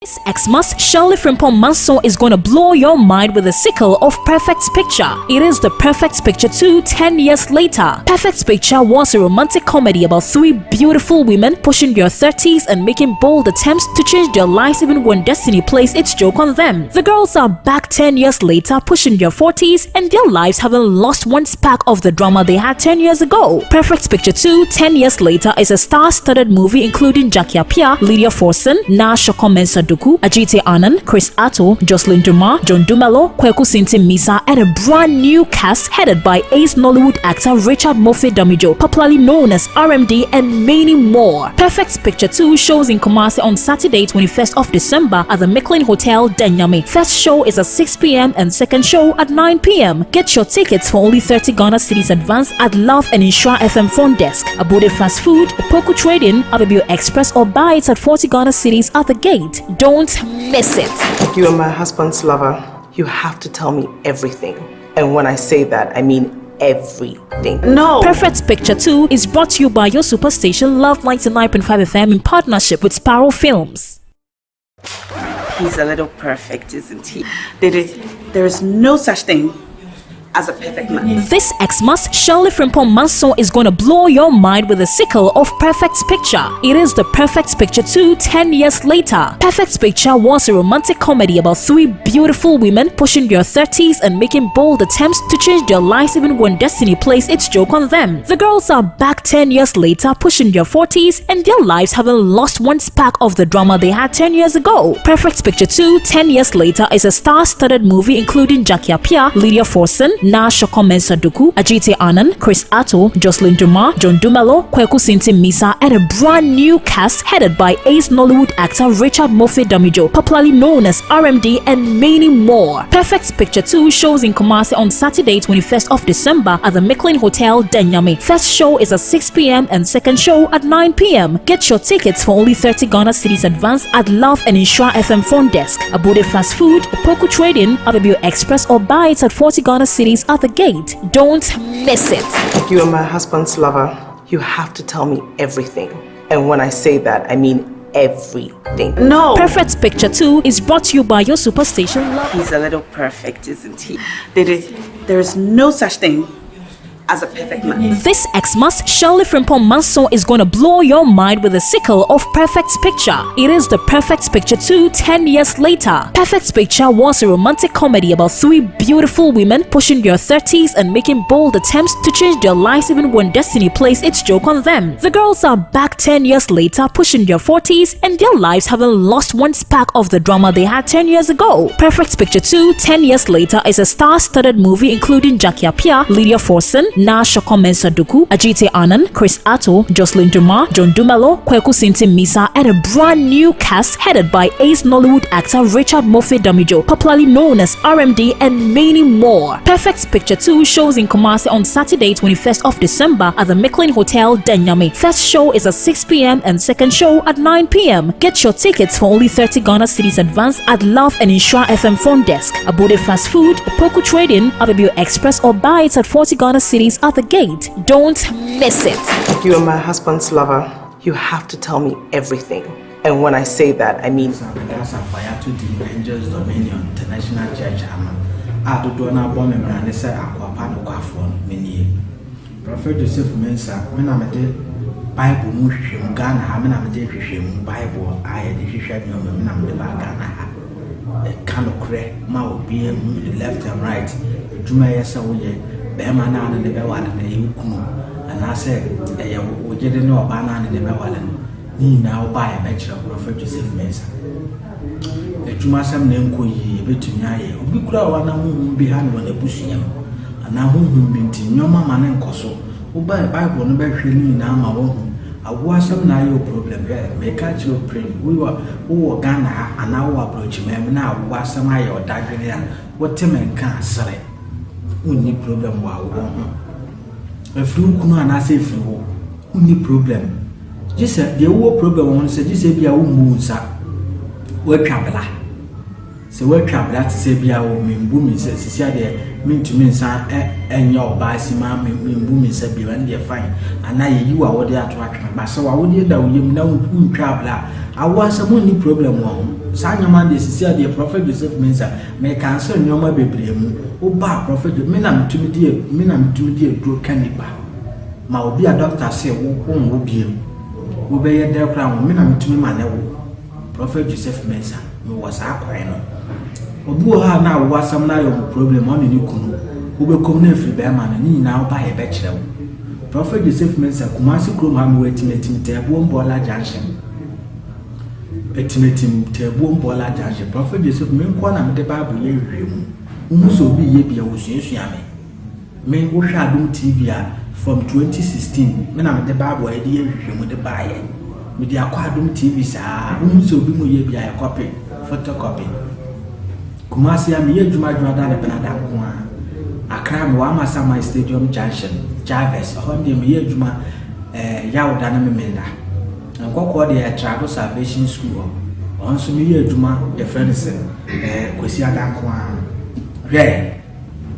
This Xmas, Shirley Frimpong Manson is going to blow your mind with a sequel of Perfect Picture. It is the Perfect Picture 2 10 years later. Perfect Picture was a romantic comedy about three beautiful women pushing their 30s and making bold attempts to change their lives even when destiny plays its joke on them. The girls are back 10 years later pushing their 40s and their lives haven't lost one spark of the drama they had 10 years ago. Perfect Picture 2 10 years later is a star-studded movie including Jackie Appiah, Lydia Forson, Na Shokomensa Ajite Anand, Chris Atto, Jocelyn Dumar, John Dumelo, Kweku Sinti Misa, and a brand new cast headed by ace Nollywood actor Richard Mofe Damijo, popularly known as RMD, and many more. Perfect Picture 2 shows in Kumasi on Saturday 21st of December at the Micklin Hotel, Denyami. First show is at 6 p.m. and second show at 9 p.m. Get your tickets for only 30 Ghana cedis advance at Love and Nsem FM phone desk, Abude Fast Food, Poku Trading, RW Express, or buy it at 40 Ghana cedis at the gate. Don't miss it. You are my husband's lover. You have to tell me everything. And when I say that, I mean everything. No! Perfect Picture 2 is brought to you by your superstation Love 99.5 FM in partnership with Sparrow Films. He's a little perfect, isn't he? There is no such thing as a perfect man. This Xmas, Shirley Frimpong Manson is going to blow your mind with a sequel of Perfect Picture. It is the Perfect Picture 2 10 years later. Perfect Picture was a romantic comedy about three beautiful women pushing their 30s and making bold attempts to change their lives even when destiny plays its joke on them. The girls are back 10 years later pushing their 40s and their lives haven't lost one spark of the drama they had 10 years ago. Perfect Picture 2 10 years later is a star-studded movie including Jackie Appiah, Lydia Forson, Na Shokomensa Ajite Anand, Chris Atto, Jocelyn Dumar, John Dumelo, Kweku Sinti Misa, and a brand new cast headed by ace Nollywood actor Richard Mofe Damijo, popularly known as RMD, and many more. Perfect Picture 2 shows in Kumasi on Saturday 21st of December at the Micklin Hotel, Denyami. First show is at 6 p.m. and second show at 9 p.m. Get your tickets for only 30 Ghana cedis advance at Love and Nsem FM phone desk, Abude Fast Food, Poku Trading, RW Express, or buy it at 40 Ghana cedis at the gate. Don't miss it. You are my husband's lover. You have to tell me everything. And when I say that, I mean everything. No! Perfect Picture 2 is brought to you by your superstation Love. He's a little perfect, isn't he? There is no such thing as a perfect man. This Xmas, Shirley Frimpong Manson is going to blow your mind with a sequel of Perfect Picture. It is the Perfect Picture 2 10 years later. Perfect Picture was a romantic comedy about three beautiful women pushing their 30s and making bold attempts to change their lives even when destiny plays its joke on them. The girls are back 10 years later pushing their 40s and their lives haven't lost one spark of the drama they had 10 years ago. Perfect Picture 2 10 years later is a star-studded movie including Jackie Appiah, Lydia Forson, Na Shokomensa Ajite Anand, Chris Atto, Jocelyn Dumar, John Dumelo, Kweku Sinti Misa, and a brand new cast headed by ace Nollywood actor Richard Mofe Damijo, popularly known as RMD, and many more. Perfect Picture 2 shows in Kumasi on Saturday 21st of December at the Micklin Hotel, Denyami. First show is at 6 p.m. and second show at 9 p.m. Get your tickets for only 30 Ghana cedis advance at Love and Nsem FM phone desk, Abude Fast Food, Poku Trading, RW Express, or buy it at 40 Ghana cedis at the gate. Don't miss it. You are my husband's lover. You have to tell me everything. And when I say that, I mean Angels Dominion International Church. I do not bomb and I say Aquapano Quafon, many. Prophet Joseph Mensa, when I'm a day Bible Mushim, Ghana, Hamanam, Bible, I had the Shisham, when I'm the Bagana. A kind of crack, mouth being left and right. Jumaya Sawoye. Bemana and the Bewal and the Yukuno, and I said, we didn't know a banana in the Bewal. Ni now buy a bachelor of Prophet Joseph Mesa. A Jumasam name could ye bet to me, we could have one behind when the bushing, and now whom been to your mamma and Cosso, who buy a Bible and bear feeling now my own. I was some now your problem there, may catch your print. We were Ghana and now approach me now, was some eye or dagger. What Tim and can't sell it. Only problem wow. If you couldn't say flu, only problem. Just said the war problem on said this be our moons up. Where traveler? So where traveler to say be our mean booming says, see there mean to mean son and your bicyma mean booming said be when they're fine. And now you are what they are to attract. But so I would hear that you know traveler. I was some only problem one. Sanyaman, this is the Prophet Joseph Mensa, may cancel no more baby. Oba, Prophet, Minam to me, dear, grow caniba. Ma will be a doctor say, won't will be a dear crown, Minam to me, man. Prophet Joseph Mensa, who was our crying. Obuha now was some problem on in Yukunu, who will come near free bearman and now buy a bachelor. Prophet Joseph Mensa, Kumasi Krumam waiting at him, Taboo Bola Junction. Etimating Taboo Bola Junction. Prophet Joseph Menkwana, the Bible, Umuso be ye be a Yami. Men who shall do TV from 2016, men am the Bible idea with the buyer. With the Aquadum TV, sir, Umuso be ye be a copy, photocopy. Kumasi am ye Juma Jordan Benadam. A crime Wama Sama Stadium Junction. Jarvis, Honda Mia Juma, Yaw Dana Menda. And what they travel salvation school. Also, Mia Juma, the friends, Quesia Dankwan. Ray,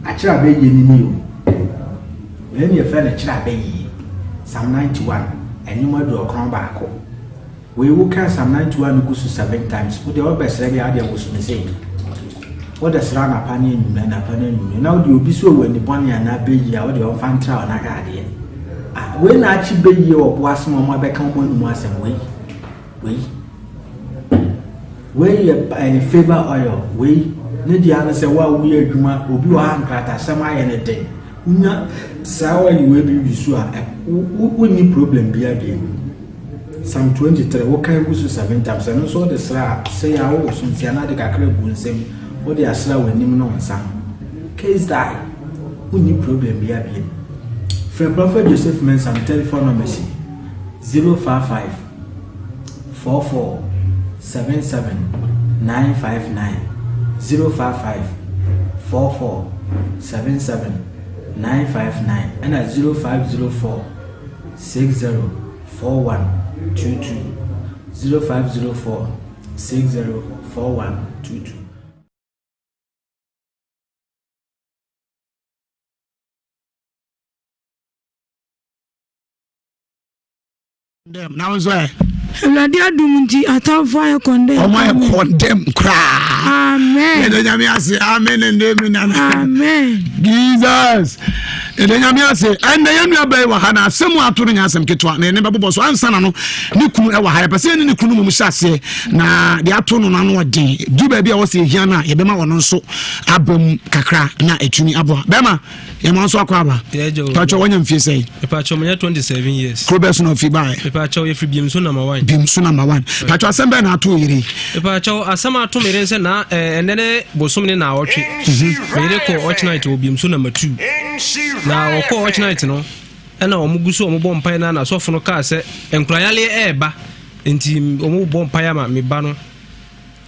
I try to be you. When your friend try be Psalm 91, and you might do a crown back. We will cast Psalm 91 because 7 times, but the other best idea was missing. What does run upon you and upon you? Now you be so when the bunny and I be here, or the infant child and I got here. When I should be your was mamma become one was and where you favor oil, we need the other say, well, we are Juma, will be one cat, some I anything. Sour you will be sure. What need problem be again? Some 23, what kind of 7 times, and also the slab say, I will soon see another Nsem. What they are slow when you know some case die. Who need problem be a being? For Prophet Joseph Mensa, telephone number 055 44 77 959 055 44 77 959 and at 0504 60 41 22 0504 60 41 22. Now is where Radia Dumunti atam fire condemn. Oh my condemn cry. Amen. Amen and amen. Amen. Jesus. And the young boy was had a similar to the Nsem Kitwa, and never was one son. Niku, our high percent in the Kunu Musase. Now the Atono Nano day. Do baby, I was in Hiana, Ebema on so Abum Kakra, na Etuni Abba. Bema, Yamanso Aquaba. Pacho, when you say, a Pacho, 27 years. Cobeson of Fibai. A Pacho, if you be number 1. Bimsu number 1. Pacho, Assemble not 2 years. A Pacho, Asama 2 minutes and then Bosum na watch. Made watch night will be number 2. Now, watch night, no. And now Muguso Mobon Payana, so for no car, say, and Cryale Eba, in team Omobon Payama, me bano.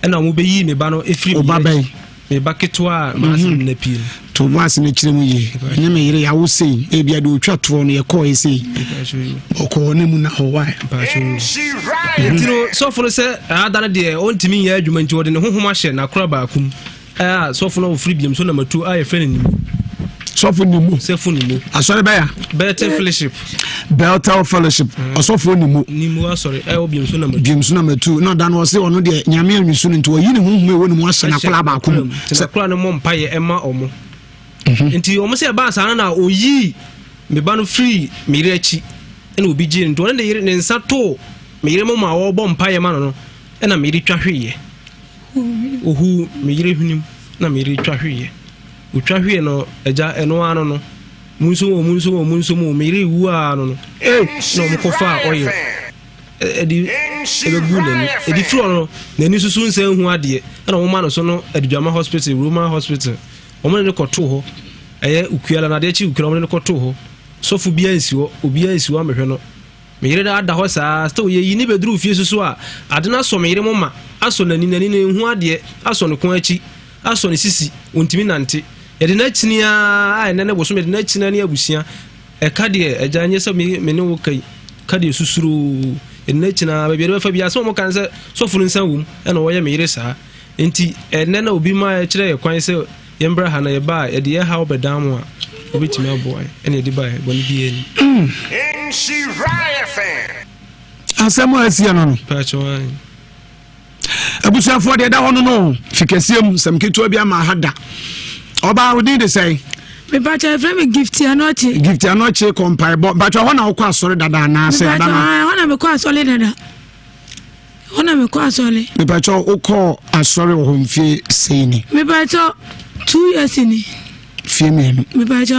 And now Mubi, me bano, if you baby, me bucket to our Nepil. To once in the Chimney, Name, I will say, maybe I do chat on your coy, say, or call Nemuna Hawaii. So for the say, I done a dear own to me, argument to the home machine, a crab, so for no freebium, so number 2, I friend. So for Nimu, Sefunimu, I saw better fellowship, Belter fellowship, or so for Nimu, sorry, I will be number 2. Not done was on the Yamian soon into a union who may once and a clabakum, Sacranamon Pie Emma Omo. Until almost a bass, Anna, or ye, me ban free, me rechi, and will be gin to one day in Sato, me remember all bomb pie man, and I made it trahie. Who me him, na me trahie. Utrahi no eja eno ano no munsumo meri wu ano no no mkofa oil edi ebegule edi fro no na ni susu nsan hu ade na wo ma no so no adidwama hospital Roman hospital wo ne koto ho eye ukuala na de chi ukura wo ne koto ho sofu bia nsiwo obia nsiwo amehwe no meyire da ada ho saa sto ye yi ni bedru fie susu a ade na so meyire mo ma aso nani ne hu ade aso ne kon achi aso ne sisi ontimi nante yede na chinia ai nene boso me na chinia ne abusia e kade ejanye so me ne wo kai kade susuru yede na china ba bi fa bia so mo kan se so furu nsan wum e na wo ye meyire saa enti nene obi ma e kire ye kwan se ye mbra ha na ye ba yede ye ha obedam a obetimi aboy ene yede ba boni bi eni Nhyira fan asemo asia no pacho Abusuafo de da hono no fikasiem sam keto bia ma hada oba wodi de say me ba cha frame gift anoche compare but hona wo kwa sori dada na say ada na hona me kwa asole dada hona me kwa asole me ba cha wo ko asori wo mfie sei ni me ba cha 2 years ni fie me ba cha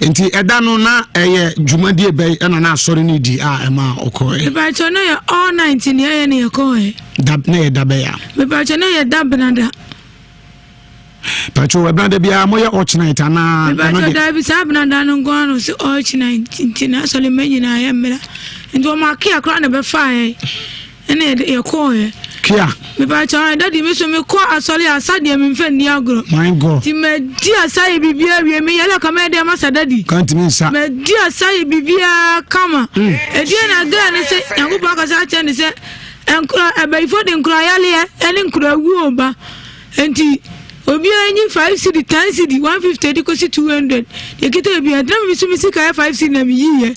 enti eda no na eye dwumadi be na asori ni di ema okọ me ba cha na ya all 19 ye ne ko dab na ye dabe ya me ba cha na ya dab na da Pacho brother bia moye ochnight ana no de da bi sabna da no go no si ochnight na so le menyi na ya mera ndo ma kia kra na be fa e e ko e kia me ba cha daddy me so me ko asole asade me mfa ni agro my god ti me di asaye bibia wie me yala kama de ma sa daddy can't mean sa me di asaye bibia kama e di na ga ne se yango ba ka sa che ne se enkura abaifo de nkura yale ene nkura wu oba enti obi anyi 5 cedi 10 cedi 150 di ko si 200 ye kita obi adram mi sumi sika 5 cedi na mi yiye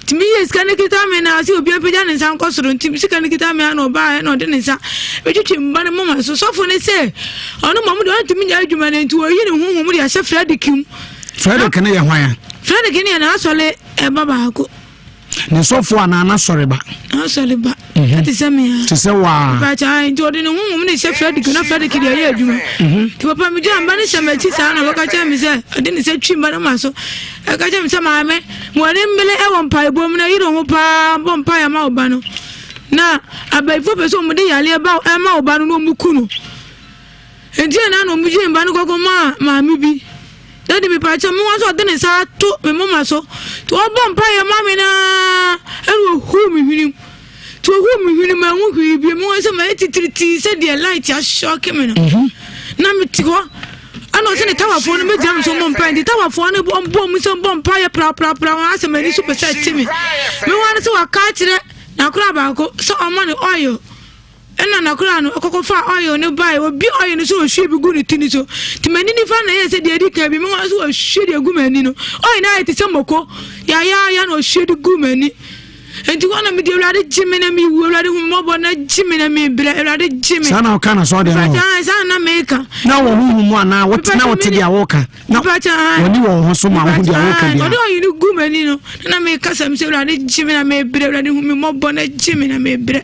timi yes kan kita me na si obi apeja ne san kosoro timi sika ne kita me na oba na ode ne sa betwetwe mba ne mama so sofo ne se ono mamu de timi nya adwuma ne nti oyi ne huhu mu de ahye Fredikim Fredikim ne ye hwan Fredikim ne na asole e baba ko ne sofo ana na sore ba asole ba ati semia ti se wa ba cha nti ode ne huhu ne se Fredikim na Fredikim de ye adwuma ti papa mi jamba ne semachi sa na baka cha mi se ade ne se twi mba na maso e ka cha mi se maame mo ne mbele e won pa ebom na yiro ho pa bom pa ya ma oba no na abaifo peso mo de yale ba e ma oba no mu kunu enti na no mu jimba no gogo ma mi bi dadi mi pa cha mo wa so de ne sa to me mo ma so to bom pa ya ma mi na e wo hu mi hwinim to hu mi hwinim ma hu hwi bi mo so ma titriti se de light ya shock me no na mi ti ho ano se ne tawafo no mejam so mo mpa ndi tawafo no bom mu so bom pa ya pra ase ma ni super set me wa se wa ka kire na kura ba ko so omo ne oil ena na kura no kokko fa oil ne bai obi oil no so hwe bi gu ne tini so ti mani ni fa na ye se de edi kan bi me wa so hwe de gu mani no oil na ye ti se moko ya no hwe de gu mani enti wana mi de wlade jimi na mi wlade hu mobo na jimi na mi bra wlade jimi sana o kana so de no sana na meka na wo hu mu ana wo tina wo te dia wo ka na woni wo ho so ma wo dia wo ka dia odo yi gu mani no na meka sam se wlade jimi na mi bra wlade hu mi mobo na jimi na mi bra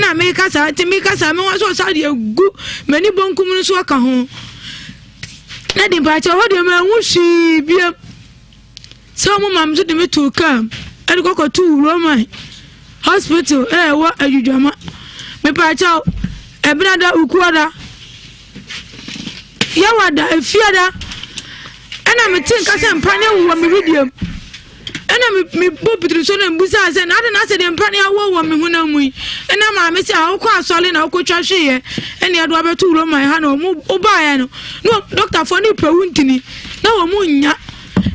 na meka sa ti meka sa me wa so sa de gu mani bonkum no so ka ho na di ba cha ho de ma hu shi bia so mo mam so de me to kam eri koko tu Roman hospital wa ajujama me pa cha ebrada ukuada yawada efiada ena me tin ka se mpane wo me video ena me bo pitru so na mbusa se na se de mpane wo me hu na mu ena ma me se awko asole na awko twahwe ena edo abetu Roman ha na mu oba ya no doctor for ni pewuntini na wo mu nya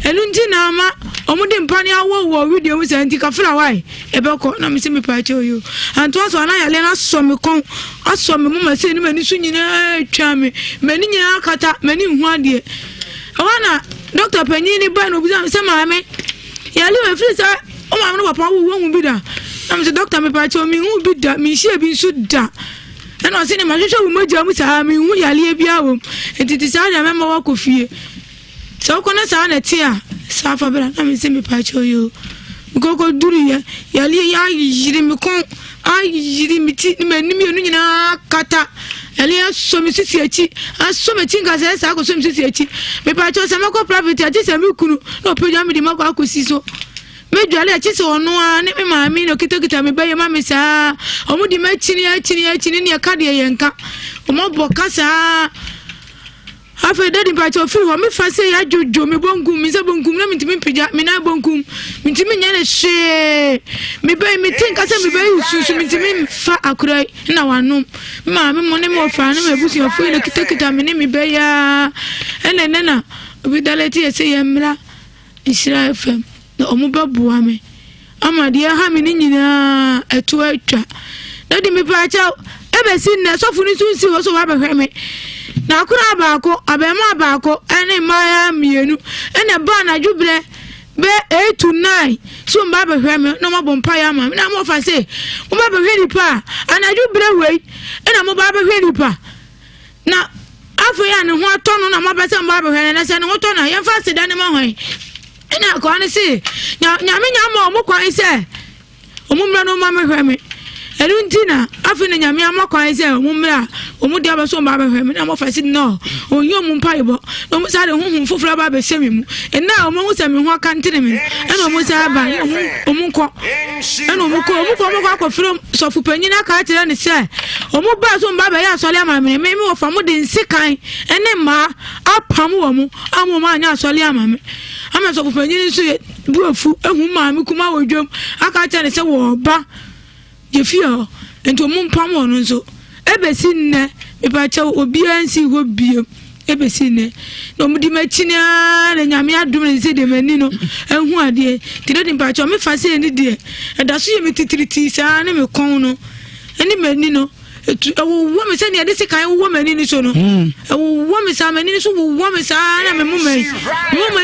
elunti na ama omude mpani awo video mu se anti kafra wai ebeko na me se me pa che oyo anto aso na yale na so me kon aso me mu ma se ni mani su nyina twa me mani nyina akata mani hu ade wana doctor panyi ni ba no bi se ma me yale me free sa o ma no papa wo hu bi da na me se doctor me pa che o mi hu bi da mi hie bi su da na o se ni ma hwehwe wo magya mu sa mi hu yale bi awo entiti sa na me ma wa kofie so kona sa na tia safa bra na me se me pa cho yo gogo duri ya yali ya yiri mi kon ayiri mi ti me ni mi onu nyina kata yali so mi sisi echi aso me tinga se sa ko so mi sisi echi me pa cho se me ko private ati se mi kunu no peja mi di ma ko akosi so me dwale ati se onu a ne me ma mi no kita me baye ma me sa omu di ma chini ni aka de yenka omo bokasa afa daddy pa cho fi ho me fa se ya jojo me bonkum me se bonkum na mitimi peja me na bonkum mitimi nya na she me be me tin ka se me be susu mitimi fa akura na wanum ma me mo ne mo fa na me busi ofo ina kita me ne me be ya na obi daleti e se yemra Nhyira FM na omu babuwa me amade ha me ni nyina eto atwa daddy me pa cha ebe sin na sofu ni sunsi wo so wa behwe me na akura baako abema baako ene maya mienu ene ba na djubre be 8 to 9 so mba be hwe me no mo bompa ya ma na mo fa say mo ba be hwe nipa anaju bre we e na mo ba be hwe nipa na afọ ya ne ho atọ na mo ba se mba be hwe na se ne ho to na ye fa se da ne mo hwan e na ko an se nya ma mo kwan se omumra no ma me hwe me eruntina afọ na nya me amakwan se omumra omudia ba so mba be hwe me na mo fa se no onyo mu mpa ibo no mo sa de huhun foforo ba be se me mu e na o mo se me ho aka ntene me e na o mo sa ba o mo nko e na o mo ko firo so fu panyin aka kire ne se o mo ba so mba be ya asole ama me me wo fa mo de nsikan e ne ma apam wo mu amu ma anya asole ama me ama so fu panyin so bu afu ehu ma me kuma wo dwom aka kire ne se wo ba je fio ento mo mpam wo no so ebesi nne mepacha obi ansi ho biem ebesi nne no mudi machina na nyame adum ne se de mani no ehu ade ti de mepacha me fa se ni de eda so ye metitiriti sa na me kon no eni mani no etu wo me se ne de se kan wo mani ni so no wo me sa mani ni so wo me sa na me mumai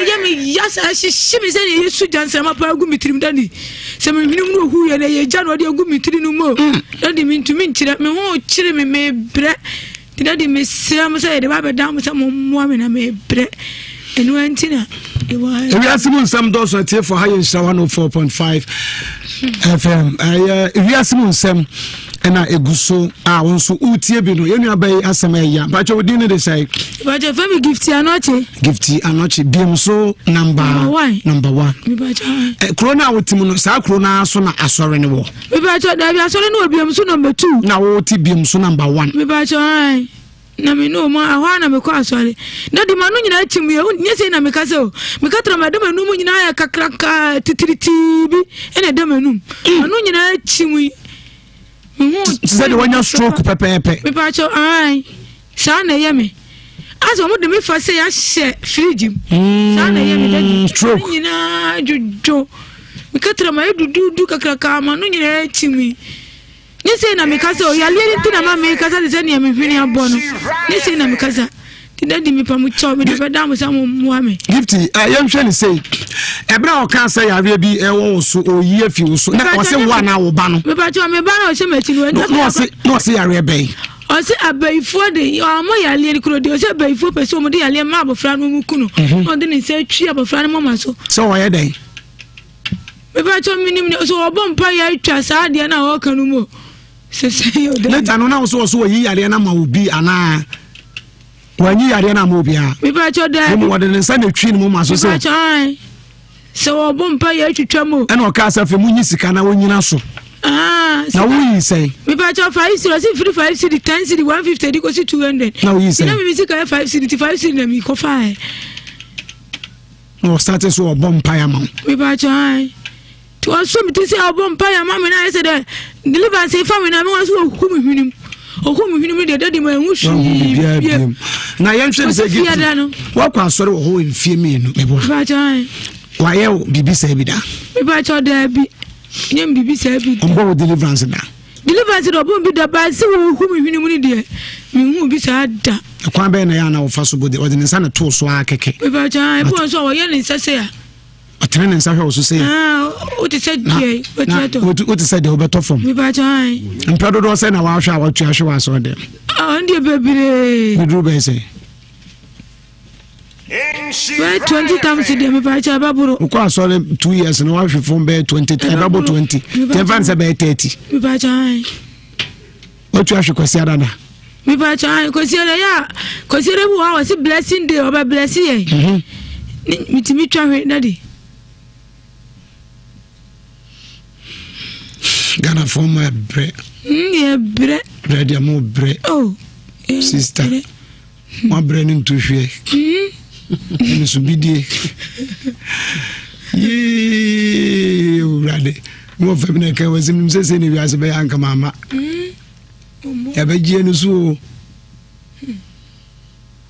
ye me yasa shi me se ne yesu jansa ma pa gu mitirim dani se me hinu no hu ye na ye jano de gu mitiri no mo dadi me ntumi ntira me ho kire me bre ti dadi me sira mo se de ba be dam se mo mo me na me bre enu antina Ewiase mu nsem do so tie for high 104.5 FM Ewiase mu nsem ena eguso a wonso utie bi no yenu abai asema ya ba cho wodi ne de sai ba cho fami gifti anoche biem so number 1 mi ba cho corona wotimu no sa corona so na asore ne wo mi ba cho da bi asore ne obiem so number 2 na wo ti biem so number 1 mi ba cho na me no ma ahwa na me ko asore na di manu nyina chimu ye nye sei na me kase o me katra ma de manu mu nyina ya kakraka titiriti bi ene de manu manu nyina chimu said when you stroke pepe me pa cho ai sa na ye me aso mo de me fa se ya she fridge sa na ye me de stroke nyina jojo me katra ma dudu kakraka manu nyina chimu ni say na me kasa o ya le nti na ma me kasa de ne me hwini abono ni say na me kasa ti dadi me pa mu cho me de beda mo sa mo ame gifty yam hwe ni say ebra o kan say ya bi e wo so o yi afi wo so na o se wa na wo ba no me pa cho me ba na o se machi no se ya re be o se abaifo de o mo ya le kro de o se abaifo pe so mo de ya le ma abofra no mu kunu o de ni se twi abofra no ma so o ye dey me pa cho minim ni so obo mpa ya twa sa de na o kanu mo later no na so yi yare na ma obi ana wanyi yare na ma obi a me ba cho da mo wode nsa na twi no ma so se so obompa ya twitwa mo e na o ka sa fe mu nyi sika na wonyina so na wo yi say me ba cho 5 cedi si free 5 cedi 10 cedi 150 di ko si 200 na wo yi say na me sika 5 cedi 5 cedi na mi ko fa no start so obompa ya ma me ba cho to so me ti say obompa ya ma me na say de deliver say family na me was okum hwinim de dadi ma hu hwi na yen hwe say gift wa kwa sori wo ho mfie me no me bo ba chan wa ye bibi say bi da me ba cho da bi nyem bibi say bi ombo deliverance da deliverance do bo bi da ba say wo hu hwinim ni de me hu bi sa da kwa be na ya na wo fa so bo de ordinance na to so akeke me ba chan e bo so wo ye ni sase ya atene ne nsa hwe wo so say o ti said je o ti said de obeto from me ba chan mpado do say na wa hwe a wa tua hwe wa so de ndi bebire me dru be say 20 times de me ba chan baburo ko asole 2 years na wa hwe from be 20 time babo 20 10 say be 30 me ba chan o tua hwe kwasi adana me ba chan kwasi ele ya kwasi ele bu wa si blessing day oba bless ye mitimi twa hwe daddy Gana for my bread. Yeah, bread. Bread, ya more bread. Oh, sister. My bread into share. And so be dear. Yee, ready. More feminine was in saying if you as a young mamma. Ever genus.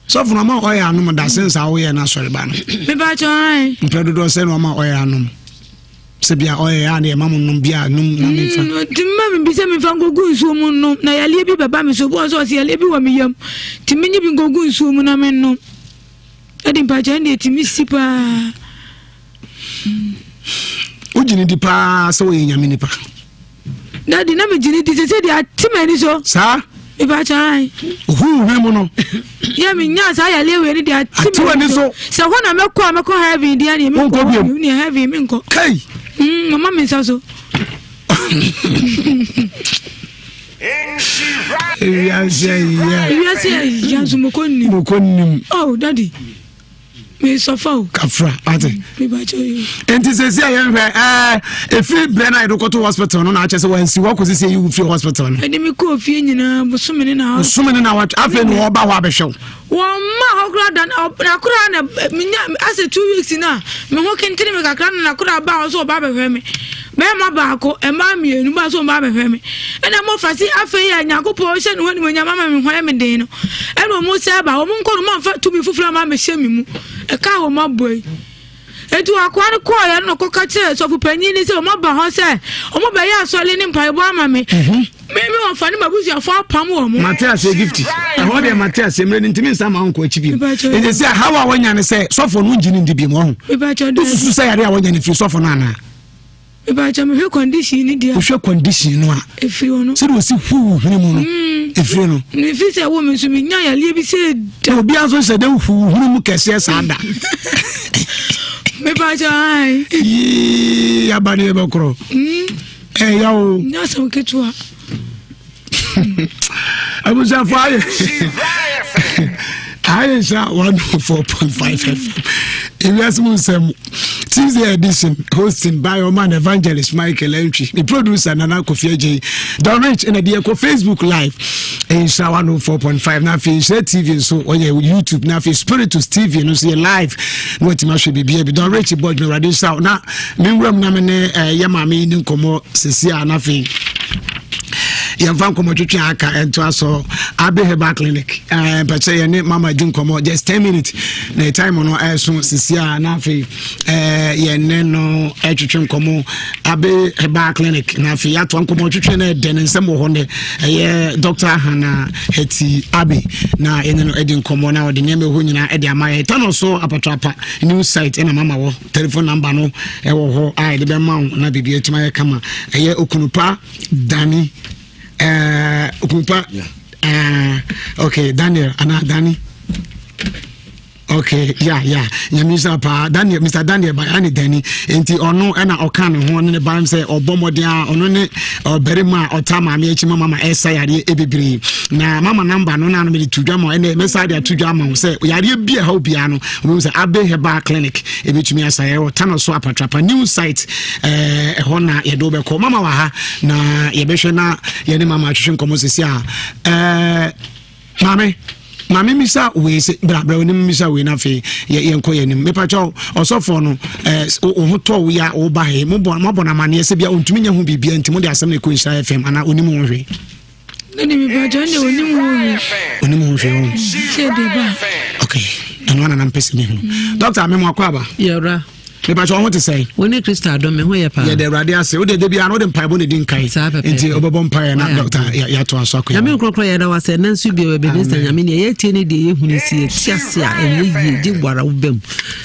So from my oil, no more sense our way and I sorry, ban. Me by joy. Predator send my oil. Sebia oya na mama no bia num na me fa timma bi se me fa gogu nsuo mu no na ya lie bi baba me so bo so se ya lie bi wa me yam timmi ni bi gogu nsuo mu na me no edi pa cha ndi timi sipa Ujini di pa so ye nyame nipa. Daddy na me jini di se di atimani so. Sa? Me ba chai. Hu mu no. Ya me nya sa ya lewe ni di atimani so. Se ho na mekọ heavy di ani me ko ni heavy me nko. Kai. Mama me sa so. Ewiase yanzu mokonni. Oh daddy. Me suffer. Kafra ate. Me ba choyo. Enti sesi ayenhwe efi brena idokoto hospital no na achese wansi wakosi se you free hospital no. Edi me ko fie nyina bosome ne na wat afa no oba ho abehwe. Won ma hokra dan akura na minya ase 2 weeks na me ho kentini me kakra na akura ba so oba behwe me. Me ma ba ko e ma mienu ba so oba behwe me. Ena mo fasi afa ya nyakopo hye no honi nyama ma me hwan me den no. Ena mo se ba o mo nko no ma fa to bi fufura ma me hye me mu. E ka ho ma boy. Etu akwa ne ko ya no ko ka che so fupanyi ni se o ma ba ho se o mo ba ya asole ni mpaibo ama me. Me on fa ni mabuzi afo apam wo mo. Matias e gift. E ho de Matias emre ni ntimi nsa ma nko achibi. E se how a wanya ne se sofo no ngini ndibi mo ho. Me ba cho do. Susu se yare a wanya ne fi sofo no ana. Me ba cho me hwe condition ni dia. O hwe condition no a. E fi ono. Se do si hu hunu mu no. E fi no. Ni fi se wo me so me nya ya lie bi se da. Obi aso se de hu hunu mu kese sa da. Me ba cho ai. Yi abani be kro. Yawo. Nya so ketua. Abuja fire. I shall 104.5 FM. Ewiase Nsem Tuesday edition hosting by Oman Evangelist Michael Entry. The producer Nana Kofi J. Don't reach in a dear Facebook Live. In 104.5 now for TV so on your YouTube now for Spiritus TV and see live. What you should be able don't reach the board me radio sound now. Me ram na me yamami ni nkomo sesia na fi. Yamfa nkomo twetwe aka ento aso Abeheba clinic but say your name mama din komo just 10 minutes na time no so sisia na fi ye ne no twetwe nkomo Abeheba clinic na fi ato nkomo twetwe na den nsem ho ne Dr. Hana Heti Abi na ene no edin nkomo na ode nyame ho nyina ede amaye tano so apatrapa new site na mama wo telephone number no wo ho ai de be ma na bibia tima kama okunupa Dani Okupa okay Daniel ana Dani okay yeah nyamisa pa Daniel Mr. Daniel by ani Dani enti ono na okan ho ne ba am say obomodia ono ne berima otama me echi mama esa yare ebebiri na mama number no na no me tudwama ene message ya tudwama say yare bia ha obia no we say Abeheba clinic ebetumi asaye o tano so apatrapa new site ho na ye do be ko mama wa ha na ye behwe na ye ne mama atwehwe nkomo sisi a Mami misa we se bra we misa we na fe ye enko ye nim mepa cho osofo no ho to we ya wo ba he mo bona mane se bia ontumi nya ho bibia ntimo de asem na ko Nsha FM ana onim ho hwe nani mi ba jo ne onim ho hwe se de ba okay ana na mpese ni ho doctor me mo akwa ba yera me ba cho ho te say woni Krista adom me ho ye pa ye de rade ase wo de bia no de mpaibo ne din kai enti obobom mpae na doctor ya to aso akwa ya me krokro ye da wase nansu bi we be Mr. Nyame ne ye tie ne de ye hunu si tiase a enye yi di gwara wo bam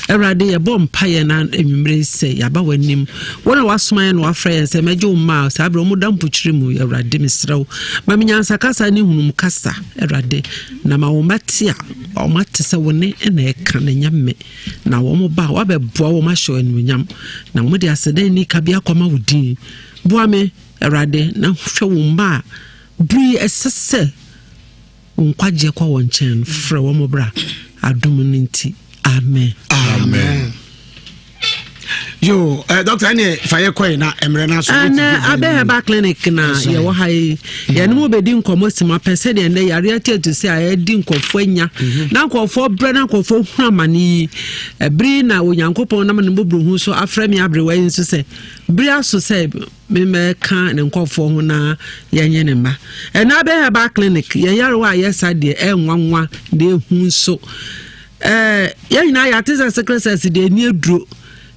erade ye bom mpae na enwumre se ya ba wanim wona wasoma no afra ye se meje umma sa bro mu dampu chiri mu erade misrew ma menyansa kasa ne hunum kasa erade na ma wo matia o mate se woni na e kan nyame na wo mo ba wa be boa wo ma nyam na mo de aseden ni kabia kwama wudin boame erade na hwe wo mba bri esese nkwaje kwa won chen frɛ wo mo bra adom nti amen yo doctor ane faye koy na emre na so Abeheba clinic na ye wo hai ye no bedi nkomo sima pese de ne yare atetu se aye di nkofo anya na nkofo bre na nkofo hu amani ebri na onyankopon na me bobro hu so afra mi abre wa nso se bri aso se me me kan ne nkofo hu na yenye ne ma na Abeheba clinic ye yare wa ye sade enwanwa de hu so ye nyina ya tese secretary de ni eduro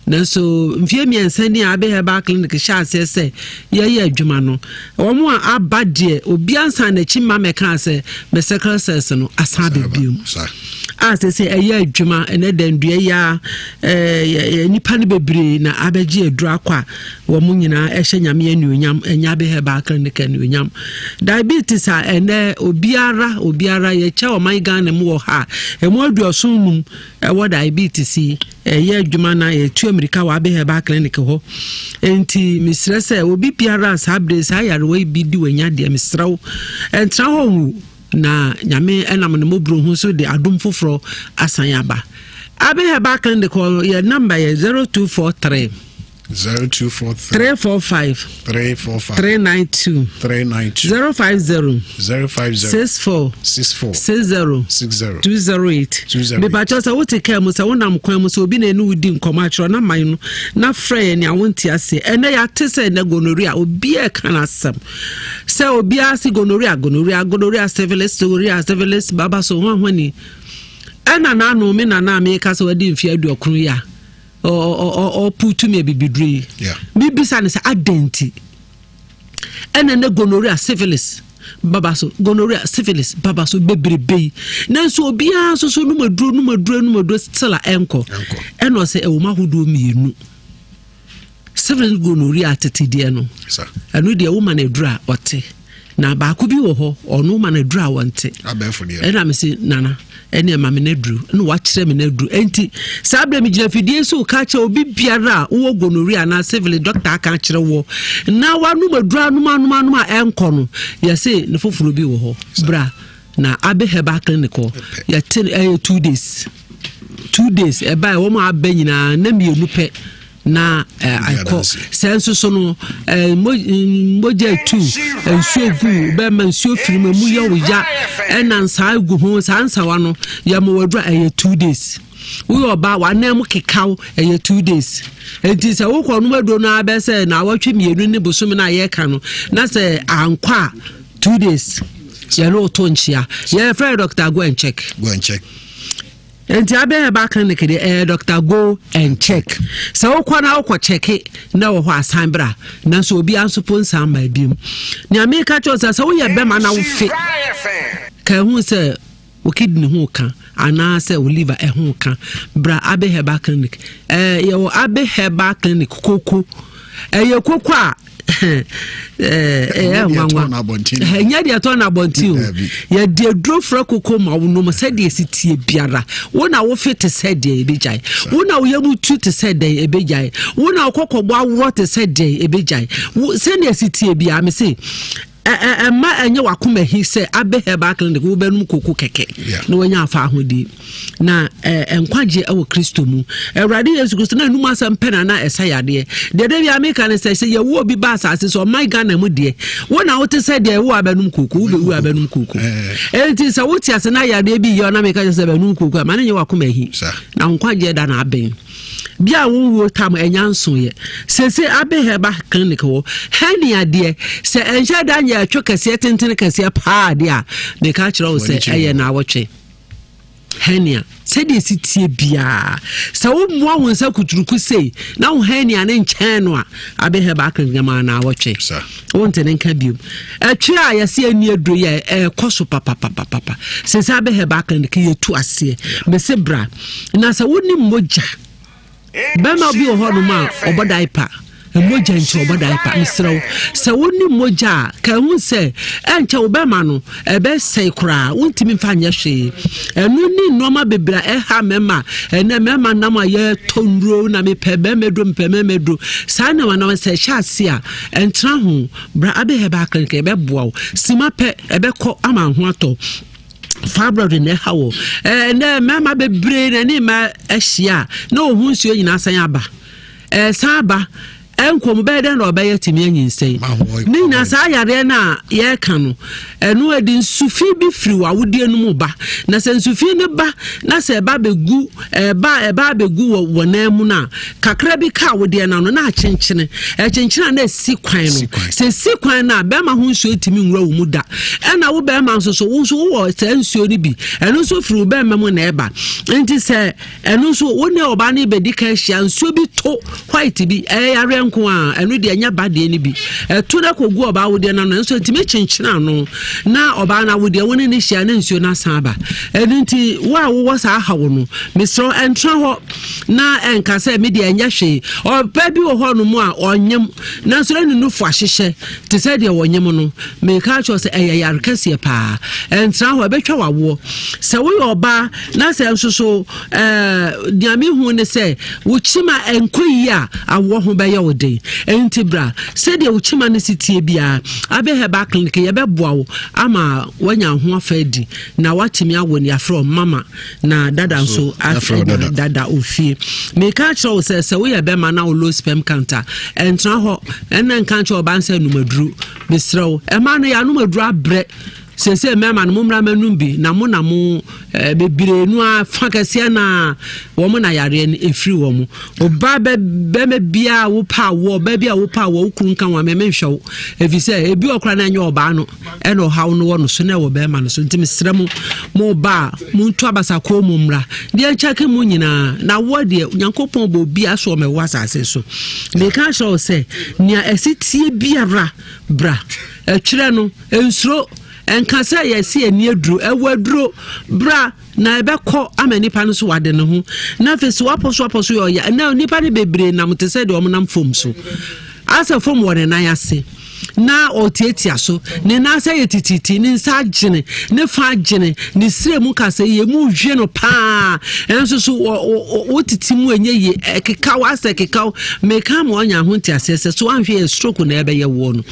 nanso mfie miensa ni abeheba clinic sha se ye adwuma no omo aba de obi ansa na chima meka se be secret cells no asa bebium se eye adwuma ene dandua ya nipa ne bebre na abeje aduru akwa wo mu nyina ehye nyame anuonyam enya abeheba clinic anuonyam diabetes a ene obiara ye che o man Ghana mu wo ha emu aduoso num wo diabetes ye adwuma na ye tu America wa abeheba clinic ho enti misre se obi biara sabre sa yare we bi di wanya de misrawo entra ho na nyame enam ne mobro hu so de adom foforo asanyaba abeheba clinic ye number ye 0243 345 392 050 64 208 me ba chosa wo take am so wonam kwan mu so obi na enu wudi nkoma chro na man no na frɛ ne awonti ase ene ya tese na gonorrhea obi e kan asem se obi ase gonorrhea syphilis baba so hwani ena na no me na me ka so wadi mfia aduokru ya o putu me bibidri bibisa ne sa adenti ena na gonorrhea syphilis baba so bebrebe nanso obia so numaduro stella enko eno se ewoma hodo mienu syphilis gonorrhea tetide no anu de woman edura ote na ba ko bi wo ho ono man edura wonte abefo de ena me se nana ene ma me nadru no wa kire me nadru enti sabre mi gina fidie so ka che obi biara wo gonorrhea na syphilis doctor aka kire wo na wa no madru anuma enko no ya se ne foforo bi wo ho bra na abeheba clinic ya 2 days e ba wo ma abanyina na mienu pe na akọ senso so no moja 2 ensuo gu be ma ensuo firima mu ye oja enansa gu ho sansa wa no ya mo wadura 2 days we oba wa na mu kekaw 2 days enti se wo ko no mado na be se na watwe mienu ne bosom na ye ka no na se ankwa 2 days ya lo to nchia ye friend doctor go and check enti abeheba clinic de doctor go and check so ukwana ukwa check na wo asan bra na so obi ansopo nsan ma biem ni ameka chosa so ye be ma na wo fe ka hu se o kidney hu kan ana se o liver hu kan bra abeheba clinic ye wo abeheba clinic koko ye koko a nya dia to na bonti o ya de dro fra koko ma wo no se de sitie biara wo na wo fit se de ebejai wo na wo yamu tu te se de ebejai wo na kokogbo awro te se de ebejai se ne sitie bia me se ma enye wakoma hi se abeheba clinic wo benum koko keke na wanya afa ahodi na enkwaje ewo Kristo mu Ewrade Yesu Kristo na numa asem pena na esayade de bia meka ne se ye wo bi ba asase so my Ghana mu de wo na wo te se de wo abanum koko wo be wo abanum koko enti se wo ti ase na yade bi yo na meka se abanum koko ma ne nye wakoma hi na nkwaje da na aben bia wo tam enyanso ye se abeheba clinic wo hani ade se enja da nya atwo kase tenten kase pa de a me ka kire wo se eye na awotwe hania se de sitie bia se wo moa won sa kuturuku sei na wo hania ne nchen no a abeheba clinic ma na awotwe won tene nka biom atwe a yase ani adro ye koso papa se abeheba clinic ye tu ase be se bra na se woni moja bema bi ho no ma obodaipa emoja nti obodaipa misrawo se woni moja ka hu se enche obema no ebe sei kura wontimi mfa nya hwe enu ni noma bebra ha mema ene mema nam aye tonro na mepebe medo sa na wana se hyase a entra ho bra abeheba clinic ebe boa sima pe ebe ko ama ho ato fabro ne hawo ne mama bebre na ni ma ahia na ohun suo nyina san aba saba enkom be den na obeye timi anyinsɛn ni na sa yare na ye ka no enu edi nsufi bi firi wa wodie no mu ba na se nsufi ne ba na se ba begu ba begu wo na mu na kakra bi ka wodie na no na akyenkyene na si kwan no se si kwan na be ma ho nsuo timi nwura wo mu da na wo be ma nso wo wo se nsuo ni bi enu so firi be ma mu na eba nti se enu so wo ne oba ne be di ka hia nsuo bi to white bi yare nko a enu de anya ba de ni bi to na kogu oba wo de na no nso timi kyenkyena no na oba na wo de woni ne hia na nsuo na san ba enu nti wo sa ha wo no misro entra ho na enka se me de anya hwe oba bi wo ho no mu a onyem na nso ne nufu ahyehye te se de wonyem no me ka cho se yare kase pa entra ho betwa wawo se wo oba na se nso so diame hu ne se wo chima enkoyi a awo ho be ye wode enti bra se de wo chima ne sitie bia abe ba clinic ye be boa wo ama wanya ho afadi na watimi awo ne afro mama na dada nso afro dada ofie me ka cho se wo ye be ma na wo low sperm counter entra ho enen kan cho ba nsa numaduru besrew e ma no ya numaduru abre sese mema no mumra manum bi na mo bebire nu afa kase na wo mo na yare ne efiri wo mo oba be me bia wo pa wo ba bia wo pa wo kuru nkan wa me menhwe efise ebi okra na nya oba no e no hawo no wo no so na wo be ma no so ntimi srem mo ba mo ntu abasa ko mumra de chake mo nyina na wo de nyankopon bo bia so me wasase so de ka show se nia esitie biara bra kire no ensuro enkasa yesi eni aduru ewaduro bra na ebekọ amanipa no so wade ne ho na fesi waposo yo ya na nipa ne bebre na mutese de omnam fom so asa fom wone nan ase na otietia so ne na asa yetititi ne nsa gene ne fa gene ne sire mu kase ye mu hwe no pa enso so wotiti mu enye ye keka wasa keka meka mo anya ho ntiasese so anhwe stroke na ebe ye wo no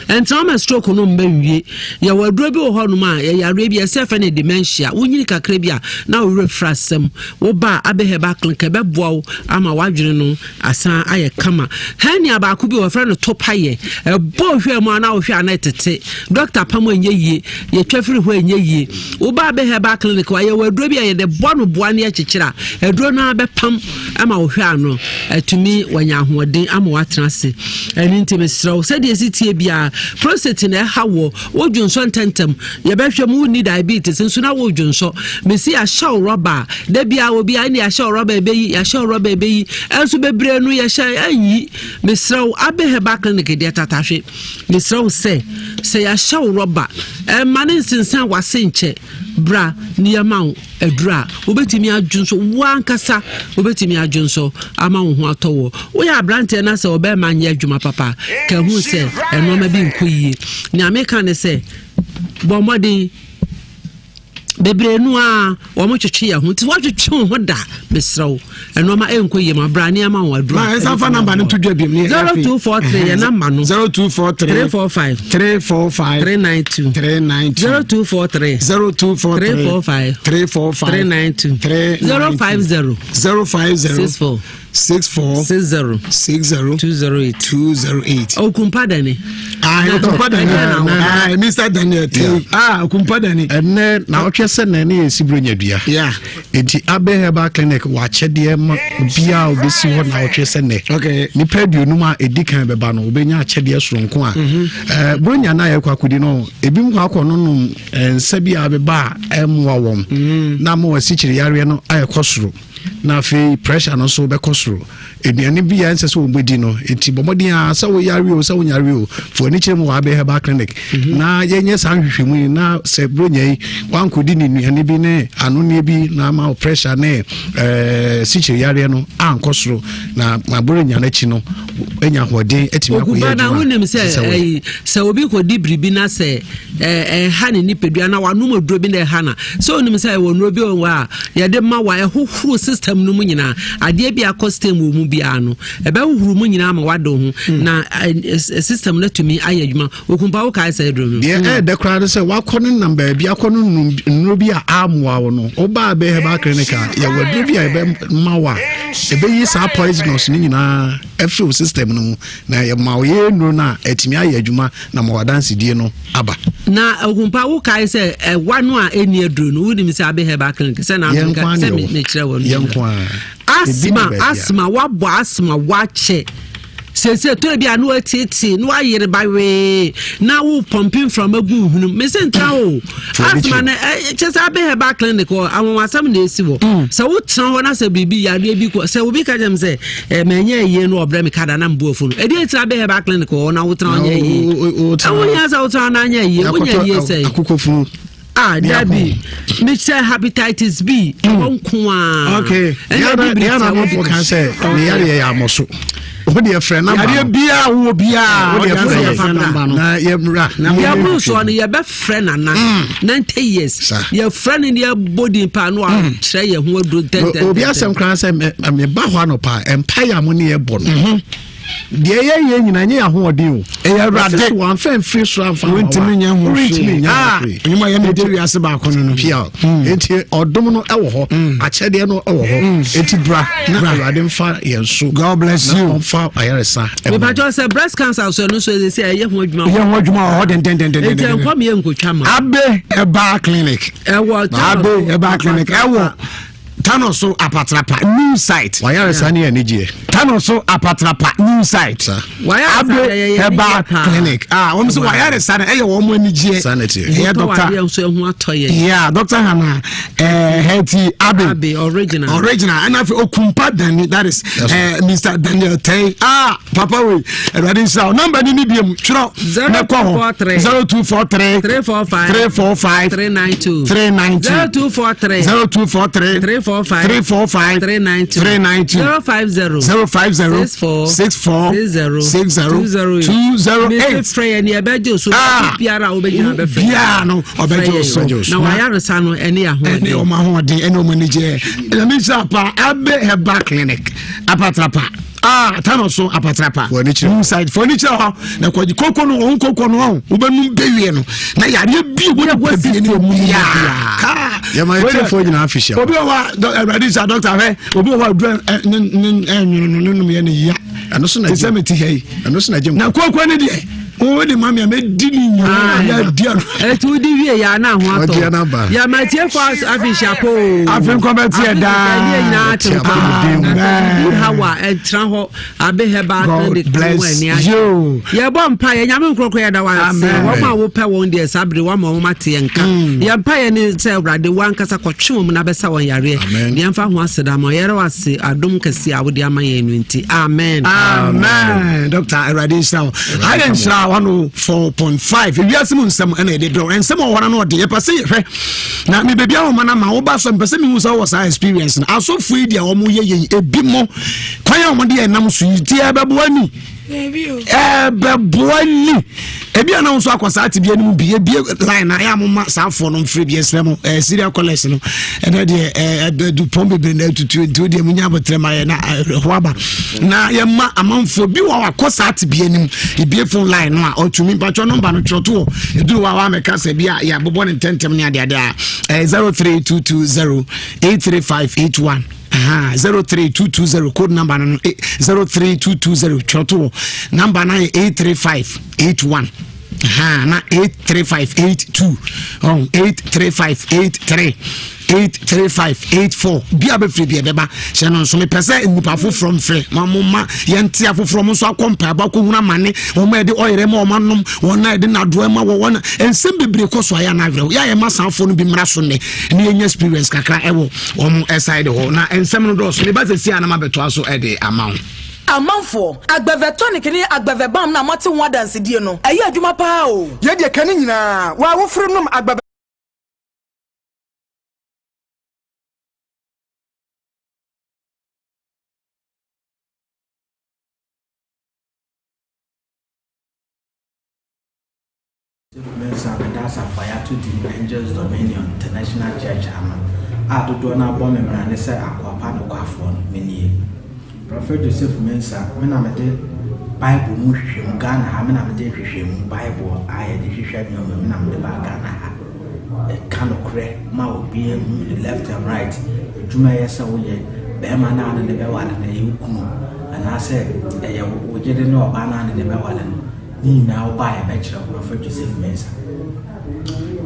entra ma stroke no mbawie ye waduro bi wo ho no ma ye yare bi esefa ne dementia wonyini kakra bi a na wo refrasem wo ba abeheba clinic be boawo ama wadwene no asan aye kama hani abaku bi wo fra no topaye ebo hwe mo na wo hwe anetete doctor pamo enye yie ye twafiri ho enye yie wo ba abeheba clinic wa ye waduro bi ye de bono boa ne akikira eduro na be pam ama wo hwe ano atumi wanya hoden ama watrase eni ntime sraw se de sitie bia prostate na hawo wodwonso ntentem ye behwe mu ni diabetes nso na wodwonso mesi a show rubber da bia obi ani a show rubber ebeyi ya show rubber ebeyi enso bebre nu ye sha anyi mesraw abeheba clinic de tatahwe mesraw se ya show rubber mane nsensan wasenche bra niyama edura obetimi adwunso wankasa obetimi adwunso ama wo ho atowo wo ya brante na se obe ma nya adwuma papa ka hu se enoma bi nkoyie ni ameka ne se bomodi bebre nu a wo mo twetwe ya ho ti wo twetwe ho da mesraw enoma enkoyie ma bra ni ama wo adura ma esa fa number no to dwa biem ni 0243 ya number no 0243 345 392 0243 345 392 050 64 208 okumpa dani Mr. Daniel okumpa dani enne na otwese na ne esibronya dua enti abeheba clinic wa chede ma bia obesi ho na otwese ne ni paduonum a edikan beba no obenya achede soronko a bronya na ye kwakudi no ebim kwa akono no nsa bia beba emwa wom na mo wasichiri yare no ayekosoro na fe pressure no so be kosoro eduane bia nse so ombedi no enti bomodin a sa wo yare o sa wo nyare o fo ni chemu wa abeheba clinic na yenye san hwehwemu na se bronya yi wankodi ni nuane bi ne ano ne bi na ma pressure ne sichiri yare no ankosoro na mabronya na chi no enya hoden etimi akoye na wonim se obi kodi bribi na se ha ne nipedua na wanu moduro bi na ha na so onim se wonu obi wa ye de ma wa ehohuru system no munyina ade bi akostem wo mu bia no ebe hohuru munyina ma wado ho na system na tumi ayadwuma okumpa wo kai se drum de de kra se wakono number bi akono nuro bi a amwa wo no oba be heba clinic ya waduro bi a ebe ma wa ebe yi sa poisonous ni nyina every system no na ye ma ye no na etimi aye adwuma na ma wadanse die no aba na okumpa wo kai say wano a eni aduro no wudi mi say abe herbal clinic say na Africa say me kyerɛ won asma wabo asma wache se to bia no atiti no ayere ba we na wo pumping from agu hunu me se ntra o asma na chesa be herbal clinic o awon asam na esi wo se wo tran ho na se bibi yare bi ko se wo bi ka jem se menye ye no obra me kada na mbo ofu no e dey tira be herbal clinic o na wo tran ye ye awon ya sa wo tran na nya ye wo nya ye se akukofu Dabi, Mr. Hepatitis B. Okay. Yana no for can say Nhyira ya moso. Wo de friend number. Ya bia wo bia. Wo de friend number no. Na ye mra. Ya bru so no ye be friend na 90 years. Ye friend in your body pa no a kire ye ho adro 10. Obi asem kran say me ba ho anopa empire mo ne ye bo no. De ye nyina nye ahoɔden o Ewurade wan fan free so amfa wontimi nya ho nyuma ye na Ewiase ba kono no pia enti odom no ɛwɔ hɔ akyɛde no ɛwɔ hɔ enti bra na Ewurade mfa yenso God bless you mfa ayaresa me ba jo say breast cancer so no so dey say ye ho adwuma ho den enti enkom ye nkotwa ma abe eba clinic eba clinic ɛwɔ Tanoso apatrapa new site. Wayaresa ni enije. Tanoso apatrapa new site. Wayaresa Eba clinic. Wọ́n sọ wayaresa na eye wo mo enije. Yeah, doctor. Yeah, Dr. Hana Heti Abe original. And afi okumpa Dani, that is Mr. Daniel Tay. Papa we. Ready so number ni biem chro. 0243 345 392 0243 345 392 050 64 208 prayer ni abejo so biara obegyina befe no obejo so na wayaresa no ene ahode o ma hode ene o manage na mi sapa abe herbal clinic apatrapa Tanoso apatrapa inside furniture na kwaji koko no on koko no ubenu bewie no na yare bi wo na kwabie ni mu ya ma telefone nyina official obi wa ready sa doctor he obi wa dru no me ne ya ano so na je na koko ne de o de mama me di ni ya dia etu di wie ya na ho ato ya ma tie for official po afin committee da hawa entra ho abe heba clinic you ya bom pa ya nyame nkrokro ya da wa se wo ma wo pe won de sabre wo ma wo mate nka ya pa ya ni se Ewurade wan kasa kwotwe mu na besa won yare ya mfa ho aseda ma yere wase adom kasi a wo de ama ya enu nti amen Dr. Ewurade Sao I didn't 104.5 Ewiase mu nsem na ede do nsem o wana no de ye pese ye hwe na me bebia wo mana ma wo ba so pese me hu so wo sa experience na aso fu dia wo mu ye ebi mo kwanya wo de enam so yiti ebebo ani ebeboani ebi ana nso akwasa ati bia nim bie line na ya mama safo no mfre bia slemo serial collect no ene de du pombe be na tutu de munya botre ma ye na hoaba na ye ma amanfo bi wa akwasa ati bia nim ebie phone line no a otumi patcho number no troto eduru wa meka se bia ya bobo ne tentem ne ade 03220 83581 03220 code number 03220 choto number 83581 na 83582 83583 83584 bia be free bia beba she no so me pese nipa from free mamma yente afoforo mo so akompa ba ko huna mane o ma de oyere ma o manom wona de na do ma wo wona ensem bebre ko so aya na awre ya ye masanfo no bi mra so ne enya experience kakra ewo o mo side ho na ensem no do so me ba se sia na ma beto aso e de amount amanfo agbeve tonic ni agbeve bam na mate ho dance die no ayi adwuma pa o ye de kan nyina wa wo firi nom agbeve That's a fire to the Angels Dominion International Church. I do not bomb and I say aquapan or quaffon many. Prophet Joseph Mensa, when I'm a day Bible mushroom, Ghana, having a day Bible, I had the shame of when I'm the Bagana. A kind of crack, mouth being left and right. Jumaya Sawoye, bɛrima naa ne bɛwale na ɛyɛ kunu anaasɛ ɛyɛ wogyede ne ɔbaa naa ne bɛwale no ne nyinaa wobaa yɛbɛkyerɛ Prophet Joseph Mensah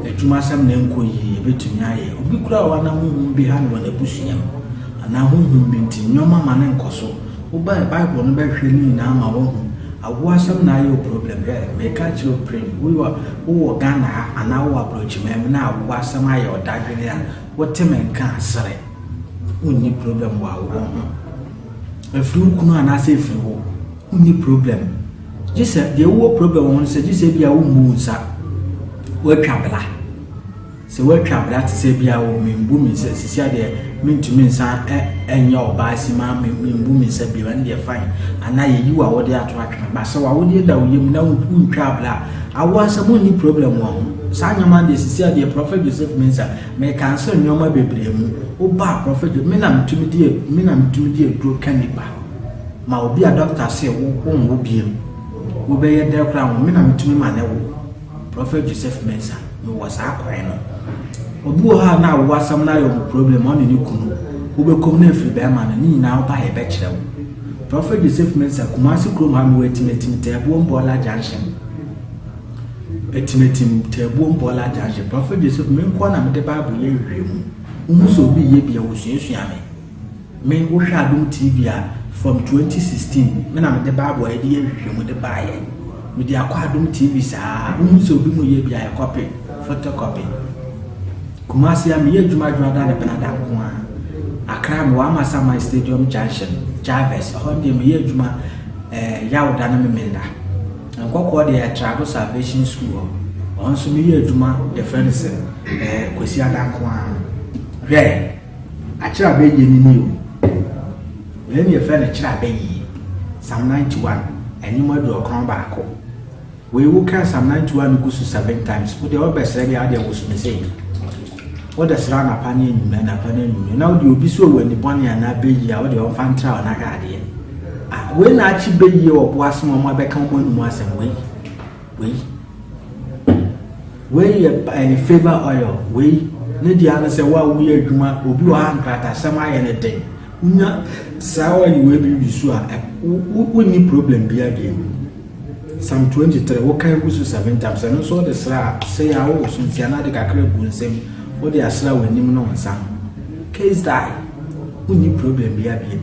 adwuma asɛm na nkɔ yie yɛbɛtumi ayɛ obi kura wa na honhom bi ha ne wɔ n'abusua mu anaa honhom bi nti nnwɔma ma ne nkɔ so wobaa Bible no bɛhwɛ ne nyinaa ma wohu awo asɛm na ayɛ problem meka kyerɛ pray wowɔ Ghana ha anaa wowɔ abrɔkyimam na awo asɛm ayɛ ɔdadwene a wote menka asere wonni problem wɔ awo ho afiri kunu anaasɛ afiri wo wonni problem gye sɛ deɛ wowɔ problem wɔ no sɛ gye sɛ bia wommu nsa woatwa bla sɛ woatwa bla te sɛ bia wo membu me sɛ sisia deɛ mentumi nsa ɛnyɛ ɔbaa si ma membu me nsa bia ne deɛ fine anaa yɛyi wa wode ato atwene ba sɛ wa wode da wo yam na wontwa bla awo asɛm wonni problem wɔ ho saa nyama deɛ sisia deɛ Prophet Joseph Mensah me cancel nyoma bebree mu oba Prophet me na metumi die duro kanipa ma obi a doctor sɛ wo biem wo bɛyɛ dɛ kra wo me na metumi ma ne wo Prophet Joseph Mensah me was akwan no obi wo ha na wo asam na yo problem on ne kunu wo be kom na afiri be ma no ni na wo ba ye be kyerɛ wo Prophet Joseph Mensah Kumasi krom ha me wetimetim tebuo mbola junction etimetim tebuo mbola junction Prophet Joseph me nko na me de Bible ye hwɛ mu umuso bi ye bia wo suasua me wo hwɛ Adom TV a from 2016 me na me de Bible ye de hwɛ mu de ba ye me de akwa Adom TV saa umuso bi mu ye bia ye copy photocopy Kumasi am ye dwuma da ne benada nko a Accra me wa Masama Stadium Junction Jarvis honde me ye dwuma yawda na me menda nkokɔ de Travel Salvation School on so me ye dwuma the friends kwesi adanko a hwɛ akira be ye ni o we me friend akira be yi Psalm 91 enimo do okron baako we wo kan Psalm 91 go so 7 times wo de obesere bi ade wo so me say what the Srana Pani and Napani. Now you be so when the Bonnie and I be ye out of Fantra and I got it. When I should be ye or was my back on one was and we a favor oil, we need the other say, well, we are Juma, will be 100 some anything. Not sour you will be sure. Wouldn't problem be again. Some 23, what can we 7 times? And also the Sra say, I will soon see another Nsem. What they are slow when you know some case die. Who need problem be here?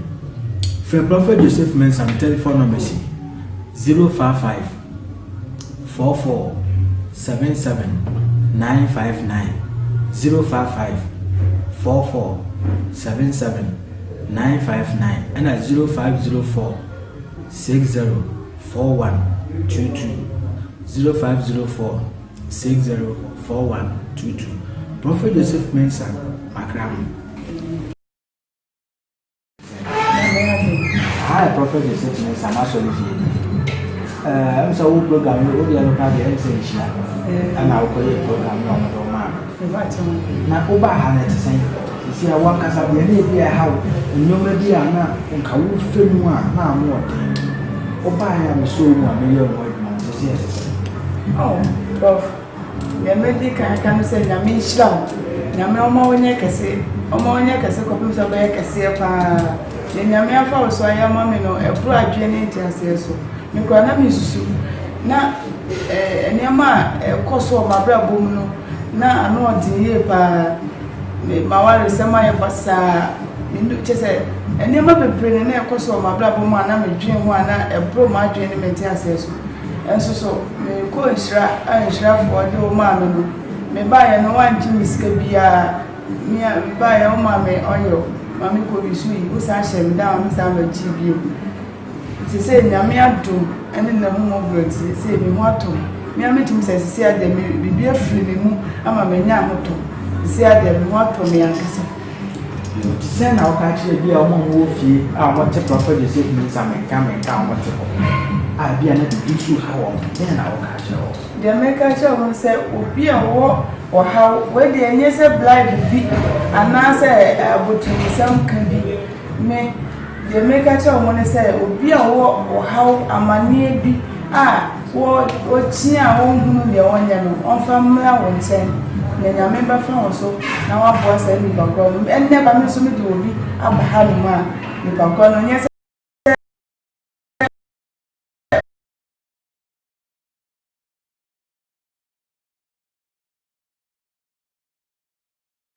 For Prophet Joseph Mensah telephone number 055 44 77 959 055 44 77 959 and at 0504 60 41 22 0504 60 41 22. Prophet Joseph Mensah Makram. Hi, Prophet Joseph Mensah Masoli. I'm so old program, you will be able to have the Nsem, and I'll call you program on the man. Now, Oba had to say, you see, I walk as I be a house, and no maybe I'm not, and Kawu film one, now more. Oba, I am so 1 million white man. Oh, Prof. The medical can say, I mean, Shlam. Yamma onye kese kopim so be kese pa. Nyame afa so ayama me no ebru adwene ntiase so. Me kwa na me susu. Na enema koso mabra bom no na ano odiye pa. Me maware sema ye pasa. Me chese enema bebre na koso mabra bom ana me dwen ho ana ebru ma adwene me ntiase so. Enso so me ko Nhyira fo de o ma me no. Me buy no one miska bia me buy o ma me oyo mami ko bisu yi o sa hye me down me sa ma ji bi se se nyame adom ene na hu mo bro ti se me ho atom me ametum se se ade me bibia firi me mu ama me nya hoto se ade me ho atom ya kasa se na o ka kire bia o mo wo fie a mo te Prophet Joseph Mensah me ka o mo te ko a bia na bisu ha wo me na o ka kire o the maker show say obi a wo or how where the anyese blind bi ana say abotini sam kan bi me the maker show won say obi a wo or how amanie bi wo tia wo hunu de wonya no onfa mra won chen na nyame ba fa wo so na wa bo say ni bagro enne ba me so me de obi abahanuma nipa no nyese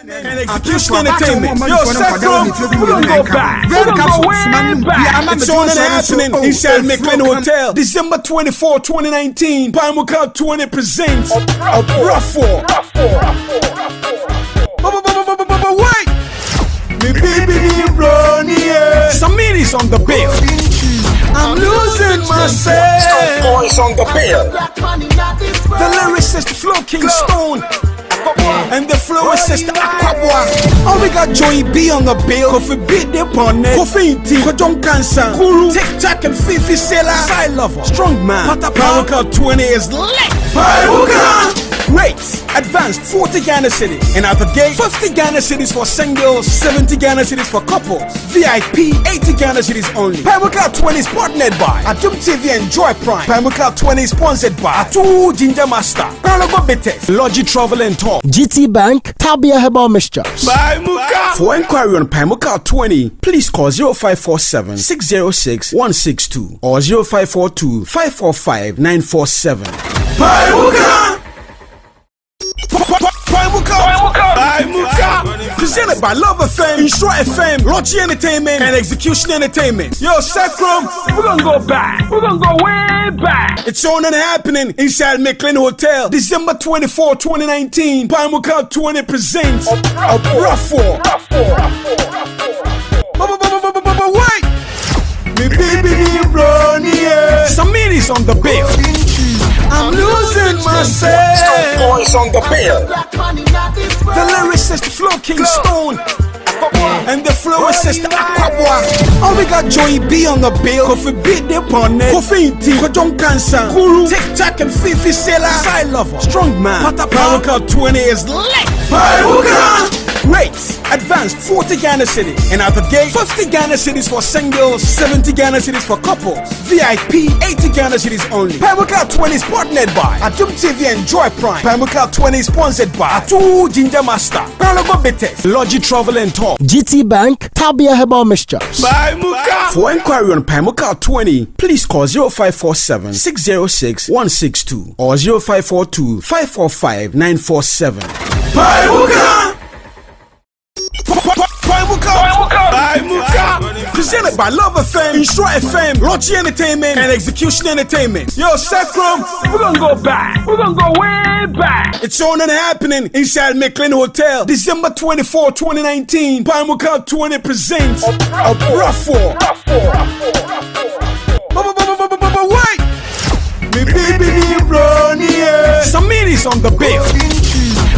And execution entertainment. Yo, Sacrum, we're gonna go back. We're gonna go way back. It's on and happening inside McLean Hotel. December 24, 2019. Pamuka 20 presents a rough war. But wait! Me baby Ronnie. Samiri's on the bill. I'm losing myself. Boys on the bill. The lyricist Flow King Stone. And the flow is sister Aquabwa. Oh, we got Joey B on the bill. Coffee beat the opponent. Coffee tea. Kojong Kansan. Guru. Tic Tac and Fifi Sela. Side lover. Strong man. Pamuka 20 is lit. Pamuka! Rates. Advanced 40 Ghana cities. And at the gate 50 Ghana cities for singles, 70 Ghana cities for couples. VIP 80 Ghana cities only. Pamuka 20 is partnered by Adum TV and Joy Prime. Pamuka 20 is sponsored by Atu Ginger Master, Carlogo Betes, Logi Travel and Talk, GT Bank, Tabia Herbal Mixtures. Pamuka. For inquiry on Pamuka 20, please call 0547 606 162 or 0542 545 947. Pamuka. Presented by Love FM, Insure FM, Rochi Entertainment, and Execution Entertainment. Yo, Sacrum, we're gonna go back. We're gonna go way back. It's on and happening inside McLean Hotel. December 24, 2019. Pamuka 20 presents a rough war. But wait! Me baby Ronnie. Samiri's on the bill. I'm losing myself. Boys on the bill. The lyricist Flow King Stone. And the flow is sister Aquabwa. Oh, we got Joey B on the bill. Coffee beat the opponent. Coffee tea. Kojong Kansan. Guru. Tic Tac and Fifi Sela. Side lover. Strong man. Pamuka 20 is lit. Pamuka! Rates. Advanced 40 Ghana cities. And at the gate 50 Ghana cities for singles, 70 Ghana cities for couples. VIP 80 Ghana cities only. Pamuka 20 is partnered by Adum TV and Joy Prime. Pamuka 20 is sponsored by Atu Ginger Master, Carlogo Betes, Logi Travel and Talk, GT Bank, Tabia Herbal Mixtures. Pamuka. For inquiry on Pamuka 20, please call 0547 606 162 or 0542 545 947. Pamuka. Presented by Love FM, Insure FM, Rochi Entertainment, and Execution Entertainment. Yo, Sacrum, we're gonna go back. We're gonna go way back. It's on and happening inside McLean Hotel. December 24, 2019. Pamuka 20 presents a rough war. But wait! Me baby Ronnie. Samiri's on the bill.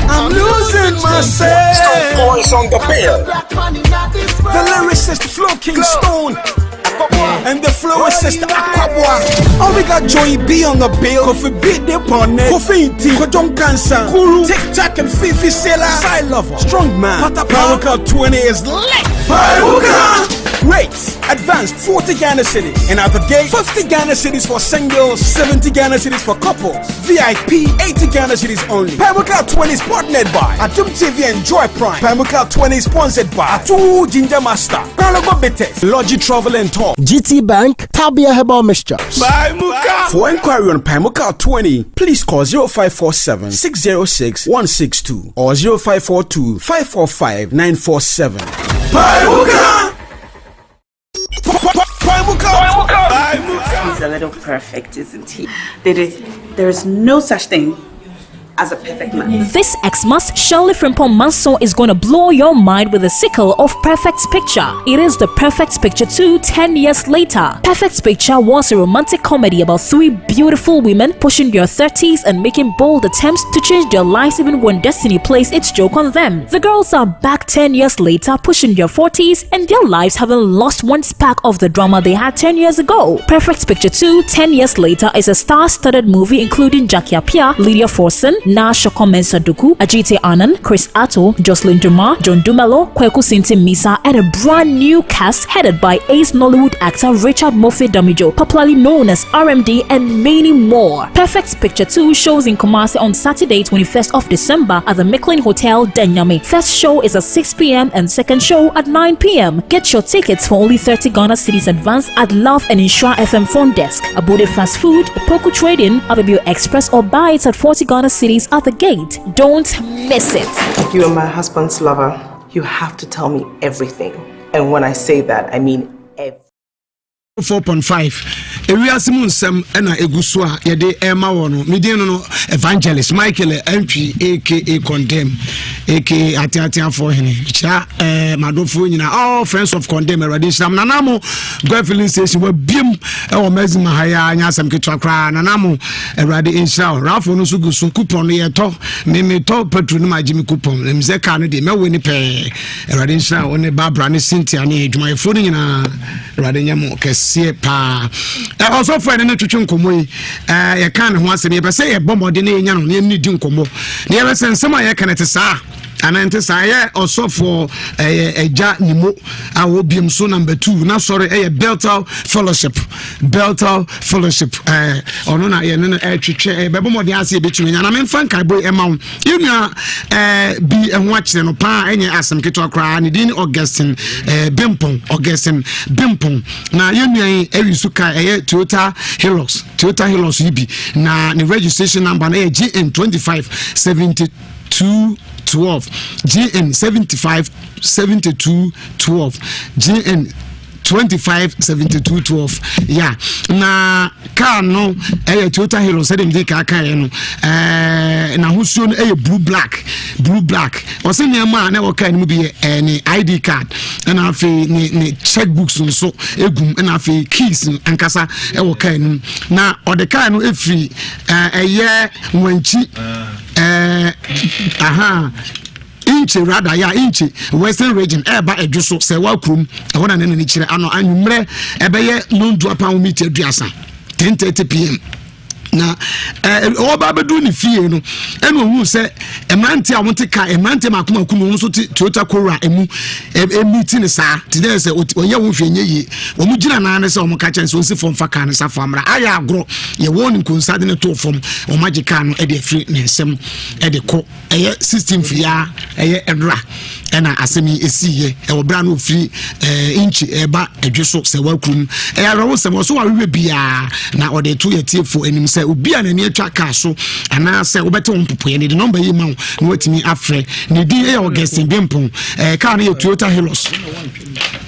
I'm losing myself. Boys on the bill. The lyricist Flow King Stone. And the flow is sister Aquabwa. Oh, we got Joey B on the bill. Coffee beat the opponent. Coffee tea. Kojong Kansan. Guru. Tic Tac and Fifi Sela. Side lover. Strong man. Pamuka 20 is lit. Pamuka. Rates. Advanced 40 Ghana cities. And at the gate 50 Ghana cities for singles, 70 Ghana cities for couples. VIP 80 Ghana cities only. Pamuka 20 is partnered by Adum TV and Joy Prime. Pamuka 20 is sponsored by Atu Ginger Master, Carlogo Betes, Logi Travel and Talk, GT Bank, Tabia Herbal Mixtures. Pamuka. For inquiry on Pamuka 20, please call 0547 606 162 or 0542 545 947. Pamuka. He's a little perfect, isn't he? There is no such thing as a perfect man. This Xmas, Shirley Frimpong Manson is going to blow your mind with a sequel of Perfect Picture. It is the Perfect Picture 2 10 years later. Perfect Picture was a romantic comedy about three beautiful women pushing their 30s and making bold attempts to change their lives even when destiny plays its joke on them. The girls are back 10 years later pushing their 40s and their lives haven't lost one spark of the drama they had 10 years ago. Perfect Picture 2 10 years later is a star-studded movie including Jackie Appiah, Lydia Forson, Na Shoko Mensa Duku, Ajite Anand, Chris Atto, Jocelyn Duma, John Dumelo, Kweku Sinti Misa, and a brand new cast headed by ace Nollywood actor Richard Murphy Damijo, popularly known as RMD, and many more. Perfect Picture 2 shows in Kumasi on Saturday 21st of December at the Micklin Hotel, Denyami. First show is at 6 p.m. and second show at 9 p.m. Get your tickets for only 30 Ghana cedis advance at Love and Insure FM phone desk, Abude Fast Food, Poku Trading, Abibio Express, or buy it at 40 Ghana cedis at the gate. Don't miss it. You are my husband's lover. You have to tell me everything. And when I say that, I mean everything. 4.5 Ewiase Nsem na egusua yede ema wono medin no evangelist Michael MP aka Condemn aka atiatia for hene kira madofo nyina all friends of Condemn already sham nanamo go filling station wa biem e wo mazima haya anya asem ketwa kra nanamo already inshallah rafo no sugusu coupon no yeto memeto petrol no magimi coupon mze ka no de mewe ni pe already inshallah one Barbara ne Cynthia ne adwuma efo no nyina already nyamo kese pa also friend no twetwe nkomo yi ye kan ho asem ye be say ye bomode na enya no ne ni di nkomo ne ye be say nsem a ye kan te saa anante saa ye also for eja nimo a wo biem so number 2 na sorry Beltal Fellowship ono na ye no twetwe be bomode ase be tumi nya na memfa nkai boy ema wo yenu bi ehwo akire no pa enye asem keto akra ne din Augustine Bimpon na yenu ewi suka Toyota Hilux yibi na the registration number na GN 257212 GN 757212 GN 257212 yeah na car no Toyota Hilux dem dey ka no na husuo no blue black o se niam na wo ka no bi ni ID card na afi ni checkbooks nso egum na afi keys ankasa wo ka no na o de car no efri wanchi inchi rather ya inchi western region eba edwuso se wa krum ehona ne ne kire ano anwumre ebeye nondu apan meet aduasa 10:30 p.m. na oba bedu ni fie no eno hu se emrante a wonte ka emrante makoma kunu so Toyota Corolla emu meet ni sa today se oye wo hwenye yi wo mu gina na ne se wo mu ka chen so si fom fa ka ne sa famra aya agro ye won nkonsa de ne to fom wo magika no e de free ne nsem e de ko eye system fia eye edra ena asemi esiye e wo bra no free inchi eba edweso se wa krum e ya ro se wo so wa we bia na o de to ye tiefo enim se obi a na ne atwa ka so ana se wo bete won popo ye ne number yi ma no watimi afre ne di e Augustine Bimpon ka na ye Toyota Hilux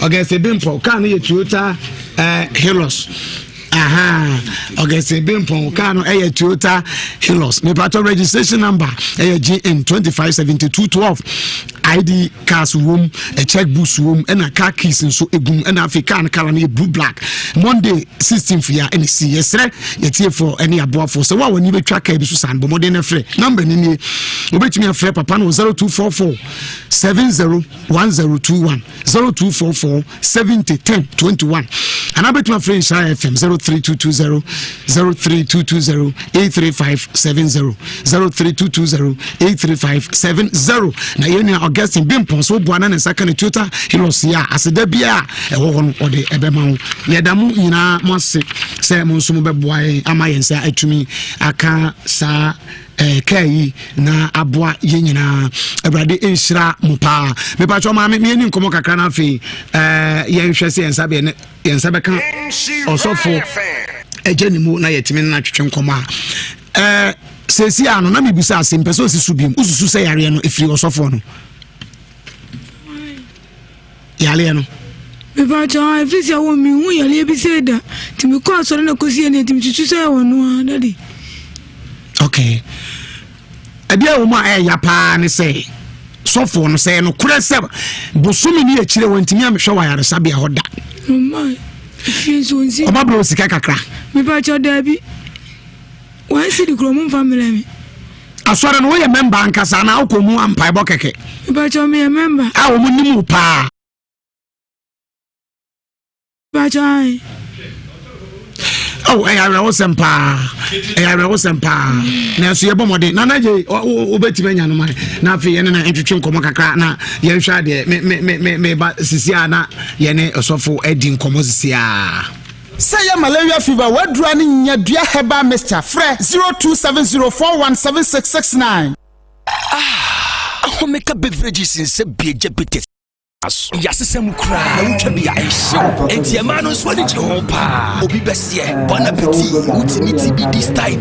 Augustine Bimpon ka na ye Toyota Hilux Augustine Bimpon ka no Toyota Hilux me pato registration number GN 257212 ID cars room a checkbook room and a car keys and so egum and African color blue black Monday 16th year and see yes yet here for any above for so when you track a Susan but more than a free number ni obet me a free papa no 0244 701021 0244 701021 and I bet my friend Shire FM 03220 03220 83570 03220 83570 na yenu Augustine Bimpon so buana ne saka ne Toyota Hilux ya aseda bia ewo hono ode ebema ho ne damu nyina mose se mo nso mo beboae ama yensa atumi aka sa kai na aboa ye nyina Awurade enhyira mo pa me pa cho ma me ni nkomo kakra na afi ye nhwe se yensa be ne yensa be kan osofo ejenimu na yetimi na twetwe nkomo a sesi ano na mebisa asem peso sisu biem ususu se yare no efiri osofo no yale no me ba cha efisi awo mi hu yale bi se da timi ko so na kosi ene timi tutu se wono daddy okay abia wo ma ya pa ne se sofo no se no kure se bosumi ni akire wantimi amhwe wa yare sabia hoda my efisi onzi obabro sika kakra me ba cha da bi why see the Chrome family me asore no we member ankasa na akomu ampai bokeke ba cha me member a wo nimu pa Oh, I was sempa. I was sempa. Now, so you're bomarded. Nana, Obetimania, no man. Now, for you and introduction, Comaca, you shall me, but Siciana, Yene, or so for Edding Comosia. Say a malaria fever, what running your dear Heba Mr. Fre 0270417669. Make a beverages in Sebia Jepitis. Yasem cry, which be I show. And the man was what it's home pa. Obi Bessie, Bon appetit, utility be this type.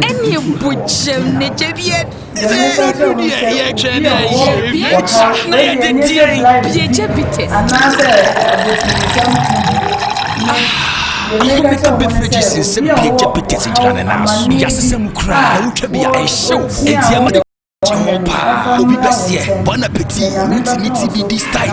Any butcher, Nigeria, Make a beverages in some Jepitis in Jananas. Yasem cry, which be I show. And Obi Bessie, Bon appetit, utility be this type.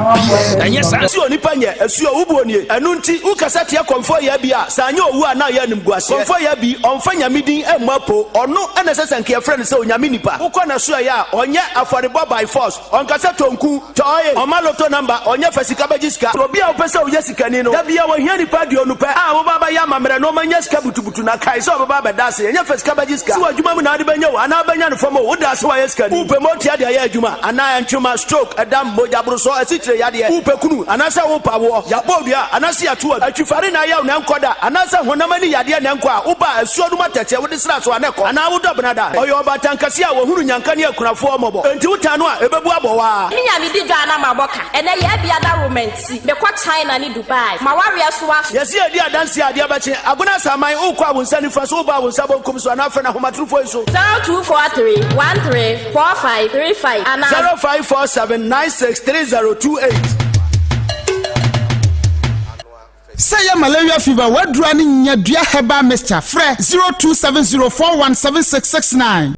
And yes, I saw Nipanya, a sure Uboni, and Nunti, Ukasatia Confoya Bia, Sanyo, who are now Yanum Guas, Confoya be on Fanya meeting and Mapo, or no NSS and care friends so Yaminipa, Ukona Suya, on ya affordable by force, on Casatonku, Toy, on Maloto number, on your Fasikabajiska, Robia Peso Yesicanino, Tabia, when Yanni Padio Nupa, Baba Yama, no man Yaskabutuna, Kaiso Baba Dasi, and your Fasikabajiska, what you Mamma Banyo, and Abanyan from that's why Upe motia dia juma ana antuma stroke adam moja bruso asitre yade upe kunu anasa wopa wo yabodua anasa atu atwifare na ya na nkoda anasa honamani yade na nkwa uba asuodu matete wodi sra so aneko ana wodo benada oyo batankase a wo hunu nyankane akunafo mobo enti utano a ebebu abowa minya mi di dwa na maboka ene ye bia da romanti be kwa China ni Dubai mawari aso aso yesi adi adansi adi abache aguna saman ukwa wonsani faso uba wonsabo komso anafa na homatrufo eso 0243 4535 and 0547963028. Say a malaria fever, what running your dear Heba Mr. Fre 0270417669.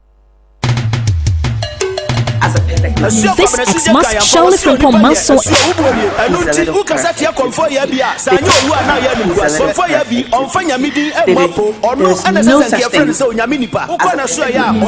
This Xmas Charlie from Pomaso.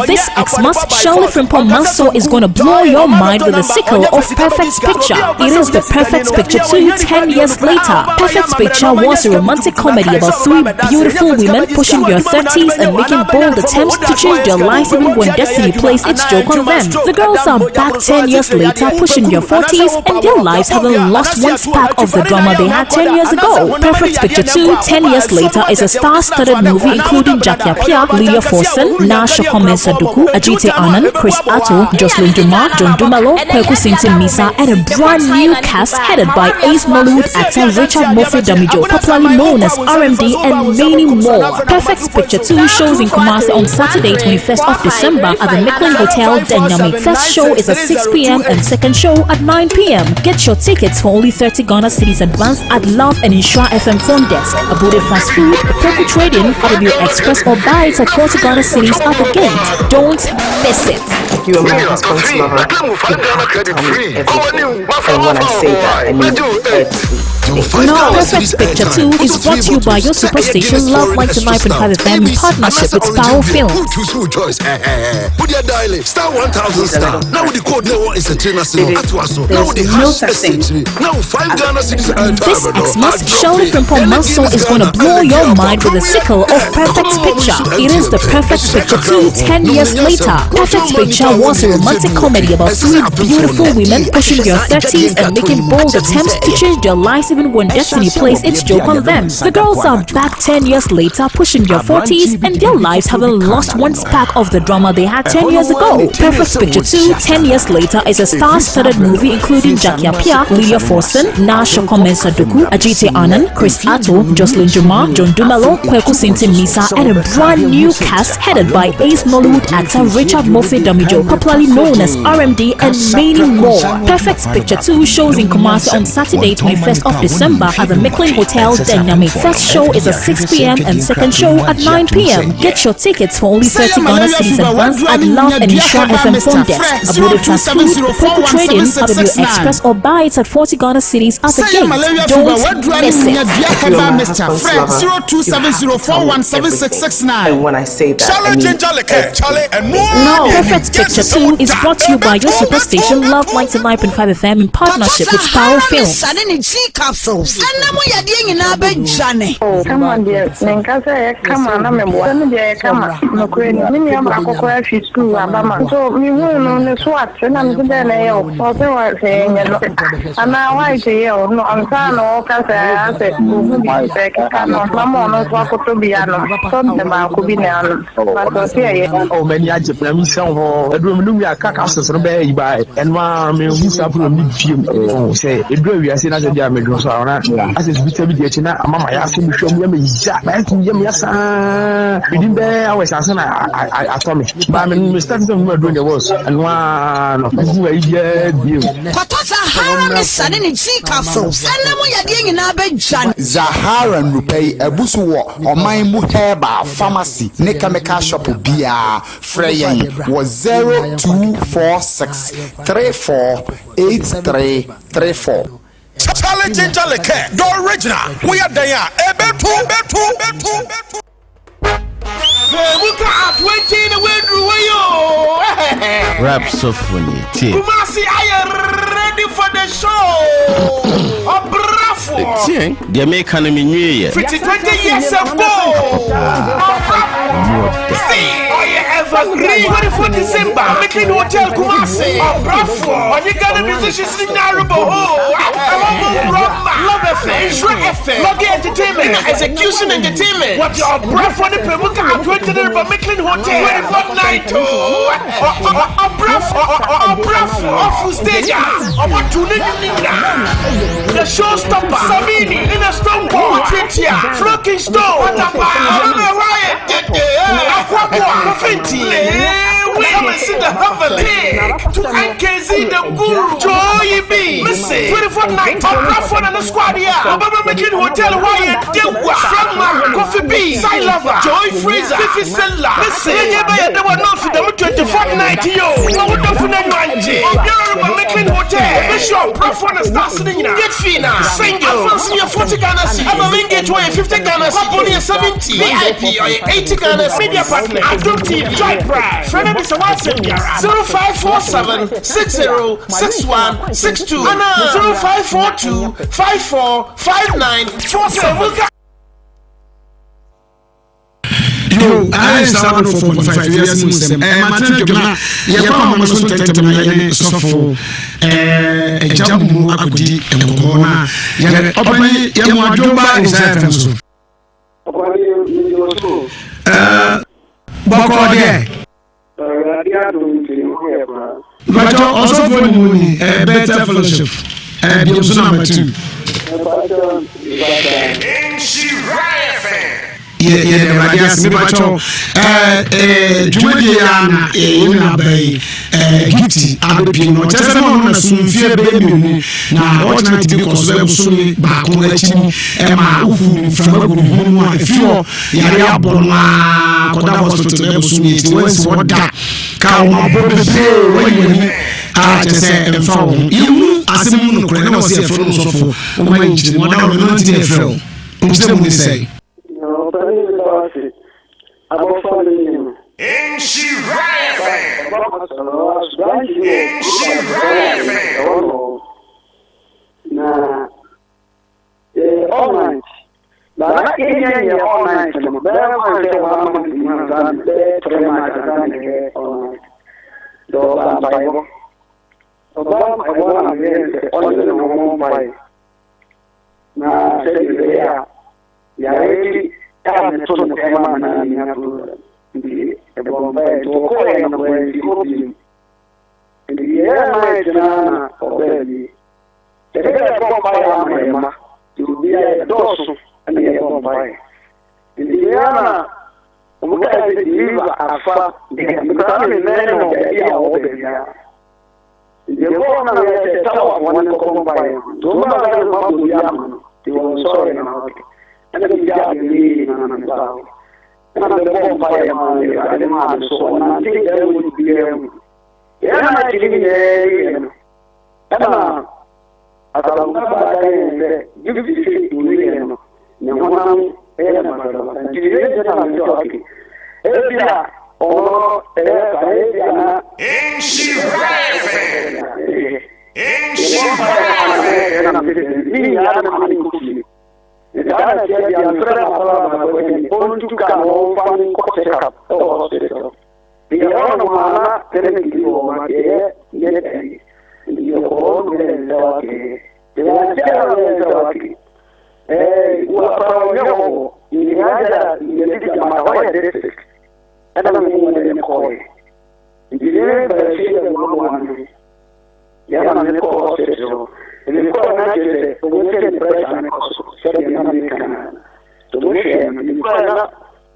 This Xmas Charlie from Pomaso is going to blow your mind with a sequel of Perfect Picture. It is the Perfect Picture 2 10 years later. Perfect Picture was a romantic comedy about three beautiful women pushing their 30s and making bold attempts to change their lives even when destiny plays its joke on them. The girls are back 10 years later, pushing their 40s, and their lives having lost one spark of the drama they had 10 years ago. Perfect Picture 2, 10 years later, is a star-studded movie including Jackie Appiah, Lydia Forson, Nsem Saduku, Ajite Anand, Chris Atto, Jocelyn Duma, John Dumelo, Kweku Sintim Misa, and a brand new cast headed by ace Nollywood actor Richard Murphy Damijo, popularly known as RMD, and many more. Perfect Picture 2 shows in Kumasi on Saturday, 21st of December at the Micklin Hotel, Denyami. First show is at 6 p.m. and second show at 9 p.m. Get your tickets for only 30 Ghana cedis advance at Love and Insure FM phone desk, Abude Fast Food, Toku Trading, Radio Express, or buy it at 40 Ghana cedis at the gate. Don't miss it. You are my husband's lover. You have to tell me everything. And when I say that, I mean everything. No, Perfect Picture 2 is brought to you by your superstation Love 99.5 FM in partnership with Power Films. Star 1000 star. Now the code no is a trainer. Now the Now 5 Ghana cedis. This Xmas Charlie from Pomaso is going to blow your mind with a sequel of Perfect Picture. It is the Perfect Picture 2 10 years later. Perfect Picture was a romantic comedy about three beautiful women pushing their 30s and making bold attempts to change their lives even when destiny plays its joke on them. The girls are back 10 years later, pushing their 40s, and their lives having lost one spark of the drama they had 10 years ago. Perfect Picture 2 10 years later is a star-studded movie including Jackie Appiah, Lydia Forson, Nsem Saduku, Ajite Anand, Chris Atto, Jocelyn Duma, John Dumelo, Kweku Sintim Misa, and a brand new cast headed by ace Nollywood actor Richard Murphy Damijo, popularly known as RMD, and many more. Perfect Picture 2 shows in Kumasi on Saturday, 21st of December at the Micklin Hotel, Denyami. First show is at 6 p.m. and second show at 9 p.m. Get your tickets for only 30 Ghana cedis advance at Love and Nhyira FM phone desk. Abudu Transport, Popo Trading, RW Express, or buy it at 40 Ghana cedis at the gate. Don't miss it. And when I say that, I mean no. Perfect Picture 2 is brought to you by your superstation Love 99.5 FM in partnership with Power Films. Come on, dear. Come on, I'm so we will on the SWAT, and I'm saying, and now I say, no, I'm saying, all can say, I said, Mamma, what could be something about could be now. Oh, many Japanese song, a room, Cacas, by and one who's up from me. Say, it drew you as in as a damage was as it's between the China, Mamma asked him to show me, yes, we didn't bear our son. I told me, but I mean, we started doing the worst, and one of who I did. Zahara and Rupay, a busuwa, or my muheba, pharmacy, Nekameka shop, Bia, Freyan was 0246 348334. Challenge the original. We are there. Look at 20 in the way. Raps of when you take. Kumasi, I am ready for the show. A bravo. The American New Year. 20 years ago. See, I ever agree. 24 December, Micklin Hotel Kumasi. A bravo. When you got a musician in Nairobi. Love FM, Shrek FM, Loggy Entertainment, Execution Entertainment. What your bravo for the Pemuka at 20 Micklin Hotel. 24 night. A bravo. Awful stage. The showstopper, Samini, in a stone ball, Tritia, Flocking Stone, Watapa, Riot, Aquaqua, Fenty, we haven't seen the heavenly to NKZ, the guru, Joy B, Missy, 24 night, a bravo and a squad here, Obama Micklin Hotel, Wyatt, Dewa, Fragma, Coffee B, Side Lover, Joy Freezer, Fifi Sella, Missy, there were not for them 24 night, yo, what would have been a Micklin Hotel, Bishop, Bravo and Star Sitting in Get Fina, single, fancy 40 Ghana, I'm a get 50 Ghana, only 70, VIP or 80 Ghana, media partner, Adult TV, Joy Pride, friend of Mr. Watson, 0547 606162, and 0542 545947. Yo, I started for 45 years in Nsem. Matthew Jona, Yama was so tempted so a jump akudi and Kona. Open Yamajoba is FM. Boko there. But also for the better fellowship. And the number 2. Yeah, radias me bacho jumadiana na bay gifti abebi no chese no na sunfie be mi na ordinary because we sumi ba ko achi ma ufu from mu afio yare abona koda hospital na sumi ti wensi woda ka wo bobe we chese emfa wo imu asemu no kore na wo se efro no sofo o ma nchi mo da no ti efro o se mu ni say Umuka deliver afa because me men no be ya o be ya. The one na ya tawa one ko ba ya. Do ma ga ma bu ya no. Ti won sorry na. Ana bi ya ni na na ba. Ana be ko ba ya ma ya ma so na ti e wo bi ya na ti ni ne. Ana ata ma ba ga ne bi fi ni no. Ne ho na na ba. Ti ni na na jo aki. Ebia o ebia Ana mwenye koi. Ndiye basi ya mwana. Ya mwana ko sejo. Ile ko na jele, mwenye presa na ko. Sasa ni kana. To mwenye ni ko na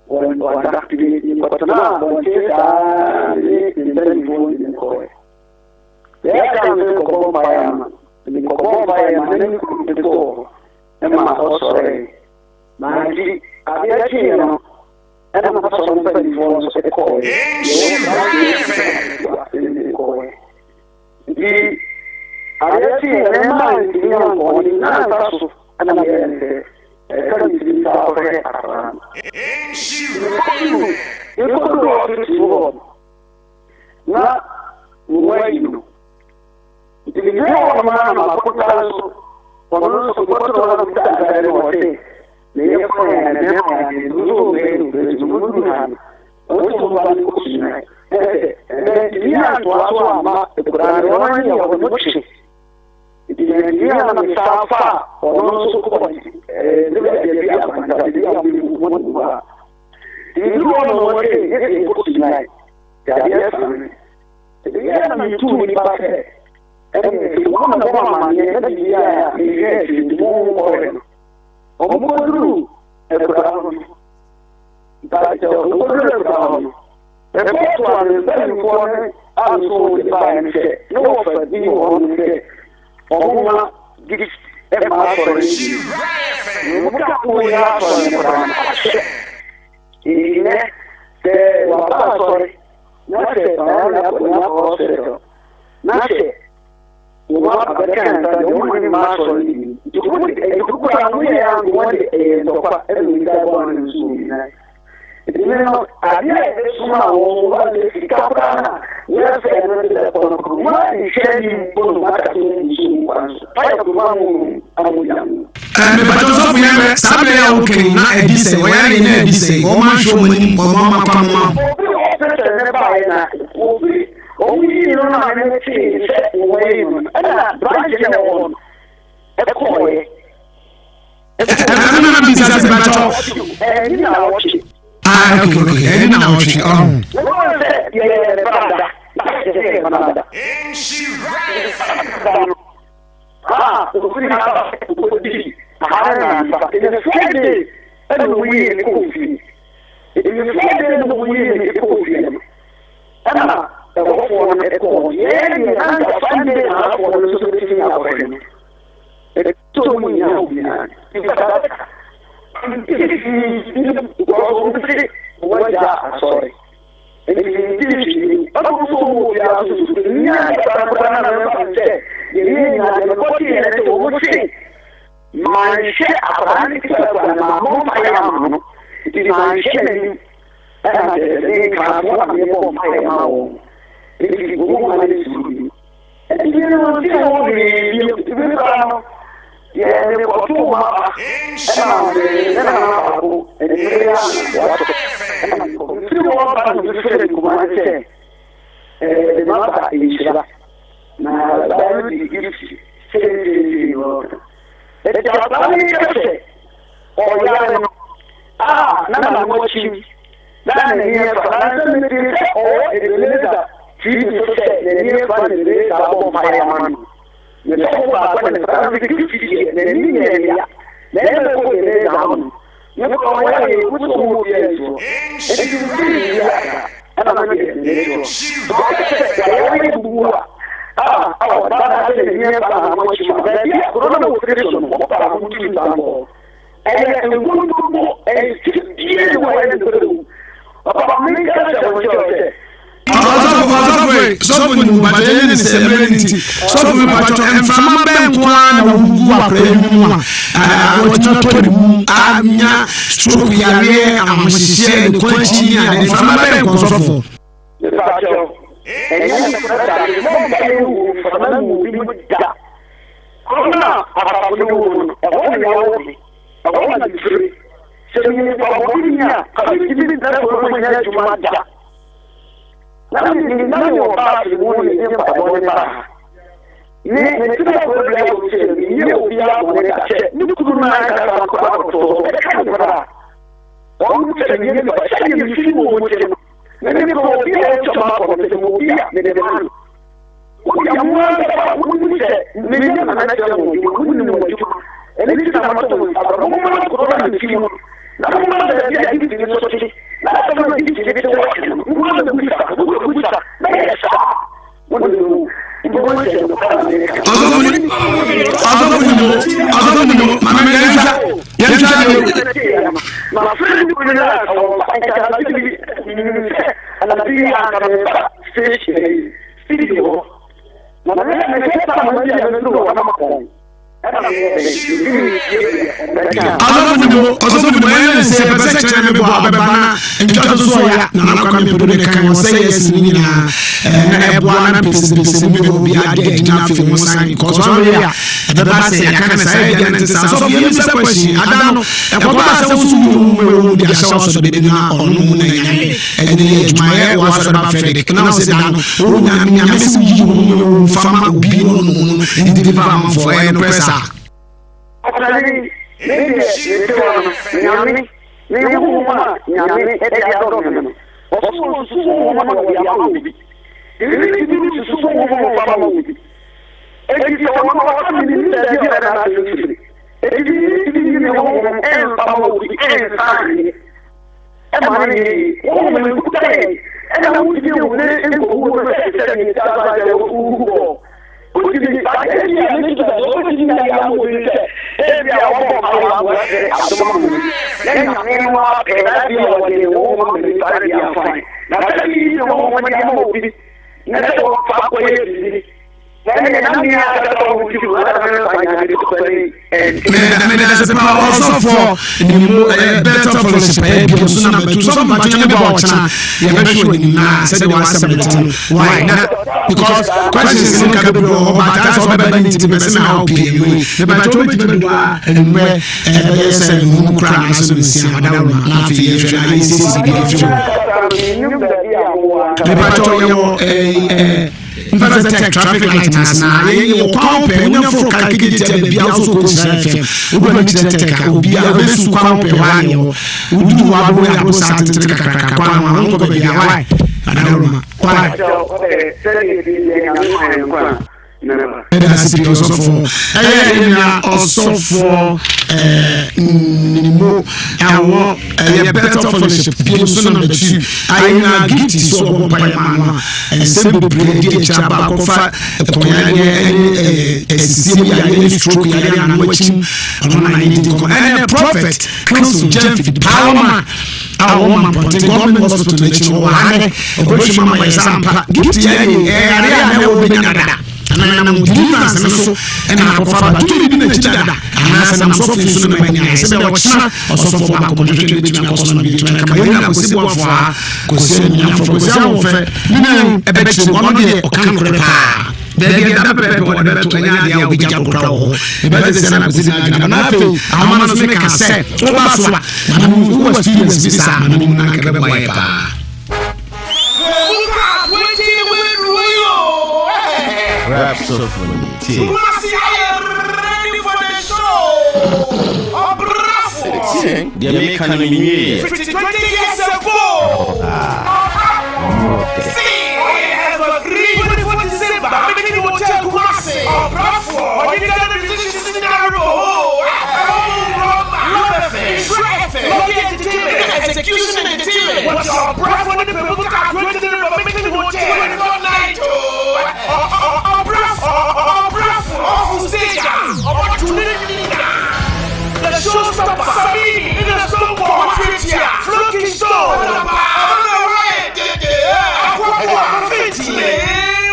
wana activity kwa tana mwenye sa ni ndani ni ko. Ya kama ko bomba ya ma. Ni ko bomba ya ma ni ko. Ema osore. Maji abia chino. Ana mapaswa mpa divorce eko. Di ayati ema ndio ngo ni na pasu ana mbele. Kama ni sawa kwa hapa. Yuko kwa kitu. Na mwainu. Ndio maana makotazo wanaanza kupata wala mtandao wa wote. Ni kwa ya ndio ndio ndio otu mbali kusina ya watu ama kurani ya wote ndio na msafa wanaanza kupata ndio ya kwenda ndio mmoja ndio wote kusina ya ndio na mtu ni pake ndio mama ni ndio ya ndio Omukuru ebrahim Tajo omukuru ebrahim Epo ane bani fone anso de baense no fa di wonse omuma gidi e ma sore muka ko ya sore ebrahim ine te wa ba sore na se na ko sore na se Uma abakan ta yo mani ma so ni tu ko anu ya ngode ndo kwa elu da bwana nzuri ndio abia suma o wale fikapana ya se no de kono kuma ni sheni bono maka ni nzuri kwanza paya kwa mu amuya me bato so fuye sabe ya ukin na edise wa ya ni na edise o ma show mani o ma kwamma Owi no na me ti se we ana branch na won e ko e na bisa se bato ni na watch okay ni na watch ye banda o na ko di ana na ba ni Friday and we ni ko fi ni Friday and we ni ko fi ana for an echo. Yeah, and the Sunday for the society of him. It told me now. Sorry. If you go on this, and you know, yeah, they were too much. Jesus said, the near one is the double fireman. The double fireman is the 50 years, the near, never put it down. You know, what's all the age? It's really, and I'm going to get it. Our dad is near how much you have. Yeah, but I don't know what it is. And one more, and years away in the room. About me, sɔfo bàtɛ yɛ ne sɛ ɛmɛ ne nti sɔfo bàtɛ mframa bɛn nko ara na wugu akora yɛ mu a wɔtena tɔ ne mu anya stroke yareɛ ahohyehyɛ ne kɔnkyi ne ade mframa bɛn nkɔ sɔfo. Nani wa the morning in Paboneba. Ne tuna problem useme ni ubia mwene kache ni kuna kaka kwa to ekara on tene ni ba sai ni fimu wote ne ko ubia chama ko ne mo ubia ne de na ya mwanga kunise ne ni na na cha mo kunni mo ju ene tuna mato abro mo ko na fimu na mo na ya di ni so ti na ta no di ti de mo na buta na ya sa traffic light na ye kwa pe nya fro ka kike te bia so ko sira fm ugo ni te ka obia be su kwa pe wa ye udu wa bo ya bo sa te ka kwa ma ngo be bia wa adaluma kwa Eda sipi osofo enya osofo nimo awo better fellowship bi so na metu ayina gift so obo pa ma Nsem be bredi chaba ko fa konya ne esisi ya ne stroke ya na wachim ono na ni ko and prophet counsel Jennifer power man awo man but government hospital na chi wa ane operation mama ya sampa gift ya ni area na wo be nyada ana deliverance so ena akofa ba tuli bi na chida ana sana so fi so na manya se be ochina osofo ba ko tuli bi na ko so na bi na ka yina ko sibo afo a ko se nya afo ko se awon fe ni na ebe chi ono de o kan kore pa de da pe ko de to nya dia o bi ja ko krawo ebe se na ko si na na fe amana so me ka se o ba so ba na mu experience bi sa na mu na ka be boy pa Raps of money. Ready for the show? Oh, bravo! The American New 20 years ago! See, I have agreed for December. I'm in the hotel Ewiase. Oh, bravo! I did the musicians in the row. Love FM, What's your breath for the people who can't wait to the Republican Hotel? Night, oh, stage, the showstopper, Sabine, in the stone wall, Flunking Stone,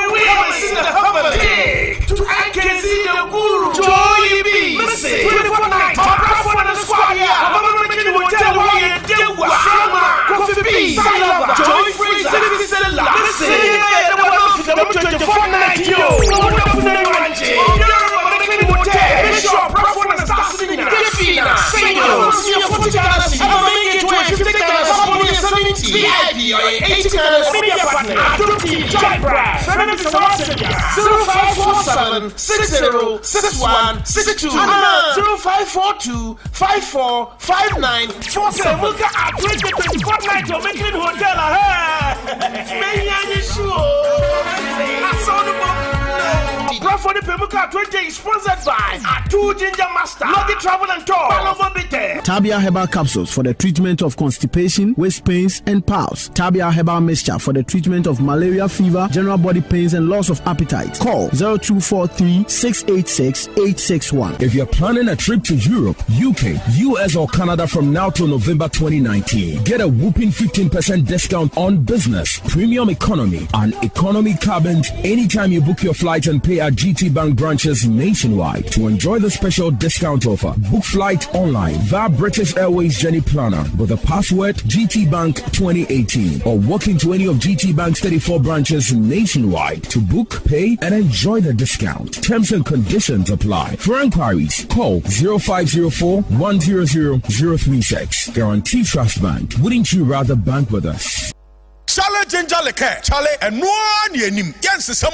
we haven't seen the Humber to I can see the Guru, Joy B, missing 24 nights, the squad here, Republican Hotel, Coffee B, Salava, Joy Fraser, listen, the 24 nights, Bishop, Brafon, and Stassina, Single, $40, I'm making $50, 70, VIP, or $80, media partner, Joy Brad, 0547 60 61 62 0542 54 59 47. Look at 2024 night you're making hotel. I saw the for the Pemuka 20 is sponsored by Atu Ginger Master, Lucky Travel and Tour, Tabia Herbal Capsules for the treatment of constipation, waist pains, and piles. Tabia Herbal Mixture for the treatment of malaria, fever, general body pains, and loss of appetite. Call 0243 686 861. If you're planning a trip to Europe, UK, US, or Canada from now till November 2019, get a whooping 15% discount on business, premium economy, and economy cabins anytime you book your flight and pay at GT Bank branches nationwide. To enjoy the special discount offer, book flight online via British Airways Journey Planner with the password GT Bank 2018 or walk into any of GT Bank's 34 branches nationwide to book, pay, and enjoy the discount. Terms and conditions apply. For inquiries, call 0504 100 036. Guarantee Trust Bank. Wouldn't you rather bank with us? Charlie Ginger Leke, Charlie, and no one yenim. Yes, some.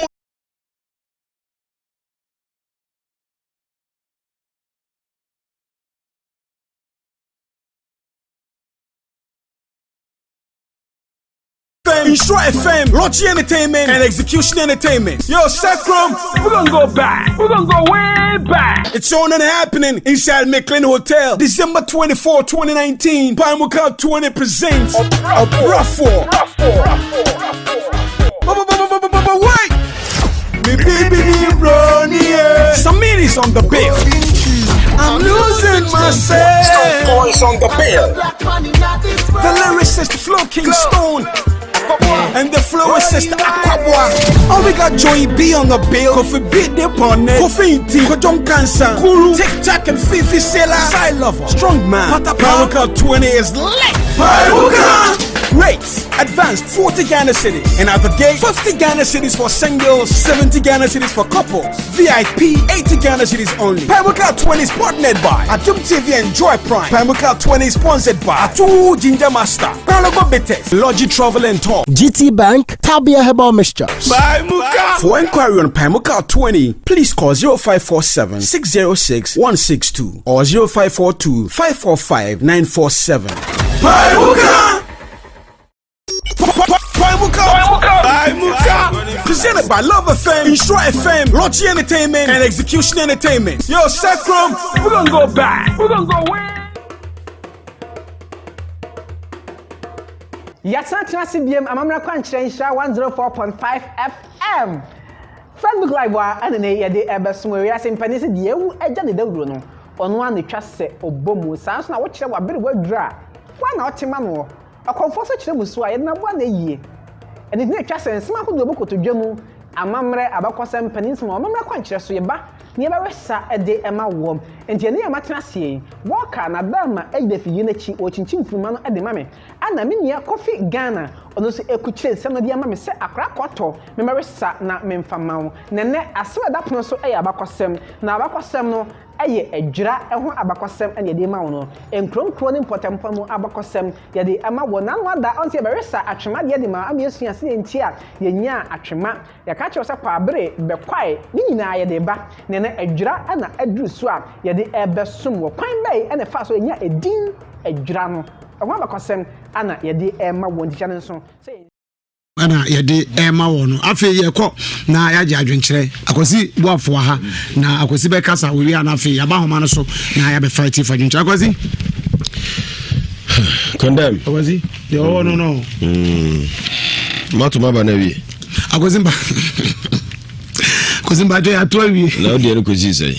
Insure FM, Lodgy Entertainment, and Execution Entertainment. Yo, Sacrum, we're gonna go back. We're gonna go way back. It's on and happening inside McLean Hotel. December 24, 2019. Pinewood 20 presents a Brafo. Wait! Me baby Brony. Samiri's on the bill. I'm losing myself. Stone Boys on the bill. The lyricist Flo King Stone. And the florist Aquabwa. Oh, we got Joey B on the bill. Coffee beat the bonnet. Coffee tea. Kodom Cancer. Guru. Tic Tac and Fifi Sailor. Side Lover. Strong Man. Pamuka 20 is lit. Pamuka. Rates. Advanced 40 Ghana cities. And at the gate 50 Ghana cities for singles, 70 Ghana cities for couples. VIP 80 Ghana cities only. Pamuka 20 is partnered by Atum TV and Joy Prime. Pamuka 20 is sponsored by Atu Ginger Master. Paralogo Betes. Lodgy Travel and Tour. GT Bank, Tabia Herbal Mixtures. Pamuka. For inquiry on Pamuka 20, please call 0547 606 162 or 0542 545 947. Pamuka. Presented by Love FM, Insure FM, Lodgy Entertainment, and Execution Entertainment. Yo, Sacrum, we're gonna go back. We're gonna go way. Yasna CBM, Amamra Quanchensha 104.5 FM. Facebook Live wa anene yede ebeso Ewiase mpanisi de ewu eja de dawuro no. Ono an twa se obomu sanso na wo kire wa bere wadura. Wa na otima no. Akonfo so kire musu a yede na bo na yie. Ene ne twa se nsema ko do bokotodwamu amamre abakosem panisi mo amamra kwankire so yeba ne ba wesa ede ema wom. Enti ene ya matena sie. Woka na dama ejde fiye na chi o chinchin fuma no ede mame. Ana minia Coffee Ghana ono so ekuchire nsem no de ama me se akra koto me maresa na memfama wo. Nene asewa da pono so eya abakosem na abakosem no eye edwira eho abakosem ene de ma wo no. Enkronkro ne potempa mu abakosem ye de ama wo na no ada onse be resa atwema de de ma amiesu ase enti a ye nya atwema ye ka kire se kwa bere be kwae ni nyina ye de ba nene edwira ana aduru so a ye de ebesom wo kwan bai ene fa so nya edin edwira no eho abakosem ana ye de ema wo nticha nso ana yede ema wono afi yekọ na yaje adwenkyere akosi boafo ha na akosi be kasa wuri ana afi yaba homa no so na ya be fight for adwenkyere akosi Condemn. Was he? Oh no. Matuma Banavi. I was in Bajo at 12 years. Now, dear Cosisi.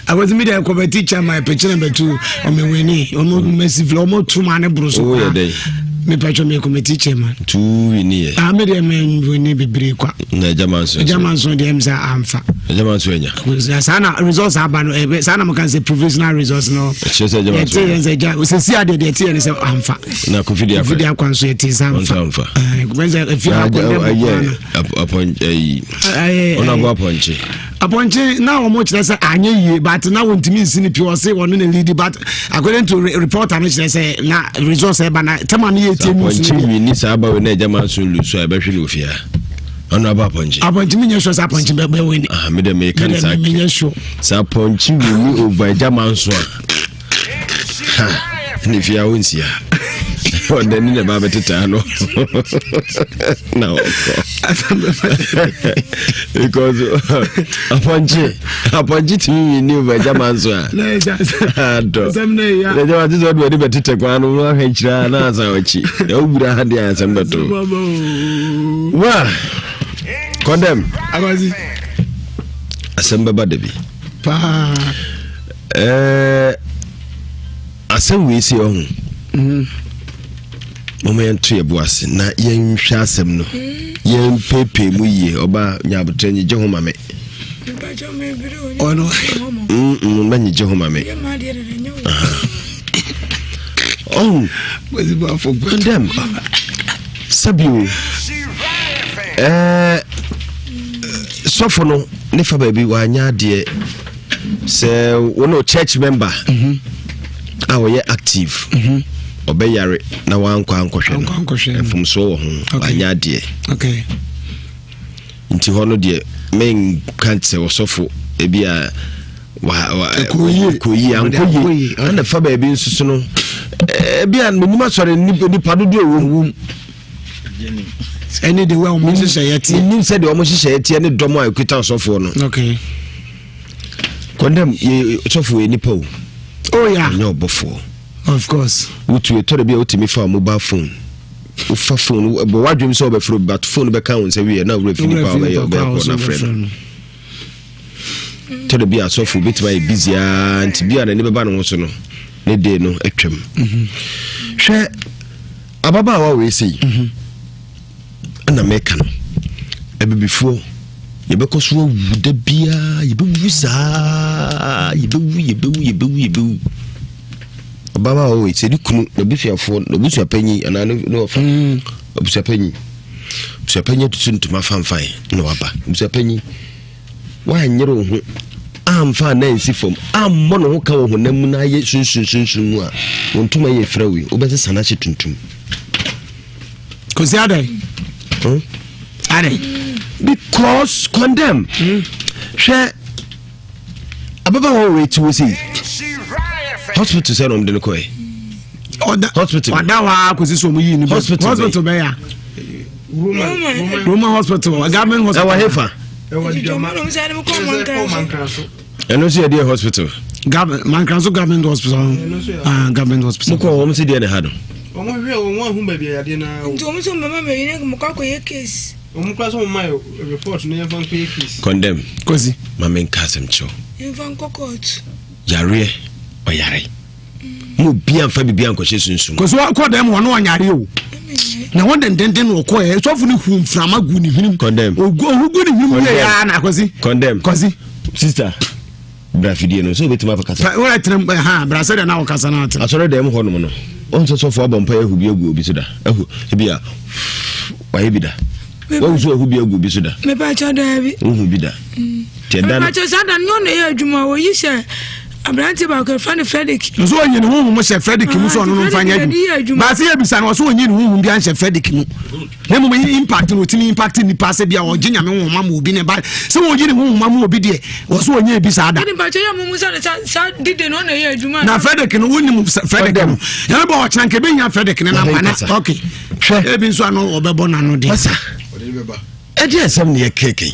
I was media a teacher, my picture number 2 on my winning, almost massive, almost 2 man bruise. Oh, a day. Me patch me come teacher man. 2 in here. I made a man when he be break. Jamanson, the Msa Amfa. Jamanson. Sana resource haban, Sana can say provisional resource no. She said, Jamanson. We see how they did and say Amfa. Now, Confidia video consuit is Amfa. When if you upon now much less I but now want to mean Sinipi say one in the lead, but according to report and say na resource ban tamani we need Saba when Jamanson so I bet you fear. On about Ponchi. Upon Jimmy shows up on Jimmy win. Ah, made a mechanic show. Saponchi will over Jamanson. And if you are wins here. Then in the Babetano. No, because upon to me, knew by Jamanso. The Jaman is already better take one over Henchra and Azawachi. The Ubra had the answer, but well, condemn. I was assemble Badabi. Assemble we see on. Moment to Ewiase na yen hwa asem no yen pepe mu ye oba nyabotanye je homa me ono manye je homa me oh was it for condemn sabiu sofo no ne fa ba bi wa nya de se wono church member awoye active obeyare na wankwa ankohwe from so ho anya de okay nti hono de men can't say osofo ebia koyi ankoyi na fa ba bi nsusu no ebia menima sore nipa do wo any the way o society nim said o mo society ne domo akwita osofo no okay condemn osofo nipa o oh yeah no before. Of course. Would you tell me about me for mobile phone? For phone, but what dreams over for but phone back and say we are now reviewing power your friend. Tell me, I saw for bit by busy and to be an never ban also no. Ne day no etchem. Share Ababa always say, and American. Ever before. You because so would the beer, you be you Baba always said you couldn't be fearful, no bush penny, and I know of a penny. So penny to send to my fan fine, no abba, Mr. Penny. Why, you I'm fine, Nancy from I'm monoca when Nemuna yet soon, one to my throwy, or better Sanachi tuntum. Cause are they? Are they? Because condemn. Share Ababa always to see. Hospital said on the Koi. Hospital. Now, because hospital. Roman hospital. A government hospital. And no see a dear hospital. Government hospital. Government hospital. Moko almost the had. One baby, I didn't know. Case. Report never case. Condemn. Cozy. My main cousin Cho. Yare. Yare. Mu bia fa bibia nkohyesunsun. Cause what call them one on yare o. Na one den no call so fu ni hu mframa gu ni hwim. Condemn. Ogu gu ni hwim ya na Cozy. Condemn. Cozy. Sister. Brafidie no so betima fa kasa. Wala tram ha brasa na wo kasa na ate. Asore dem ho no no. On so for bompa ya hu bi agu obi so da. Ahu bia. Wa ye bi da. Wo so hu bi agu bi so da. Me ba cha da bi. Hu bi da. Te da. Me ba cha sa da no na ya adwuma wo yi se Abranti ba ko fa ne Frederick. So onye ne hu mo se Frederick mu so no no mfa nya adwuma. Ba se ya bisa no so onye ne hu bi an se Frederick mu. Na mo impact no timi impact ni pass bia o ginya me hu ma mo obi ne ba. Se onye ne hu ma mo obi de. Wo so onye bisa ada. Ni ba che ya mo musa ne sa dide no na ya adwuma. Na Frederick no woni mu Frederick no. Ya ba o chanke be nya Frederick ne na pana. Okay. Hwe e bi so ano obebo na no de. Asa. E de asem ne keke.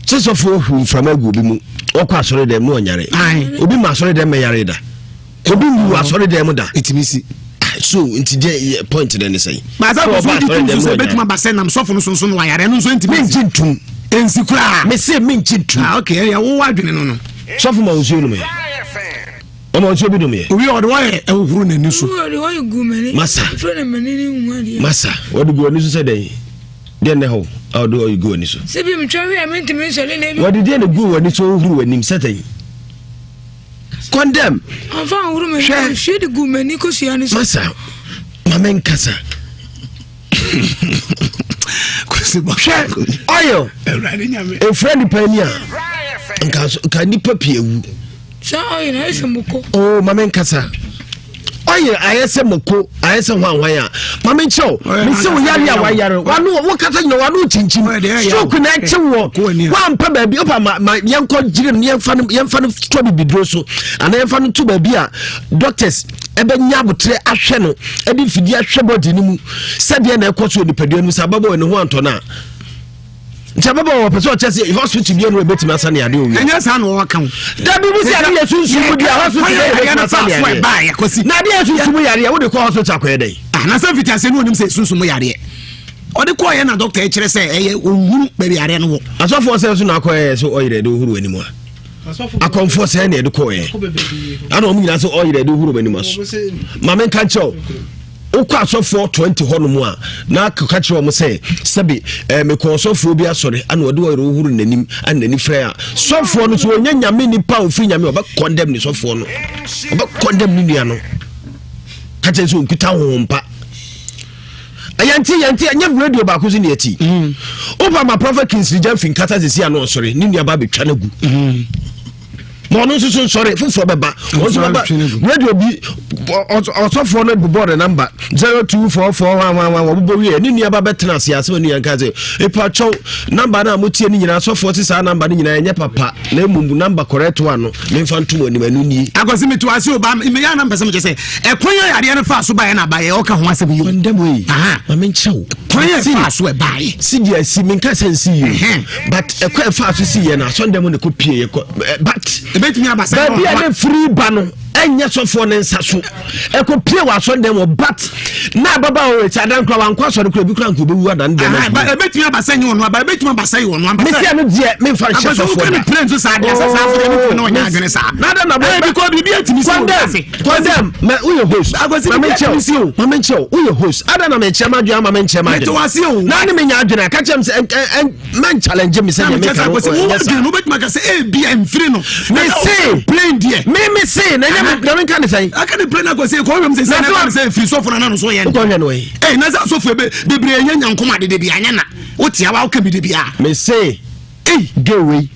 So for hu from agu bi mu. Okwa sori dem no nyare. Obi ma sori dem yare da. obi wu asɔre dem da etimisi so nti je point den say ma za ko so di tum so betuma ba say nam sofo no sonso no wayare no so ntimi ngi tum ensi kura me say me ngi tum okay ya wo wadwene no sofo ma osuo no me o ma osuo bi no me obi o de wa e huru na ni so o de wa gu mani masa fro na mani ni hu ade masa o de gu ni so say den ne ho o de gu ni so se bi mtwa wi am ntimi so le na bi o de ne gu wani so huru wani satan condemn enfin huru me she de gu mani ko sia ni so masa mamen kasa oyo a friend pania nka nipa piewu sa oyo na esemuko oh mamen kasa oyo ayese moko ayese hwanhwan a mamen chew me se wo yare a wa yare wanu wo kasa nyina wanu chinchin stroke na chewo wa mpa ba bi opa ma yenko jire ne yenfa no to bibidro so ana yenfa no to ba bi a doctors ebe nyabotre ahwe no edi fidi ahwe body ni mu sede na ekoso onipadua ni sababo ne ho anto na Jababa wa person chese hospital bi enu ebetimi asane ade owi. Enya sa no waka. Da bi bi se ade yesunsumu dia hospital ebetimi asane ade. Ba ya kosi. Na ade yesunsumu yare ya wo de ko hospital akoye dai. Ah na sa fitiase no onim se yesunsumu yare. O de ko ye na doctor e kire se eye ohuru baby yare no wo. Asofo se so na akoye so oyire de ohuru animu a. Akonfo se na e de ko ye. Ana o mu nyina so oyire de ohuru animu so. Ma men kan cho ukwa asofo 20 hono a na ka kire o say sabi me ko asofo bi asore ana ode wo huru nanim ana nani frɛ a sofo no so onya nyame nipa ofi nyame oba condemn ni sofo no oba condemn ni nua no ka kire so nkuta ho mpa ayanti anya radio ba ko so ne ati oba ma prophet Kingsley Jamfin kata sesi ana osore ni nua ba betwa na gu Mono so sorry for baba. Radio bi osofo no board number 024411 obo wi ni nia baba tenase ase ni yanka ze epacho number na motie ni nyina osofo ti sa number ni nyina enye papa na emumbu number correct one no me fantum ani manu ni agozi metu ase oba me ya number se me se ekwonya yare ne fa so ba ye na ba ye o ka ho ase bi yo ndem we ma me nchew ekwonya fa so e ba ye si dia si me nka sense you but ekwa fa so si ye na so ndem ne ko pie ye but betimi abasa baby ade free ba no enya sofo ne nsa so ekopie wa so dem but na baba o ti adan kra wan kwa so de kra bi kra nko be wu adan dem ba betimi abasa nyi wonu ba betimi abasa yi wonu abasa me tia no die me fa hye sofo na plan so sa dia sa for dem no nya adwene sa na da na ba ko bi atimi si condemn me uyo host ma me nche uyo host ada na me nche ma dua ma me nche ma to wase o na ne me nya adwene ka chem se man challenge me se me ka no betimi ka se e bi am free no me say plain die me say na nya kan say aka ne plan go say ko wem say na kan say free so for na no so ye ko nya no e na sa so for be bre nya nyankoma de bi anya na wotia wa ka bi de bia me say gewe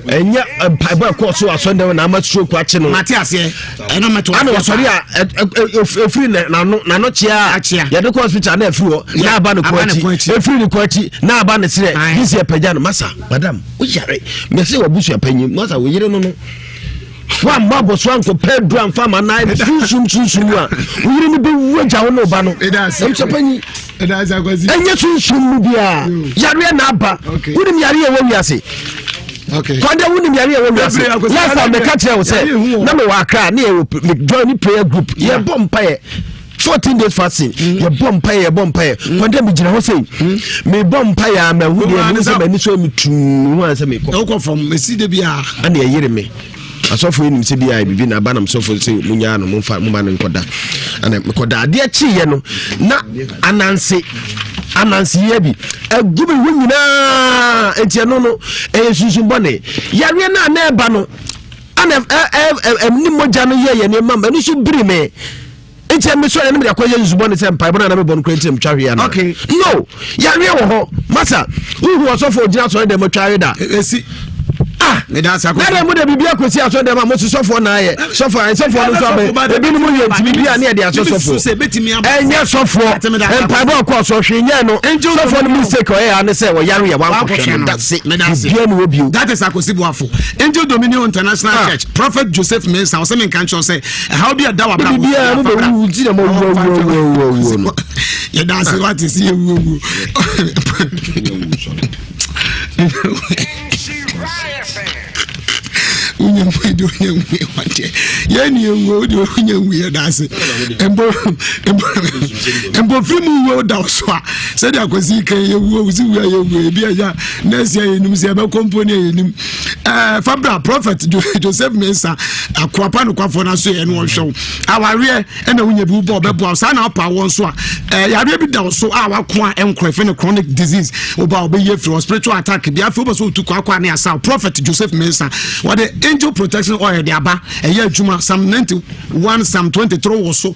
enya paiba ko so asonde na amatro ko ache no mate ase eno meto ana wasori a efiri na no chia ya de ko hospital na efiri ho na aba no ko achi efiri ni ko achi na aba ne sire disi epaja no masa madam o yare me say wabusu apanyi masa wo yire no no wa mabo so anko pedro amfa ma na sunsun a wo yire ni be wuja wo no ba no em chapanyi enya sunsun mu bia yare na aba wo ni yare e wo wiase okay kwande wuni yare we wiase last time me catch you say na me wa kra na e join prayer group ye bompaye 14 days fasting ye bompaye kwande me gina ho say me bompaye a ma hu de me say mani so me tum hu an say me ko from me si de bia ana ye yire me asofo enim se bia bibi na ba na sofo se munya no mo ma no nkoda ana me koda de chi ye no na anansi ye bi agube hu nyina entie no susun bone yare na eba no ana ni moja no ye ne mama no so biri me entie me so ne me akoye susun bone se mpa bona na me bon krentim twahwe ya no okay no yare wo ho masa uhu osofo ogina so de mo twahwe da esi me da sa ko na mo de bibia kwesi aso de ma mo sofo na ye sofo no so be ebi ni mo ye ntimi bia na ye de aso sofo enye sofo empa ba ko so hwenye no sofo no mistake o ye ane se wo yare ye wan ko hwe that's it bia no obi that is akosibuafo Angel Dominion International Church Prophet Joseph Mensa o se men kan cho say how be da wa bra bia no be wu ti na mo wo ye dance what is ye wu unye mwedo unye mwe wate Yeni wo de onya wi da ase. Embo film wo da so a. Said akosi kan ye wo uzi wi aye wo bi aya na sia yenim sia be company yenim. Fabra prophet Joseph Mensa akwapa no kwafo na so ye no hwew. Aware e na wonya bi bo bebo sa na pa won so a yare bi da so a wako a enkrefe no chronic disease oba obeye free spiritual attack bi afi obo so tu kwa na asa prophet Joseph Mensa what the angel protection oil de aba eye adwuma Psalm 91 Psalm 23 wo so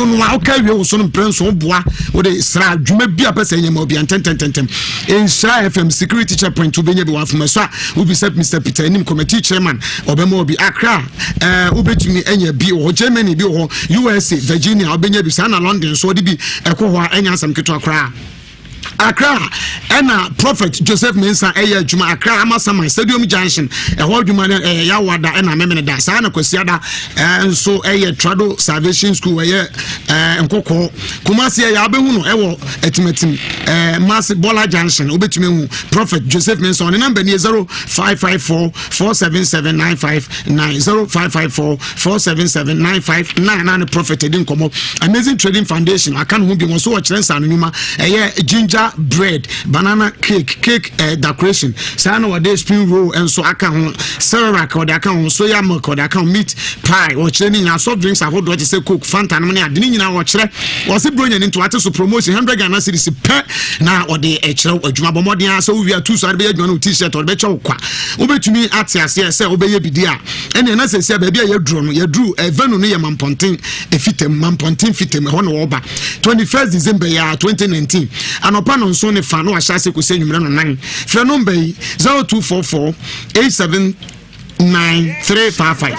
no a ka wie wo so no prenso boa wo de sra adwuma bi apese nyema obi antentem in Sra FM security checkpoint to benye bi wa fuma so a wo bi Mr. Peter Enim committee chairman obema obi Accra ubetumi enya bi o Germany bi o USA Virginia obenya bi sana London so de bi ekoho enya sam keto akra Accra and prophet Joseph Mensa eye juma Accra Amasama Stadium Junction ho juma ya wada na memene da sa na kwasiada so eye Trado Salvation School eye nkoko Kumasi ya abehu no ewo etimetim Mass Bola Junction obetumi hu prophet Joseph Mensa on number ni 0554477959 0554477959 na prophet edin komo Amazing Trading Foundation akan hu bi mo so wo kire nyuma eye ginger bread banana cake decoration sana wade spring roll and so aka ho cereal or aka ho soya milk or aka meat pie or cheni na soft drinks ahodo what say coke fanta na ne ade nyina wo kire wo se bro nyane to ate so promotion 100 Ghana cedis pe na ode e kire adwuma bomoden asa wo wia 2 so ade be adwuma no t-shirt or be che kwa wo betumi ate ase se wo be ye bidi a ene na se ba bia ye duro no ye duru evenu no ye mamponten efitem mamponten fitem ho no wo ba 21st December ya 2019 anopa no so ne fa no ahyase ko se nwumre no nan fra number 0244 879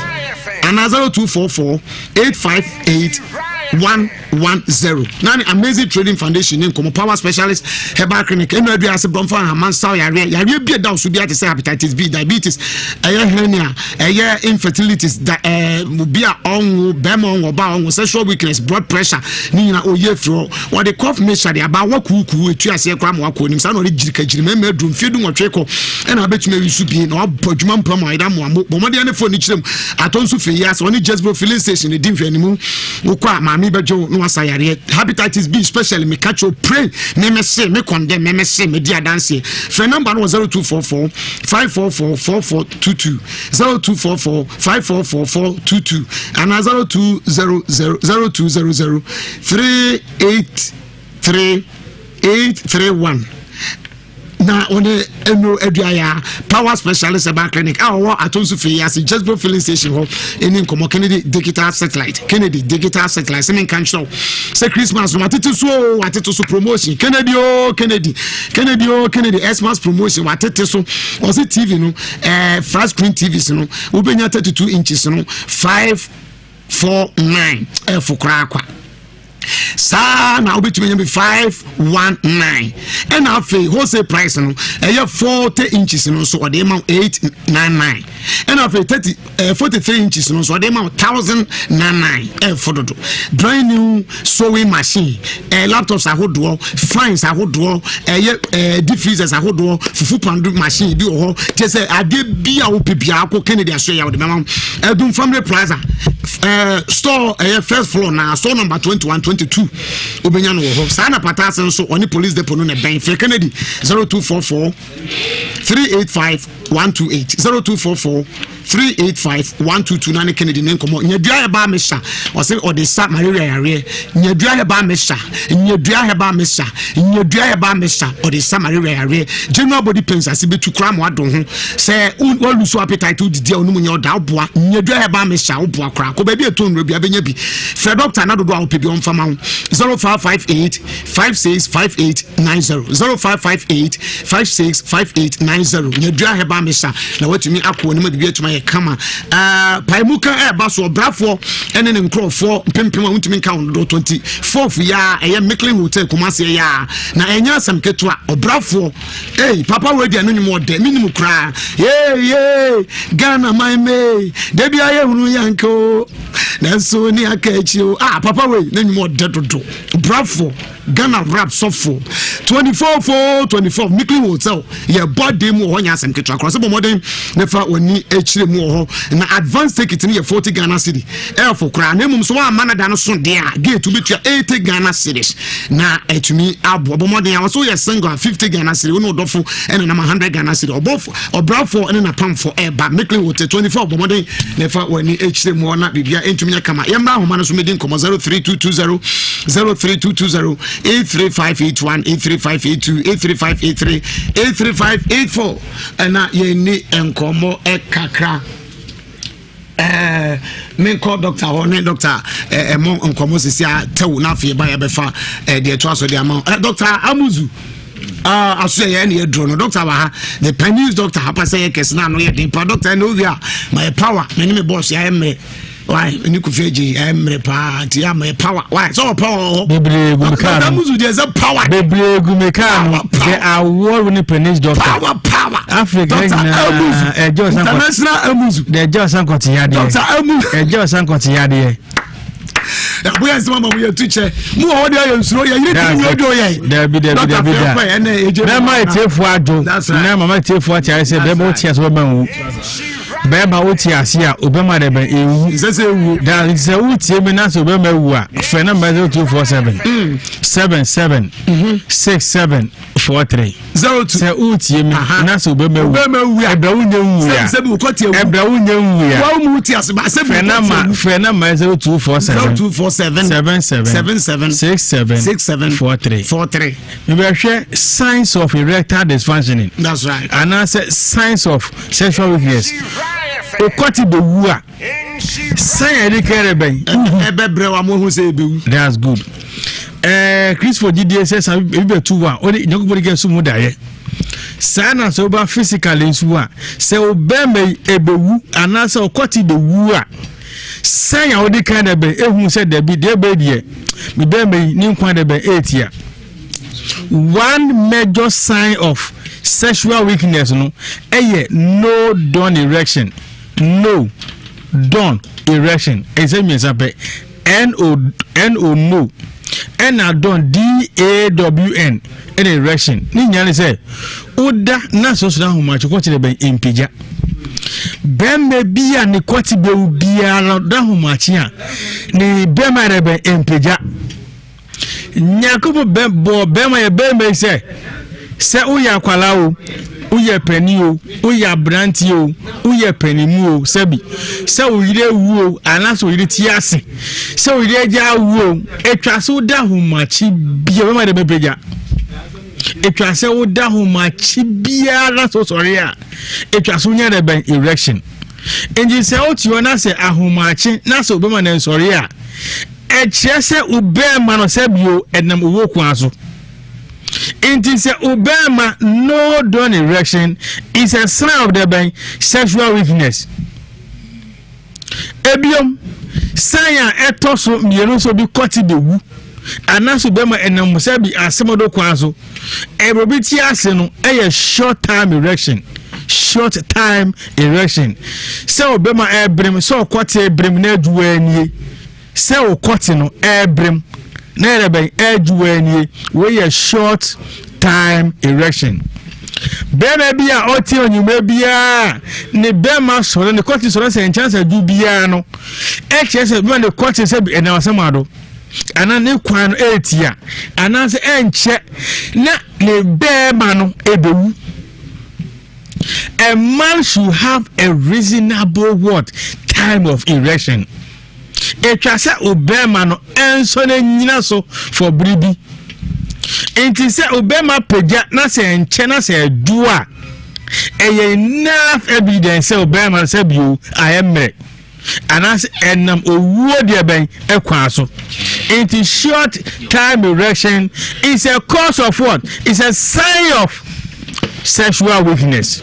and 0244 858 110 nani Amazing Trading Foundation in Komo Power Specialist Herbal Clinic enu Ewiase bromfa haman saw yare bi da so bi ate say hepatitis B diabetes hernia infertilities da bi a onwo bema onwo ba onwo sexual weakness blood pressure ni nyina oye fro what the cough measure dey aba wakuku etu ase kwa ma wakonim sa no jirikajiri me medum fiedu nwotwe ko ena betuma wisu bi na obodwuma mpam aida mo bomode ne phone kirem atonso fe Ewiase oni Jesbo filling station ne dimfie animu wokwa mami bejo no asayare hepatitis B especially me catch you pray me say me condemn me say me dia dance phone number no 0244 544 4422 0244 544 422 and 0200 383 831 na one eno aduaya power specialist Herbal Clinic awo atonso fe Ewiase Jesbo filling station ho eni nkomo Kennedy digital satellite se men kan show say Christmas no atete so promotion Kennedy Xmas promotion watete so o se TV no flat screen TVs no ubenya 32 inches no 549 fukra kwa sa na obetumi be 519 and afi wholesale price no 40 inches no so ode ma 899 and afi 43 inches no so ode ma 1099 fododo brand new sewing machine laptops ahodo fines ahodo diffusers ahodo fufu pandu machine bi ho te say ade bi a opibia akọ Kennedy aso ya ode ma Edum Family Plaza store first floor na store number 2122 obenya no ho sana patase nso oni police depot no na ben fe Kennedy 0244 385 128 0244 385 122 na Kennedy ne nkomo nyadua heba mesha o se o de sa malaria yare nyadua heba mesha o de sa malaria yare general body pains asibetu kra mo adon ho se wo luso appetite didi onu nya oda oboa nyadua heba mesha oboa kra ko ba bi eto nro bia benya bi fe doctor na dodo a opebi on fama 0558 565890 0558 565890 nyadua heba mesha na watumi akọ ne mabibia tuma ye kama paimuka baso brafo ene ne nkrofo pempem a wutumi ka 24 ya eye Micklin Hotel Kumasi ya na enya asam ketua obrafo papa wedi anu nyimo de minimum kra Ghana my me debi aye hunu yanko so ni akachi papa we na nyimo dedodo bravo Ghana rap sofo 24 Mikli hotel ye body mu ho nya asem ketwa cross bo modern nefa wani echire mu ho na advance ticket ni ye 40 Ghana cedi for kra na mum so wa manada no so de a gate bi tua 80 Ghana cedis na etumi abo bo modern a so ye single 50 Ghana cedi no dofo ene na 100 Ghana cedi obofo obrafo ene na pam for eba Mikli hotel 24 bo modern nefa wani echire mu na bibia entumi kama yemra ho ma no so medin komo 03220 83581 83582 83583 83584 and ye ni enkomo ekakra men call doctor or doctor mo enkomo sisia tewu na afie ba ya befa de to aso de amount doctor Amuzu aso ye na drone doctor ba ha the Chinese doctor hapa say kesi na no ye the doctor no we my power me boss ya me why when you could feji emre pa ti am power why so power bebre gumekano Amuzu there's a power bebre gumekano they are war winning Chinese doctor power Africa international Amuzu the just sankoti yade Dr. Amuzu just sankoti yade we are some of your teacher mu o dey you suro ya yiri you do ye there be na ma etefu ajo na mama etefu acha say be mo tia so be ma bema wuti asia obema de ben ewu sese ewu da se wuti emi na so obema ewu a fe na 0247 77 6743 02 se wuti emi na so obema ewu ebra wunye wu ya se bi kwoti ewu ebra wunye wu ya wa mu wuti ase ba se fe na 0247 6743 we be hwe signs of erectile dysfunction. That's right. And I say signs of sexual weakness. Okoti be wu a say any kere ben ebebre wa mo hu say be wu. That's good. Chris for GDS say be tu wa o de nyakubo de so mu daye sana so ba physically nsu a say obeme ebewu anase okoti be wu a say ya o de kan de be ehun say de bi de be de me be me ni nkwan de be 8 ya. One major sign of sexual weakness no no dawn erection. No dawn erection. Ese means abe no no and a dawn DAWN an erection. Ni nyane say oda na so na homa chukwo chire ben impija. Bemme bia ni kwati be bia da homa chi a ni bema re ben impija. Nyakubu bema ye bema say uya kwala o uye peni o uya branti o uye peni mu o sebi se uyire wu o anaso uyire ti ase se uyire ja wu o etwa so da humachi bia bema de bepeja etwa se wo da humachi bia na so sori a etwa so nya de ben erection enji se o ti ona se ahumachi na so bema na sori a echese ubema no sebio enam owo kwaso. It is a Obama no dawn erection is a sign of the sexual weakness. Ebiom saya etoso mienu so bi kwati be wu anaso bema enam sebi asemodo kwaso ebrobiti ase no short time erection. Short time erection. So obema ebrem so kwati ebrem na aduani se o kwati no ebrem na ebe aduani we a short time erection. Bema bia oti onyume bia ne bema so ne kwati so se chance adu bia no chese bema ne kwati se bi na wasamado ana ne kwan etia ana se enche na ne bema no ebewu. A man should have a reasonable time of erection. Etwase obema no enso na nyina so for bribi. Enti se obema peja na se enche na se adu a enough evidence obema se bio ayemre. Anas enam owuo de ben ekwaso. Enti short time erection is a cause of what? It's a sign of sexual weakness.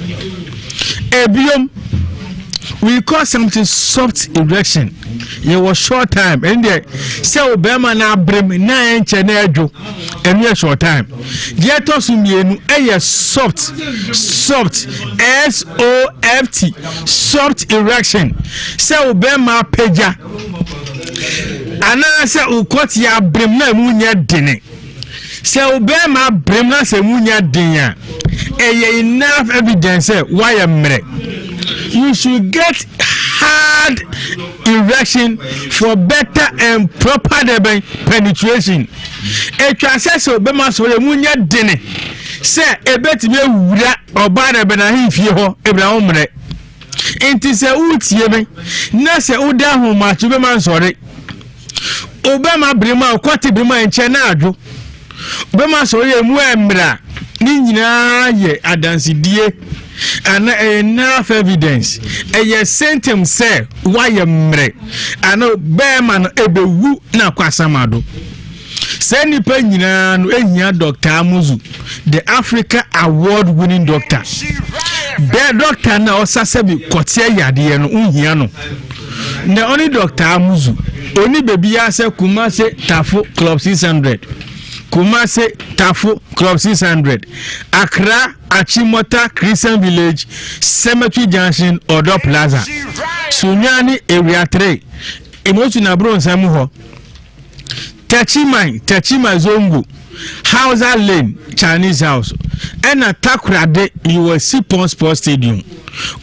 Ebiom, we call something soft erection. You was short time, and there say Obama na brim na enche na ejo. and a short time. Yet also me a soft SOFT soft erection. So Bema Peja. Another say Ukotia Brimna Munya Dine. So Bema Brimna se Munya Dinya. Enough evidence why I'm you should get hard erection for better and proper penetration. A process of Bema so Munya Dine. Say a bet me wura oba na benahi fie ho Abraham. Enti se utie me na se uda ho ma tube man sore obama brema kwati brema enche na adwo obama sore emu emra ni nyina ye adansidie ana enough evidence eye sentem say why emre ana bema no ebewu na kwasamado say nipa nyina no ehia Dr. Amuzu, the Africa award winning doctor. The doctor na osasebi kotia yade no unhia no. The only Dr. Amuzu, only baby ase Kumase Tafo Club 600. Kumase Tafo Club 600. Accra Achimota Christian Village, Cemetery Junction, Odo Plaza. Sunyani Area 3. Emotu na bro Nsem ho. Techima Zongo, Hausa Lane, Chinese House, and a Takrade, you will see Pond Sports Stadium.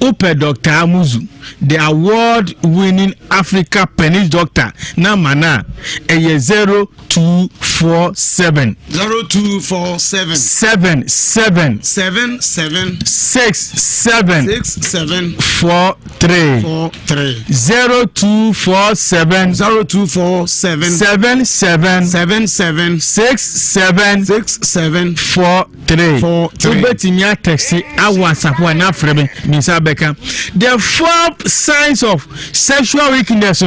Upe Dr. Amuzu, the award-winning Africa penis doctor, Namana, a 0247 77 67 43 0247 77 67 43. Ubetimia texti WhatsApp na frame Mr. Beckham. The 4 signs of sexual weakness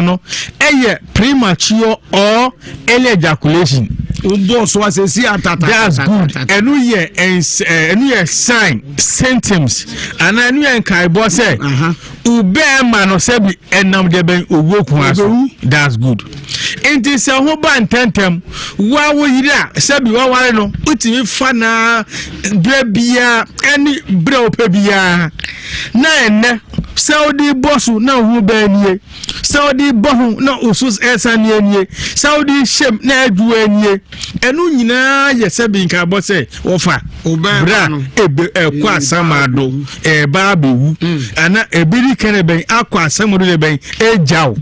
premature or early ejaculation. That's good. And we sign symptoms and I knew Kaibo say ube man osebi enam deben owoku. That's good. It is a hoban tentem wa wo yira sebi wa ware no utimi fa na brebia any bre opebia na enne Saudi bossu na hu ba nie Saudi bohu na usus esanie nie Saudi shem na adu anie enu nyina ye sebi nka bo se wofa bra ebe ekwa asamado ba bewu ana ebiri kene ben akwa asamado le ben ejaw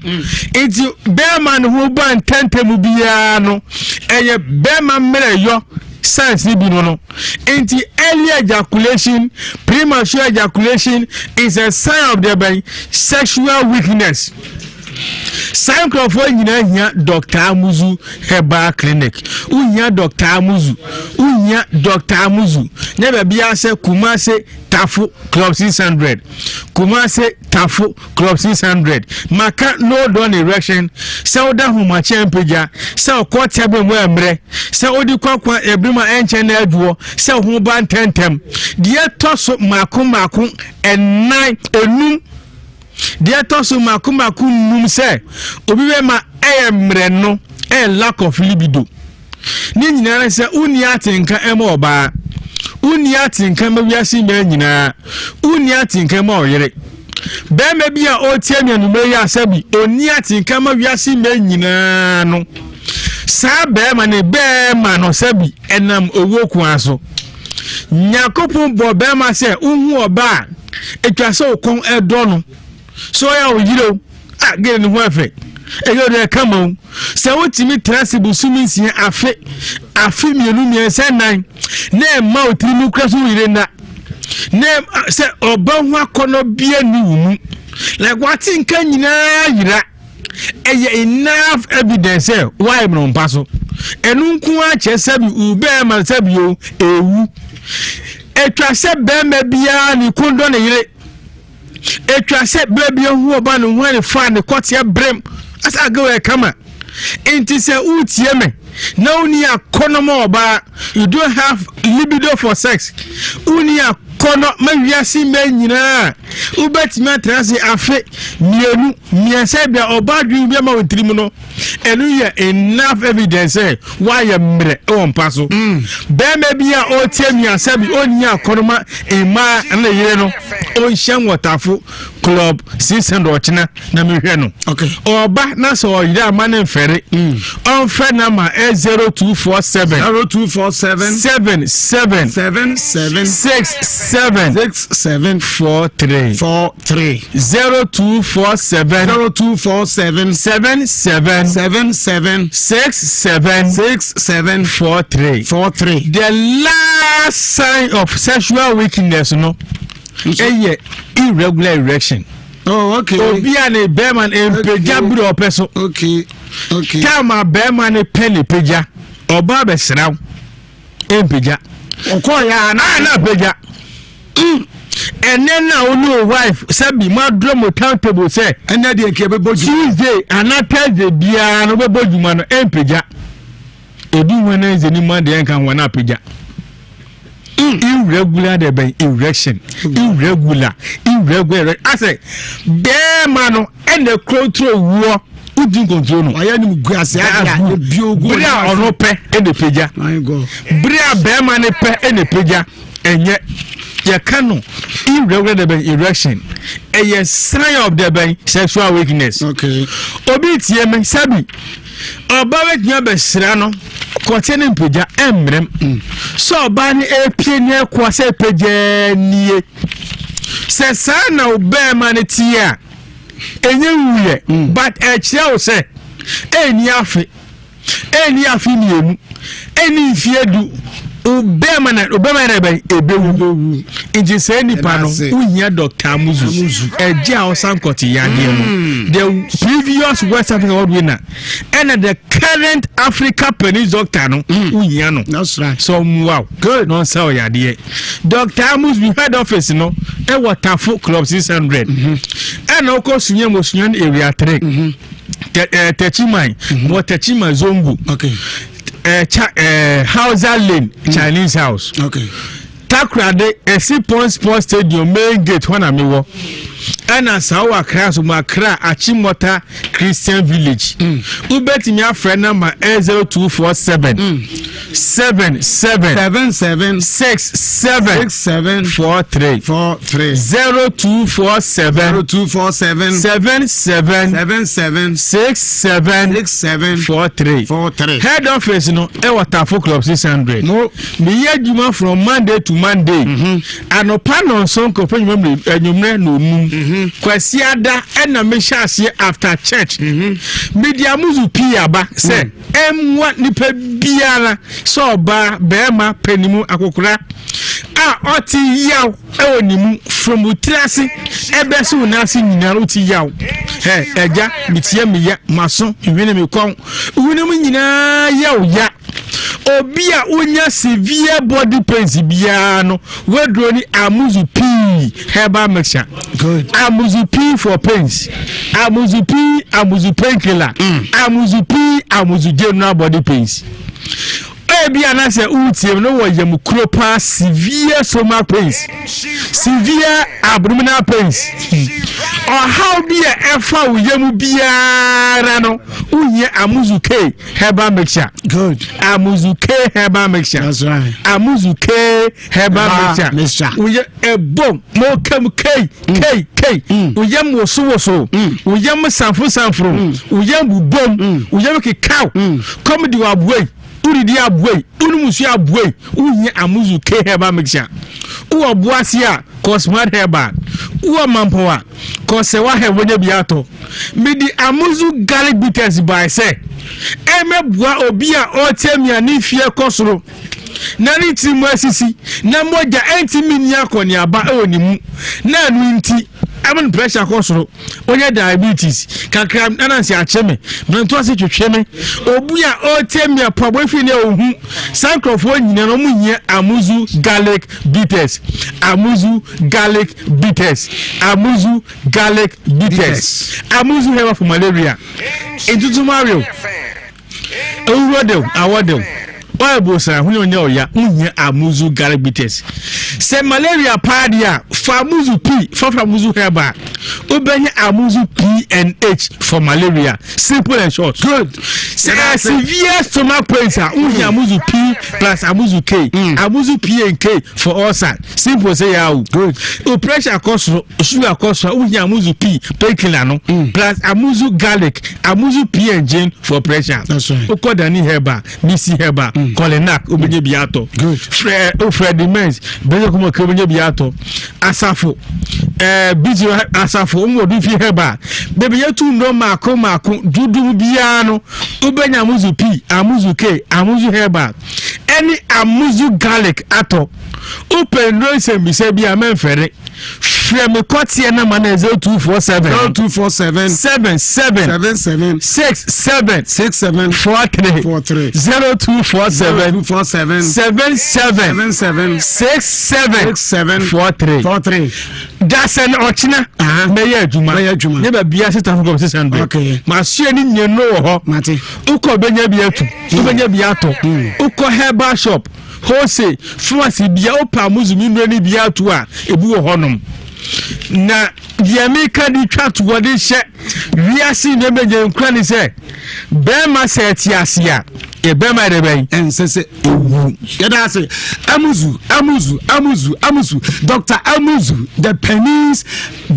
enti be man hu ban tentem bia no eye be man mere yo science ni bi no enti early ejaculation premature ejaculation is a sign of the sexual weakness. Sign for nyina Dr. Amuzu Herbal Clinic. Unya Dr. Amuzu. Never be ase Kumase Tafo Club 600. Kumase Tafo Club 600. Maka no don erection. Sauda huma chempeja. Sa kwata be mwemre. Sa odi kwakwa ebrima enche na adwo. Sa hu ban tentem. Die toso maku enai enum. Dia tosu makumaku num se obiwe ma emre no lack of libido ni nyina se uni atinka ema oba uni atinka ma wiase ma nyina uni atinka ma oyere be ma bia o tie mianu me ya sabi oni atinka ma wiase ma nyina no sa be ma ne be ma no sabi enam owoku aso nyakopon bo be ma se unhu oba etwase okon edo no so ya oyiro get ni hoafe eyo de kama se wotimi trasibu suminsi afi mienu miensenan na ma otimi kraso yire na se oba ho akono bia ni wumu like what in kan nyina yira eye enough evidence why no paso enu nku a che sabi ube ma sabi o ewu etwa se be ma bia ni kondo ne yire etwa se baby hu oba no hwan fa ne kotia brem asa go e kama enti se utie me na uni akonomo oba you don't have libido for sex uni kono Ewiase men nyina ubetimi atrase afe mienu miense bia obadwi bia ma wotrim no enu ye enough evidence why mre on paso be me bia o tiemi asabi onya konoma ema na yire no on hyan watafo club 600 ochina na mehwe no okay oba na so oyire amane mfere on fe na ma 0247 0247 6743 the last sign of sexual weakness no irregular erection. Oh, okay. Obia ne beman empeja buru opeso. Okay. Kama beman ne penny peja. Oba be sraw. Empeja. Okoya na peja. And then now no wife sabi ma drum accountable say and na dey ke be boju Tuesday and Thursday bia no be boju ma no empeja. Ebi Wednesday ni ma dey kan wana peja. Irregular the by erection. Irregular. I say, bear man and the control war. Who didn't control no? I am grass. Bria or no pay in the peja. My God. Bria bear man pay in the peja. And yet, you cannot irregular the by erection. A sign of the by sexual weakness. Okay. Obit yemen sabi. Obawe nyabe srano kontene peja emrem so ba ni epie ne kwa se peja nie se sana obe ma ne tia enye wuye but e kire wo se eni afi ni emu eni fiedu obema na be ebewu inji se nipa no unya Dr. Amuzu eje awsan koti yade no the previous West Africa World winner and the current Africa Penis doctor no unya no. That's right. So wow good no say yade Dr. Amuzu head office no e Watafo club 600 and oko sunye mosunyan area 3 Techimai Techima Zongo. Okay. Hauser Lane, Chinese house. Okay. Takrade, Sipon Sports Stadium, main gate, one amigo. And as our class, Makra, Achimota Christian Village. Ubet me a friend number 0247 77 67 43 0247 77 67 43. Head office no Watafo club 600. No, me yeduma from Monday to Monday. And upon on some company no kwasiada ena mehyasie after church media muzu piaba say emwa nipa biara so ba bema panimu akokora oti yaw ewonimu from utrase ebeso nasi nyina oti yaw eja mitie meya maso wene me kon wene mu nyina yaw ya obi a unya severe body pains bia no wedro ni Amuzu P herbal mixture. Good. Amuzu P for pains. Amuzu P, Amuzu painkiller. Amuzu P, Amuzu general body pains. Ebi anase utie no wo yam kropa severe stomach pains. Severe abdominal pains. Or how be a efa uyemu biara no uye Amuzu K herbal mixture. Good. Amuzu K herbal mixture. That's right. Amuzu K herbal mixture. Uye ebom mo kem K. Uyem woso. Uyem sanfro. Uyem bubom. Uyem kikau. Come di wabwe. Uri di abwe. Unu musu abwe. Uye Amuzu K herbal mixture. Uwa buasia cosmart herbal. Uwa mampoa kosewa hewonye biato. Midi Amuzu garlic bitters by say. Eme bua obia otemia ni fie kosoro. Nani ti mu asisi na moja enti mini akoni aba onimu na anu nti amen pressure kosoro onye diabetes kakra anansi acheme mento ase twetweme obuya otemia pabo fi ne ohu sankrofo nyina no munye Amuzu garlic bitters. Amuzu garlic bitters. Amuzu garlic bitters. Amuzu herbal for malaria. Into Mario. Awodem. Why bosa hunyo nya oya unye Amuzu garlic bitters. Se malaria padia for amuzu P for amuzu herba. Obenya amuzu P&H for malaria. Simple and short. Good. Say severe stomach pains amuzu P plus amuzu K. Amuzu P and K for ulcer. Simple say how. Good. Pressure cause sugar cause amuzu P painkiller no plus amuzu garlic amuzu P and J for pressure. That's right. Ukodani herba, BC herba, Colenac obenye biato. Good. Fred Mens bezo kuma obenye biato. Asafo biji asafo umwodu fi herba. Bebe yetu ndo mako dudu biano ubenya amuzu P, amuzu K, amuzu herba. Any amuzu garlic ato. Open no se bise bi amenfere. Frame kotie na mana 0247 77 67 43 0247 77 67 43. That's an ochina meya adwuma ne ba bia sita for 600. Okay, ma sue ni nyeno ho mate uko benya bia tu benya bia to uko herbal shop wholesale pharmacy bia opa muzumi nani bia to a ebu ho honom na Yamika di chat what is she Ewiase ne beje nkra ni se be ma se tiasia e be ma de ben ensese ewu yeda se amuzu Dr. Amuzu the pennies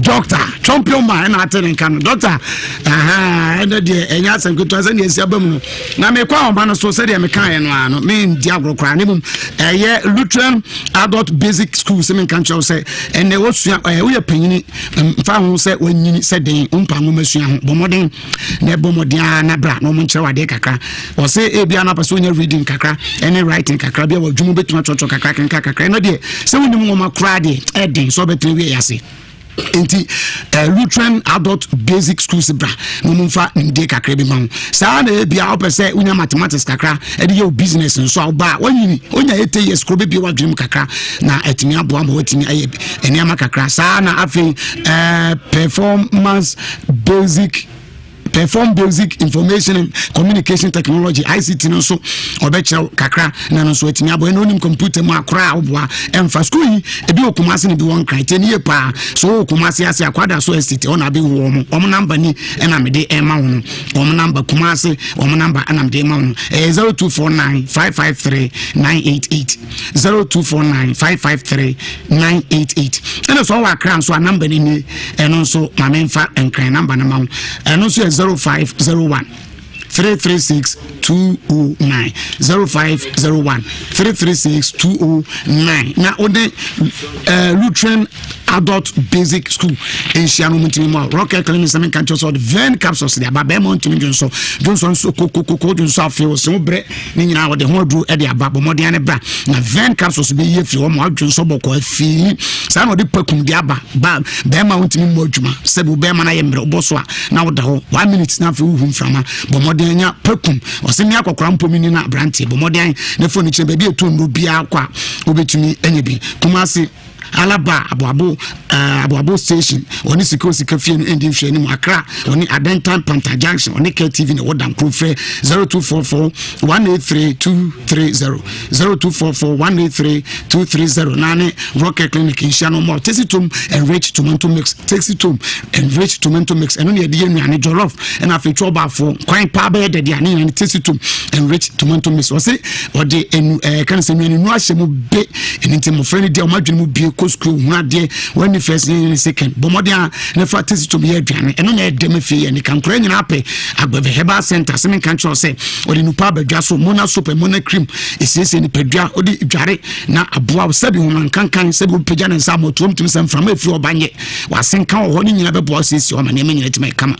doctor champion man na ten kan doctor and de enya asem keto se ne esi abam na me kwa oba no so se de me kan ye no ano me ndi agrokra ne mum eye Lutheran adult basic school se me kan cho se ene wo sua wo panyini fa ho se wanyini se den umpa ngo masua ho bomoden na bomoden na bra no mo nkyere wade kakra o se e bia na paso nya reading kakra any writing kakra bia wadwumo betuma chocho kakra kenka kakra no de se wonim ngo makra de eden so betre Ewiase enti Lutheran adult basic school bra no mumfa ndi kakra bi ma sa na bia opese unya mathematics kakra e de your business nso oba wanyini onya 8 years ko be wadwum kakra na atimi aboa ma watimi aye eniama kakra sa na afi perform basic information and communication technology ICT no so obeche kakra na no so atimi abo eno nim computer mu akra oboa emfa school yi ebi okumase ne bi won kran tenie pa so okumase ase akwada so estate ona be wo mo number ni ena me de ema wo wo number kumase wo number ana me de ema wo 0249 553 988 0249 553 988 ena so wa kran so number ni eno so ma memfa enkran number na ma eno so 0501 336 209 0501 336 209 na ode Lutheran adult basic school in Shiano Muntimo Rocket Clinic Semen Cancho so the Ven capsules there ba be mo ntimi Johnson so kokoko Johnson afio so bre ni nyina wo de ho dru e de ababo modern bra na Ven capsules be ye fi wo mo Johnson boko afili sa no de pakum de aba ba be ma ntimi mo adwuma se bu be ma na ye mbre oboso a na wo da ho 1 minute na fi hu mframa bo modern nya pakum o se mi akokora mpomi ni na brantie bo modern na foni che be bi etu ndo bia kwa obetumi enye bi Kumasi Alaba Abuabo station oni sika fie no endi hwe ni mu Accra oni Adentan Panta Junction oni KTV ne wodam profre 0244 183 230 0244 183 230 nane Rocket Clinic in Shiano Mall Tesitum enriched tomato mix eno ne de nuane jollof and afi choba for kwan pa be de ane ne Tesitum enriched tomato mix o se o de kan se nuane nu ahye mu be enti mo freni de o madwene mu bie school hunade when the first and second bomodia na fatisi to be aduane eno na edem fie ni kankora nyina ape agbave herbal center semen kan cho se odi nupa badwa so mona soap mona cream esese ni padwa odi dware na aboa sabi human kankan sabi pagya na nsa motom tum sam from afi obanye wasenka ho ni nyina bebo sesi o ma na nyina tima kama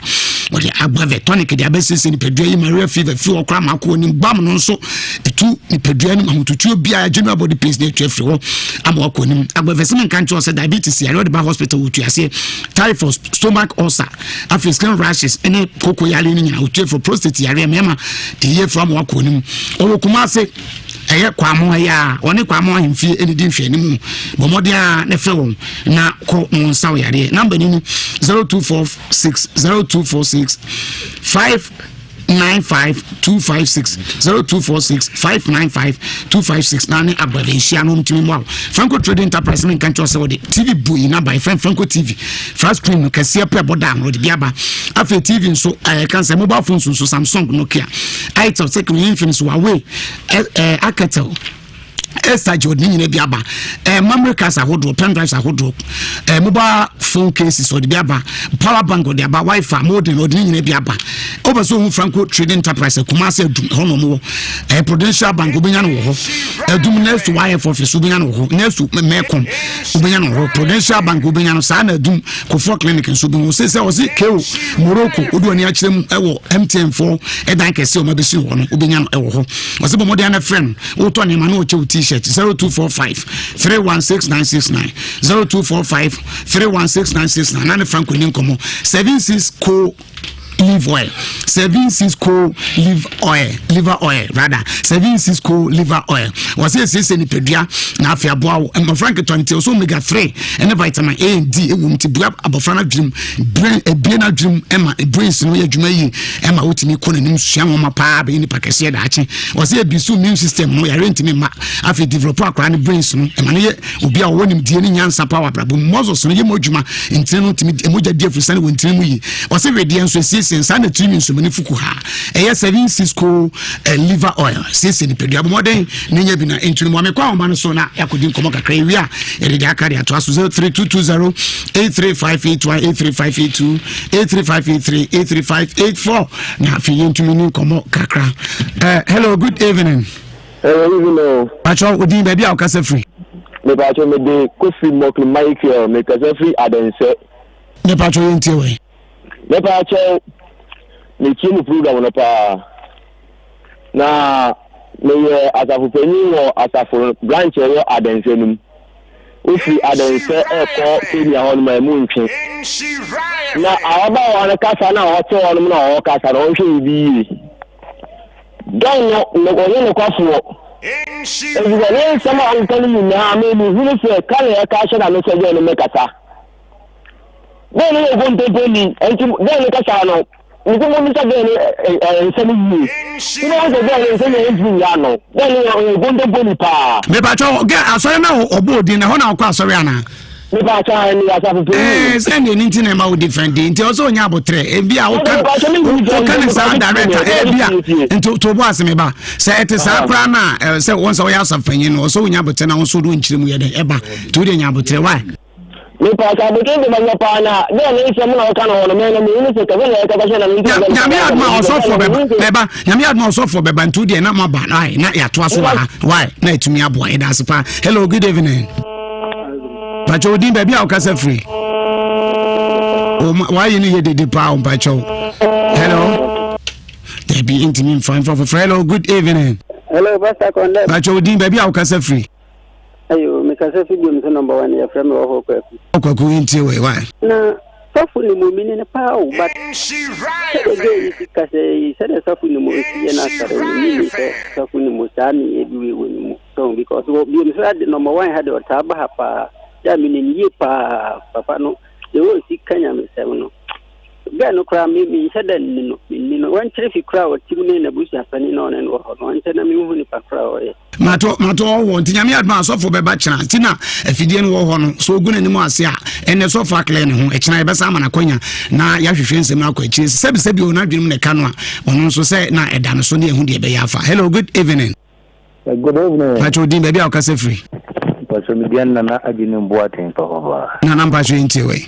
odi agbave tonic de abesese ni padwa yi maria fever fi okra mako ni bam no nso etu ni padwa ni mamututu bia general body pains na etu afri ho amo ko ni agbave semen kan cho se diabetes ya road ba hospital utu ase typhoid stomach ulcer after skin rashes ene koko yale ni nyina utu for prostate yare mema de ye from wakonim o Kumase eye kwamo ya oni kwamo ahemfie eni di nhwe ni mu bomode a ne fe won na ko nsa yare number ni 0246 5 595-256 0246-595-256 nane abadensia no ntimi mo Franco Trading Enterprise men kan chose wode TV boy na by Franco TV flat screen no kase pe boda no de biaba afa TV nso kan say mobile phones nso Samsung Nokia itel second Infinix Huawei Alcatel Esta Jordan nyina biaba memory cards ahodo pen drives ahodo mobile phone cases or the biaba power bank or the aba Wi-Fi modem or the nyina biaba over so Franco Trading Enterprise Kumasi adum hono mo Prudential Bank obenya no ho adum next YF office obenya no ho next Mecom obenya no ho Prudential Bank obenya no sa na adum Kofo clinic nso bi wo se o se keo Morocco odu ani akirem ewo MTN4 edan kese o mabesi ho no obenya no ewo ho wo se bo modern na friend wo to ne ma no che T-shirt 0245-316-969 0245-316-969 Nane Franco Ninkomo 76 co live oil 76 co liver oil rather 76 co liver oil was say ni pedua na afia boa and Frank 20 so omega 3 and vitamin A and D ewum ti bua abofrana dream brain e brain dream ema e brains no yadwuma yi ema wotimi ko nanim sua woma pa be ni pakese da achi was say bisu immune system no ya rentimi ma afia develop akra ne brains no ema ne obi a wonim die ni nyansa power brabo mozos no ye modwuma ntinu no timi emoja die frisa ne wontinu mu yi was say we die nso sana timi so mani fuku ha 76 co liver oil sisi ni pedua bomodен nenya bi na entunu mo me kwa ma no so na yakodi nkomo kakra wi a ede de akari ato aso 03220 83581 83582 83583 83584 na fi entunu ni nkomo kakra hello good evening. Hello evening. Pacho odin baby a okasa free me pacho me de Kofi Mokli Mike me kasa free adense me pacho yenti we me pacho me timu program no pa na me asafu penyi wo asafu branch wo adense num ofi adense eko Kenya hon ma mu ntwe na awaba wa kasa na o to on na o kasa na o hwe bi don no go ye no kwafo everybody sama on tell me na me ni se kale ya ka na no se je no me kasa then you go to Tony and then you kasa no you go to say Nsem you know the then say you no then you go to Tony pa me ba cho get asori na obodi na ho na akwa asori ana me ba cha ni asafu pe say ni nti na ma wo different nti o so nya abotre e bia o kan sa director e bia nti to bo aseme ba say it is akra na say won say o ya asafanyi no o so nya abotre na won so do nchiremu ye de e ba to de nya abotre why me pa ka be kende manya pa na de na Nsem na o kan ho no me na me ni se ka be na ka ba na ni nyame adma osofo beba nyame adma osofo beba ntu de na ma ba na ya to aso wa why na etumi abo e da sepa hello good evening pacho din baby a okasa free why you need the pa on pacho hello they be intimate fine for hello good evening hello pastor konde pacho din baby a okasa free ayo me kasa fi bi mse number 1 ya frame wa ho kwaku inti we why na safu ni mumini na pa o but sede kase sede safu ni mo si na sare ni safu ni mo sami ebi we ni mo so because bi mse number 1 had o taba hapa ya mini pa papa no de wo si kanya me se no be no kra mi sede ni no wan trefi kra o timu na busi afani no ne no no nte na mi hu ni pa kra o mato wo ntinyame advance of beba china tina afidie no wo ho no so ogu nanim ase a ene so fa kle ne ho e china be sa mana konya na ya hwehwe nsem akwa chi sebi o na dwum ne ka no a ono so se na eda no so ne ehu de be ya fa hello good evening good evening pacho din baby akasa free pacho mi dian na agini mboaten pa baba na na pacho nti we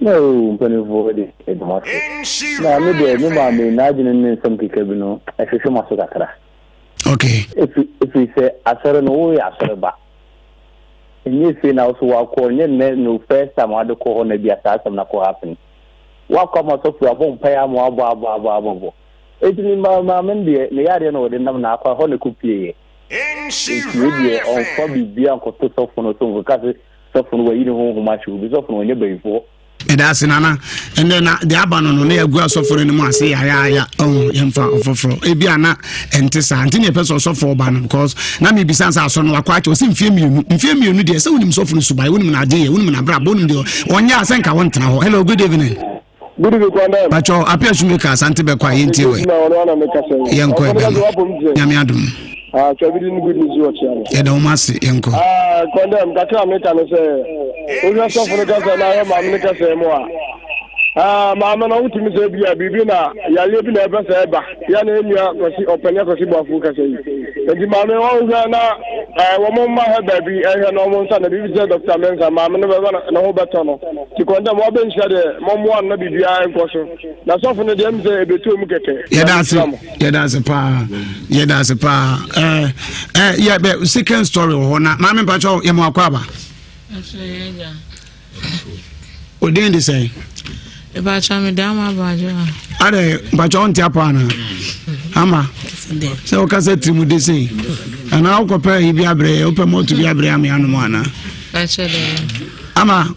no mpani vodi e do na me de me ma me na agini Nsem kikabi no e hwehwe maso kakra. Okay. If we say asara no we asara ba. Enye fi na so wa ko nye no first time wa de ko na bi asasa na ko happen. Wa ko ma so fu abon pa ya mo abo. Ejini ma men de ne yare no de nam na akwa ho ne kupie. Nsem on ko bi an ko to so fu no so ka se so fu no wa yini ho ma chu bi so fu no nye bayfo. That's nana and then the abano no na egu asoforo ni mo ase ya yemfa ofoforo ebia na entesa anti ne person soforo ba no because na me bisa nsa aso no akwa che o si mfie mienu de se wonim soforo subai wonim na ade wonim na bra wonim de onya asenka won tena ho hello good evening Good evening, Kwanda. Pacho, appear to make us anti Bequa into it. Yanko, Yamiadum. Traveling good news. Edomasi, Yanko. Kwanda, Kaka, make an say. We are suffering because I am a minister. Mamma, no, to Miss Bibina, Yalibin ever said, Yanamia, Openia, Cosiba Fuka. And the Mamma, woman, my baby, and her normal son, the visitor Dr. Mensa, Mamma, no better. To condemn Robin Shade, Mom, one, maybe the iron question. That's often the end say, the two Mukeke. Yeah, that's it. Yeah, that's a pa. Yeah, that's a pa. Yeah, but second story, Mamma Pacho, Yamakwaba. What did they say? Bacha me dama bajo. Ade bacha on tiapana. Ama. Se o kase trimu de sei. Ana o kopa ibi abre, o pe moto bi abre am anu ana. Bacha de. Ama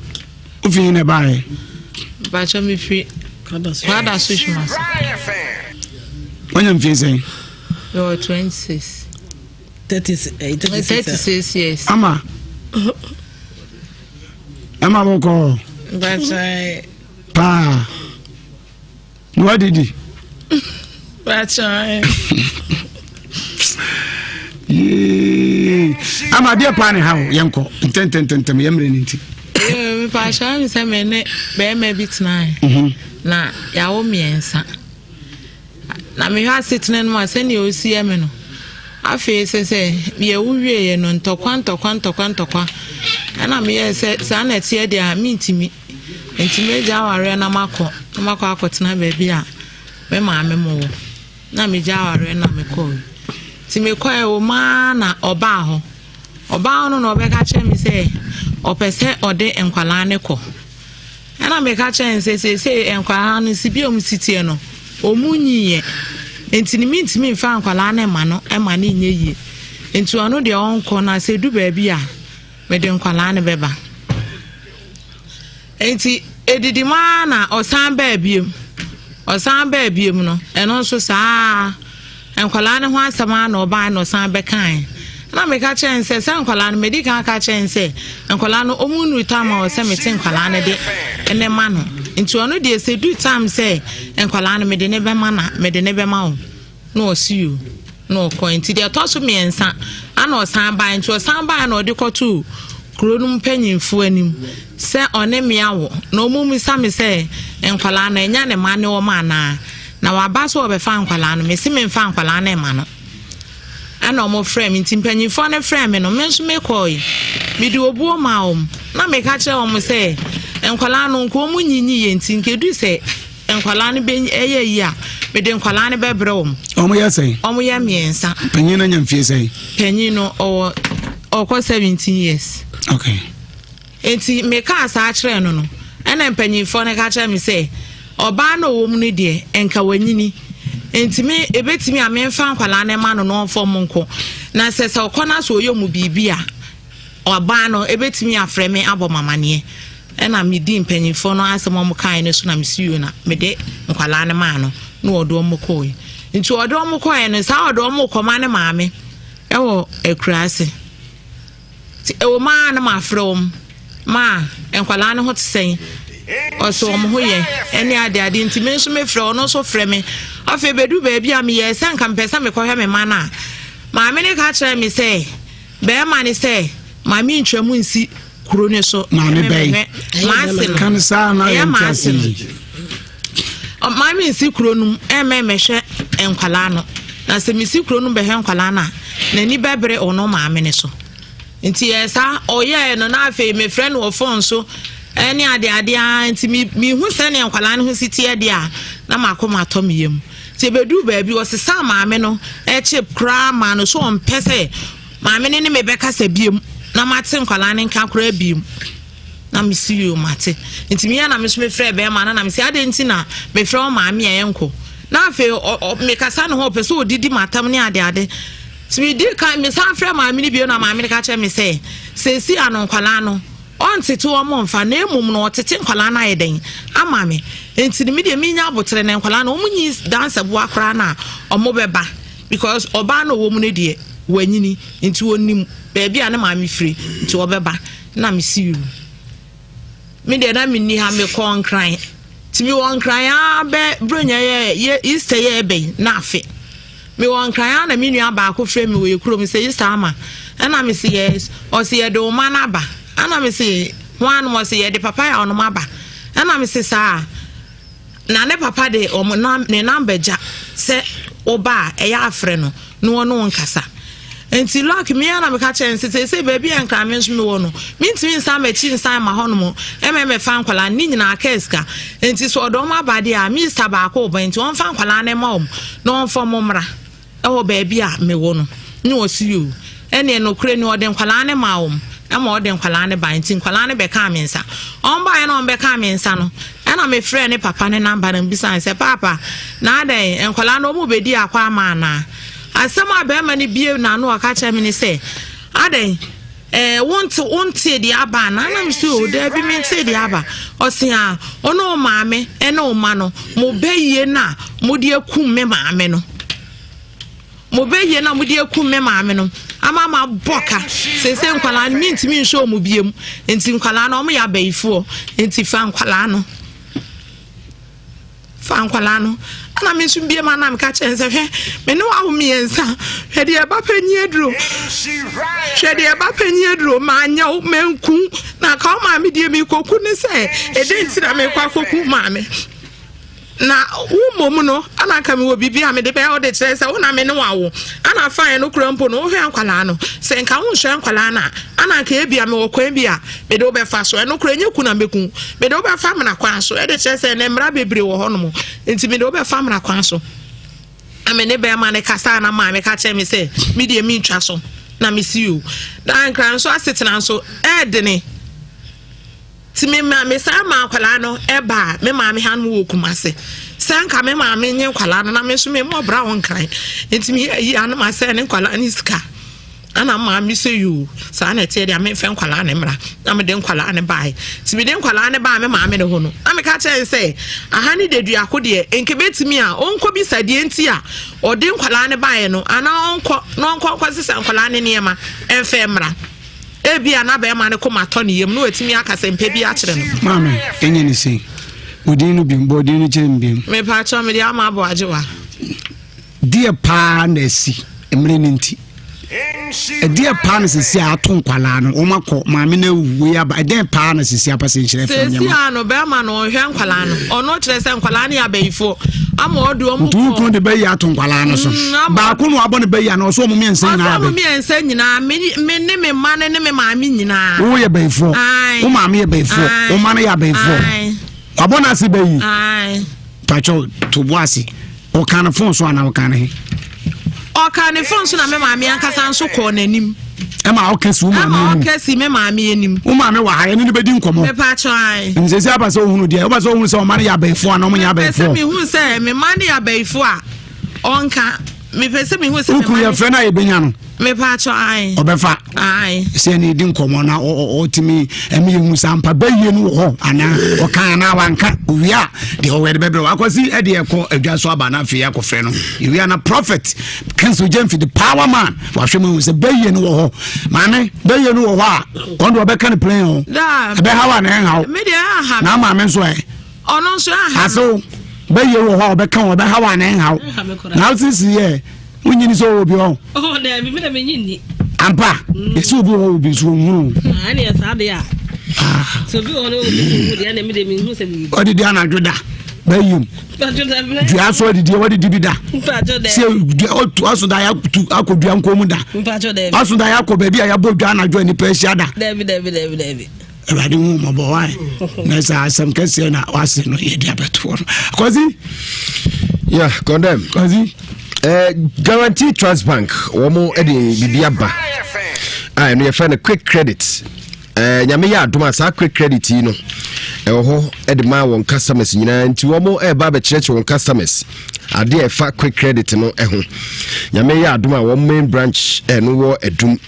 o fi ne bae. Bacha me fi. Kada switch mas. Wanya mfi sei. Yo 26. 36 years. Ama. Ama boko. Bacha Pa. What did he? That's right. I'm a dear pan how Yanko. Ten Yemrin. Me passion is a minute, bear maybe tonight. Na yawo miensa. Na me ha sitting in my send you see a meno. I face say, be a wuye no tokwan. And I'm here said, son, it's here they are meeting me. Enti meja aware na makọ akọtena baby a me maame mo na meja aware na mekọ ti mekọ e o ma na oba ho no na obeka che mi se opese ode enkwala ne kọ na meka che se enkwala no si bi o msitie no omunyiye enti ni mintimi mfa enkwala ne ma no e ma ne nyeyi enti ono de onko na se du baby a me de enkwala ne beba enti edidi ma na osan ba abiem no eno so saa enkwala ne ho asama na oba na osan be kan na me ka chen se enkwala no medical ka chen se enkwala no omunu tama o se meti enkwala ne de ene ma no nti ono de se du tam se enkwala no me de ne be ma o no osiu no ko nti de to so miensa ana osan ba nti osan ba na odi kotu kronum panyimfo anim se one miawo na omumi same se enkwala na enya ne ma ne o ma na waba so obefa enkwala no me se me mfa enkwala na ma no ana omo frame nti panyimfo ne frame no me nso me koi me di obuo ma om na me ka che om se enkwala no nko mu nyinyi ye nti nkedu se enkwala ne be eye yi a me de enkwala ne be bre om omo ya sei omo ya miensa panyin na nyamfie sei panyin no o 17 years. Okay. Enti me ka asa akere no ena mpanyimfo ne ka kire me se oba na owo mu ne de enka wanyini enti me ebetimi amemfa nkwala na ma no no fom nko na sese okona so oyomu bibia oba no ebetimi afre me abomamane ena me di mpanyimfo no asemo mo kan ne so na me siyo na me de nkwala na ma no na odo mo koi enti odo mo koi no sa odo mo koma ne maame ewo ekurase ti ewo ma na ma from ma enkwala ne ho tseng oso mo ho ye ene ade nti me nso me frɛ ono so frɛ me afa bedu ba bia me ye se nka mpesa me kɔhwɛ me ma na ma me ne ka kyerɛ me se be ma ne se ma mi ntwamu nsi kuro ne so ma me be ma se kan sa na ye ntasi ma mi nsi kuro num me hwɛ enkwala no na se mi si kuro num be hwɛ enkwala na ni bebre ono ma me ne so nti esa oye no na afa me frɛ no phone so eni ade nti mi hu se ne enkwala ne hu sitie de a na makoma atom yem ti bedu ba bi o se sa maame no chip kra ma no so on pese maame ne me beka sa biem na mate enkwala ne nka kra biem na mi see you mate nti mi ya na me so me frɛ be ma na me se ade nti na me frɛ o maame yenko na afa me kasa no ho pese odidi matam ne ade ti di kan me sa frɛ maame ne bio na maame ne ka kye me se si anon kwala no on tete o mo mfa na emum no tete nkwala na yeden ama me enti ni me de me nya abotre na nkwala na o munyi dance bo akra na o mo beba because oba na wo mu ne de wanyini enti wonim ba bia na maame free enti wo beba na me see you me de na me ni ha me kon kran Timi won cry be bronya ye Easter ye be na afe. Me won cry na me nua ba ko frɛ me we kuro me say Easter ama. Ana me say yes, o say do man aba. Ana me say one mo say the papa ya ono aba. Ana me say sa na ne papa de o ne number ja se oba e ya afre no no no nkasa. Enti lock me ana me ka chen say baby enka me nso me wo no mintimi nsa ma chi nsa ma ho no mo me fa nkwala ni nyina keska enti so do ma bade a Mr. ba ko bo enti won fa nkwala ne ma om no won fo mo mra e wo baby a me wo no ni wo si you ene no kure ni ode nkwala ne ma om e ma ode nkwala ne ba enti nkwala ne be ka me nsa on ba ye no be ka me nsa no ana me frɛ ne papa ne number na bisa say papa na den nkwala no mo be di akwa ma na asama be ma ni bie na no aka cha me ni say aden won't di aba na na me so da bi me nte di aba o se a ono maame ene o ma no mo beye na mo di akum me maame no mo beye na mo di akum me maame no ama ma boka se nkwala mi ntimi nso mo biem enti nkwala na o mo ya bayifo enti fa nkwala no ana me nso biem ana me ka chense hwe me ne wa ho me yensa hwe de ba panyi adro ma anya o menku na ka o ma me die me koku ne se e de ntira me kwa koku ma me na wo no ana ka me wo bibia me de be o de kire se wo na me ne wa wo ana fa no krampo no wo hwe ankwala no se nka wo hwe ankwala na ana ka ebia me wo kwa bia me de wo be fa so no kranyi ku na meku me de wo be fa me na kwa so e de kire se ne mra bebre wo ho no mo enti me de wo be fa me na kwa so ame ne be ma ne kasa na ma me ka che me se me de mi twa so na me si you dan kran so asetena so e de ne ti me ma me sa ma kwala no eba me ma me han wo kumase sanka me ma me nye kwala no na me so me mo bra won kan enti me yi an ma se ne kwala ni ska ana ma me se you sa na tie dia me fe kwala ne mra na me de kwala ne bai ti me de kwala ne ba me ma me de ho no na me ka chen se aha ni de dua ko de enke betimi a onko bi sade enti a o de kwala ne bai no ana onko kwasisa kwala ne ne ma enfe mra ebia na be ma ne koma to ne yem no etimi aka sempe bi a kire no mama enye ni sei odinu bi mbo odinu chembim me pa cho me dia ma abo ajewa die pa na si emre ni nti die pa na si ato nkwala no o makọ maame na wuwe aba die pa na si apase nhire fam nyama si ano be ma no hwe nkwala no ono kire se nkwala ne abayifo ama odu omu tu ko de be ya ato nkwala no so ba ko no abo ne be ya no so omu miensa nyina abe omu miensa nyina me ne me ma ne me maame nyina wo ye bayifo wo maame ye bayifo wo ma ne ya bayifo abo na si bayi pacho to boasi o kana fon so ana o kana he o kana fon so na me maame ankasa nso ko nanim e ma o kesi wo maame o kesi me maame anim wo maame wa ha ne bedi nkomo me pacho ai nzesi aba so hunu dia oba so hunu se o ma ne ya bayifo ana o mo ya bayifo me hu se me ma ne ya bayifo a onka me pese me hu se me ku ya frɛ na ye benya no me pacho ai obefa ai se ni di nkomo na o timi emi hu sampa baye no ho ana o kan na wanka owia de o wede bebre akosi e de ekọ adwaso aba na afia akofre no ewia na prophet counsel James the power man wa hwemu se baye no ho maame baye no ho a kondo obeka ne plan ho ebe hawa na en hawo me de aha na maame nso e ono nso aha aso baye wo ho obeka ho be hawa na en hawo na sisi ye unyini so obi ho oh na me me nyini ampa esi obi ho obi so hunu ani esa de a so bi ono obi de na me de me hu se bi odi de ana joda bayum du aso odi de wodi bi da se o aso da ya tu akodua nkomu da aso da ya ko ba bi ya bodua ana jo ni pesia da David Everybody mo bo why na sa asem kese na wase no ye dia beto kozi yeah condemn kozi Guarantee Trust Bank womo ede bibia ba no ye fa quick credit nyame ya adoma sa quick credit yi no ho ede ma won customers nyina nti womo ba be kireche won customers ade e fa quick credit no ho nyame ya adoma wo main branch no wo edum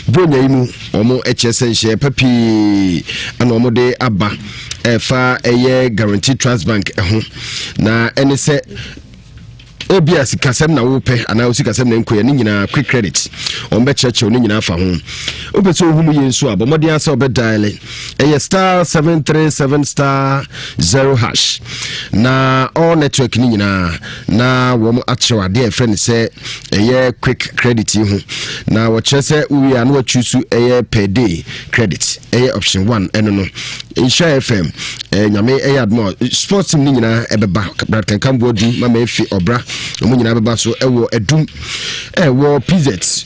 bronya yi mu womo echesenhye papi ana womo de aba fa Guarantee Trust Bank ho na ene se ebia sikasem na wope ana osikasem na nkoye ni nyina quick credit on be cheche ni nyina afa ho obeso ohum ye nso abomodi asa obe dial star 737 star 0 hash na all network ni nyina na wo mo achewa de friend say quick credit ho na wo chese uwi anu achusu per day credit option 1 eno no Insha FM nyame admo sports ni nyina ebeba Brad Kambo du mama efi obra omo nyina beba so ewo edum ewo PZ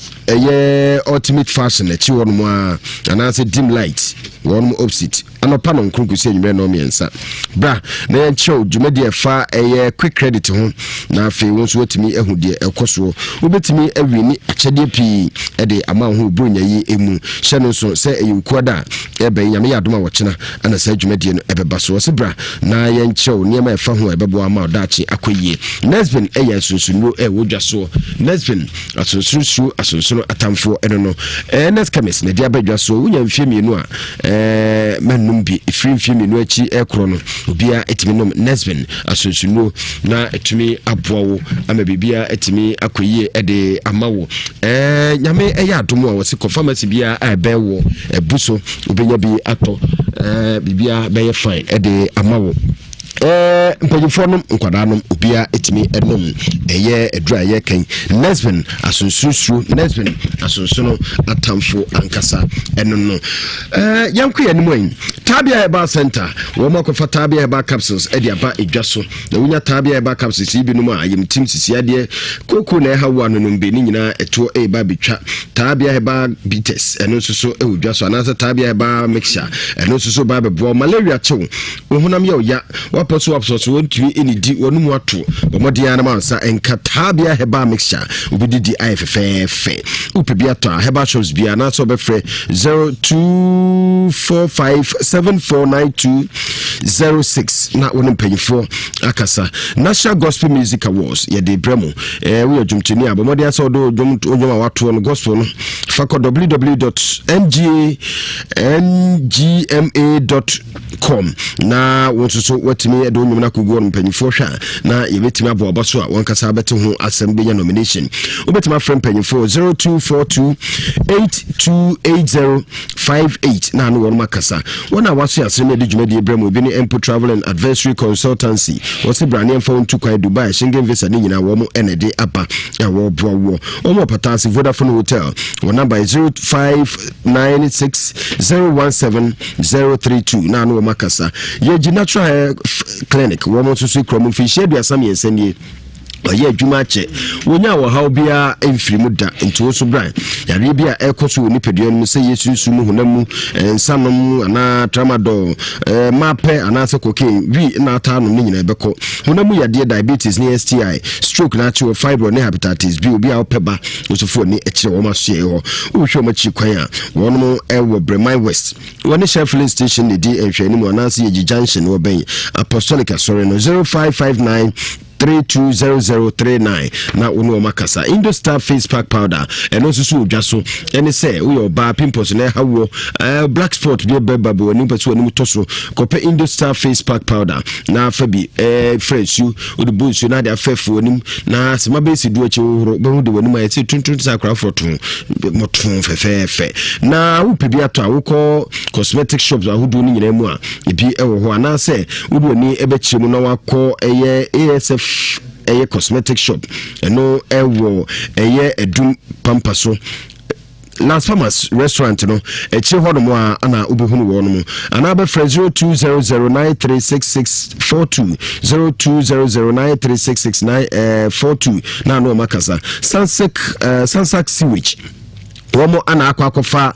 ultimate fashion echi won mo anase dim light won opposite anopa no nkrunkusi enyime no miensa bra na encho dwumadi efa quick credit ho na afi wonso otimi ehudie ekoso obetimi awini achede pi de ama ho bronya yi emu hye no so se eyukoda ebe nyame yadoma wochena ana sa dwumadi no ebeba so se bra na yencho niema efa ho ebebo ama odachi akoyie Nsem sunsunro wodwa so Nsem asunsunro atamfo eno no neskames na dia badwa so wonya mfie mienu a manum bi ifrimfie mienu achi ekro no obia etimi nom Nsem asunsunro na etimi aboawo ama bibia etimi akoyie ede amawo nyame adomo a wose ko pharmacy bia ebewo ebuso obenya bi ato bibia be fine ede amawo mpanyifo no nkwada no obia etimi enom edra kan Nsem asunsunsu Nsem asunsuno atamfo ankasa eno no yanko yanimo yin Tabia Heba Center wo makofa Tabia Heba capsules edi aba edwaso na wonya Tabia Heba capsules ibi no ma ayem tim sisiade koko na hawa no mbe ni nyina eto eba betwa Tabia Heba bites eno soso edwaso anasa Tabia Heba mixture eno soso ba bebo malaria chew ohunam ye oya waposo waposo wontumi enidi wonu ato bomodi ana mansa enka Tabia Heba mixture ubididi ifefe upebia to Heba shows bia na so be frɛ 0245749206 na woni mpanyifo akasa National Gospel Music Awards ye de bremo we adwumtuni abomodi asa odo odwuma wato no gospel no fako www.ngma.com na wonso watimi edo nyum na kugo mpanyifo hwa na yebetimi abo obaso a wonkasa bete ho assembly nomination obetima frem mpanyifo 0242828058 na no won makasa wona waso asem edi dwumadi bremo bi ni Empo Travel and Advisory Consultancy wose brane emfa ontu kwa Dubai Schengen visa ni nyina wo mo enede apa ya wo bowo omo patasi Vodafone Hotel wo number 0596017032 na no makasa ye natural clinic wo mo so kromo fi shedu asam yensenie oye adwuma che wonya wo haw bia emfirimu da nto so bran yare bia ekoso ni pedua no se yesunsu mu honamu nsanom ana tramadol mape ana se cocaine wi na ata no nyina beko honamu yade diabetes ni STI stroke na che fibro ne hepatitis B obi a opeba osofo ni ekire wo maso ye ho wo hwe ma chi kwan a wono ewo Bremen West woni Sheffield station ni di enhwe ni mo na se ye junction wo ben Apostolic sorry no 0559 320039 na wonu makasa Indostar face pack powder eno susu odwaso ene se we oba pimples na hawo black spot bi beba bo ni petu anu toso kope Indostar face pack powder na fabi fresh you odubunsu na de afefu onim na sema be si duachi horo be hu de wonu ma yeti tuntun sakra foto motun fefefe na wo pebi ato awoko cosmetic shops ahudu ni nyina mu a ebi ewo ho ana se wo ni ebechi mu na wakọ ASF cosmetic shop eno ewo edum pampaso Las Palmas restaurant no echi hono mo ana ubehunu wo no mo ana be 0200936642 0200936642 na no makasa Sansak sewage womo ana akwakofa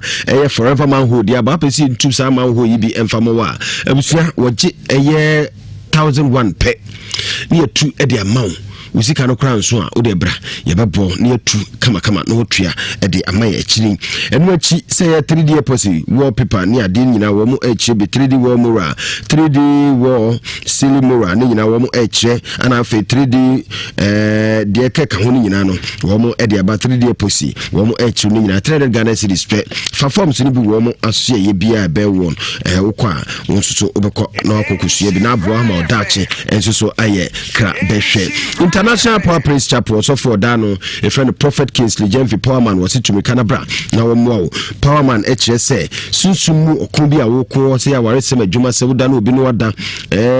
forever manhood ya ba pesi ntu sa manhood yi bi emfamo wa abusia woje 1001 pe ni etu e de amount usika no kra nso a o de bra ye bebo na etu kama na otua e de amaye akiri enu achi say 3D posi wallpaper ni ade nyina wo mo achi be 3D wall mirror 3D wall ceiling mirror ni nyina wo mo achi ana afa 3D de keka ho ni nyina no wo mo e de aba 3D posi wo mo achi ni nyina 300 Ghana cedis pe fa forms ni bi wo mo aso ye bia be won ukwa wonso obekọ na akokusua bi na aboa ma odache enso so aye kra behwe International Power Praise Chapel so for Dano a friend Prophet Kingsley Jemfi Powerman was it to me canabra now Powerman HSA Sunsumu Okumbia Woko say our sema Juma Sewdano Binuada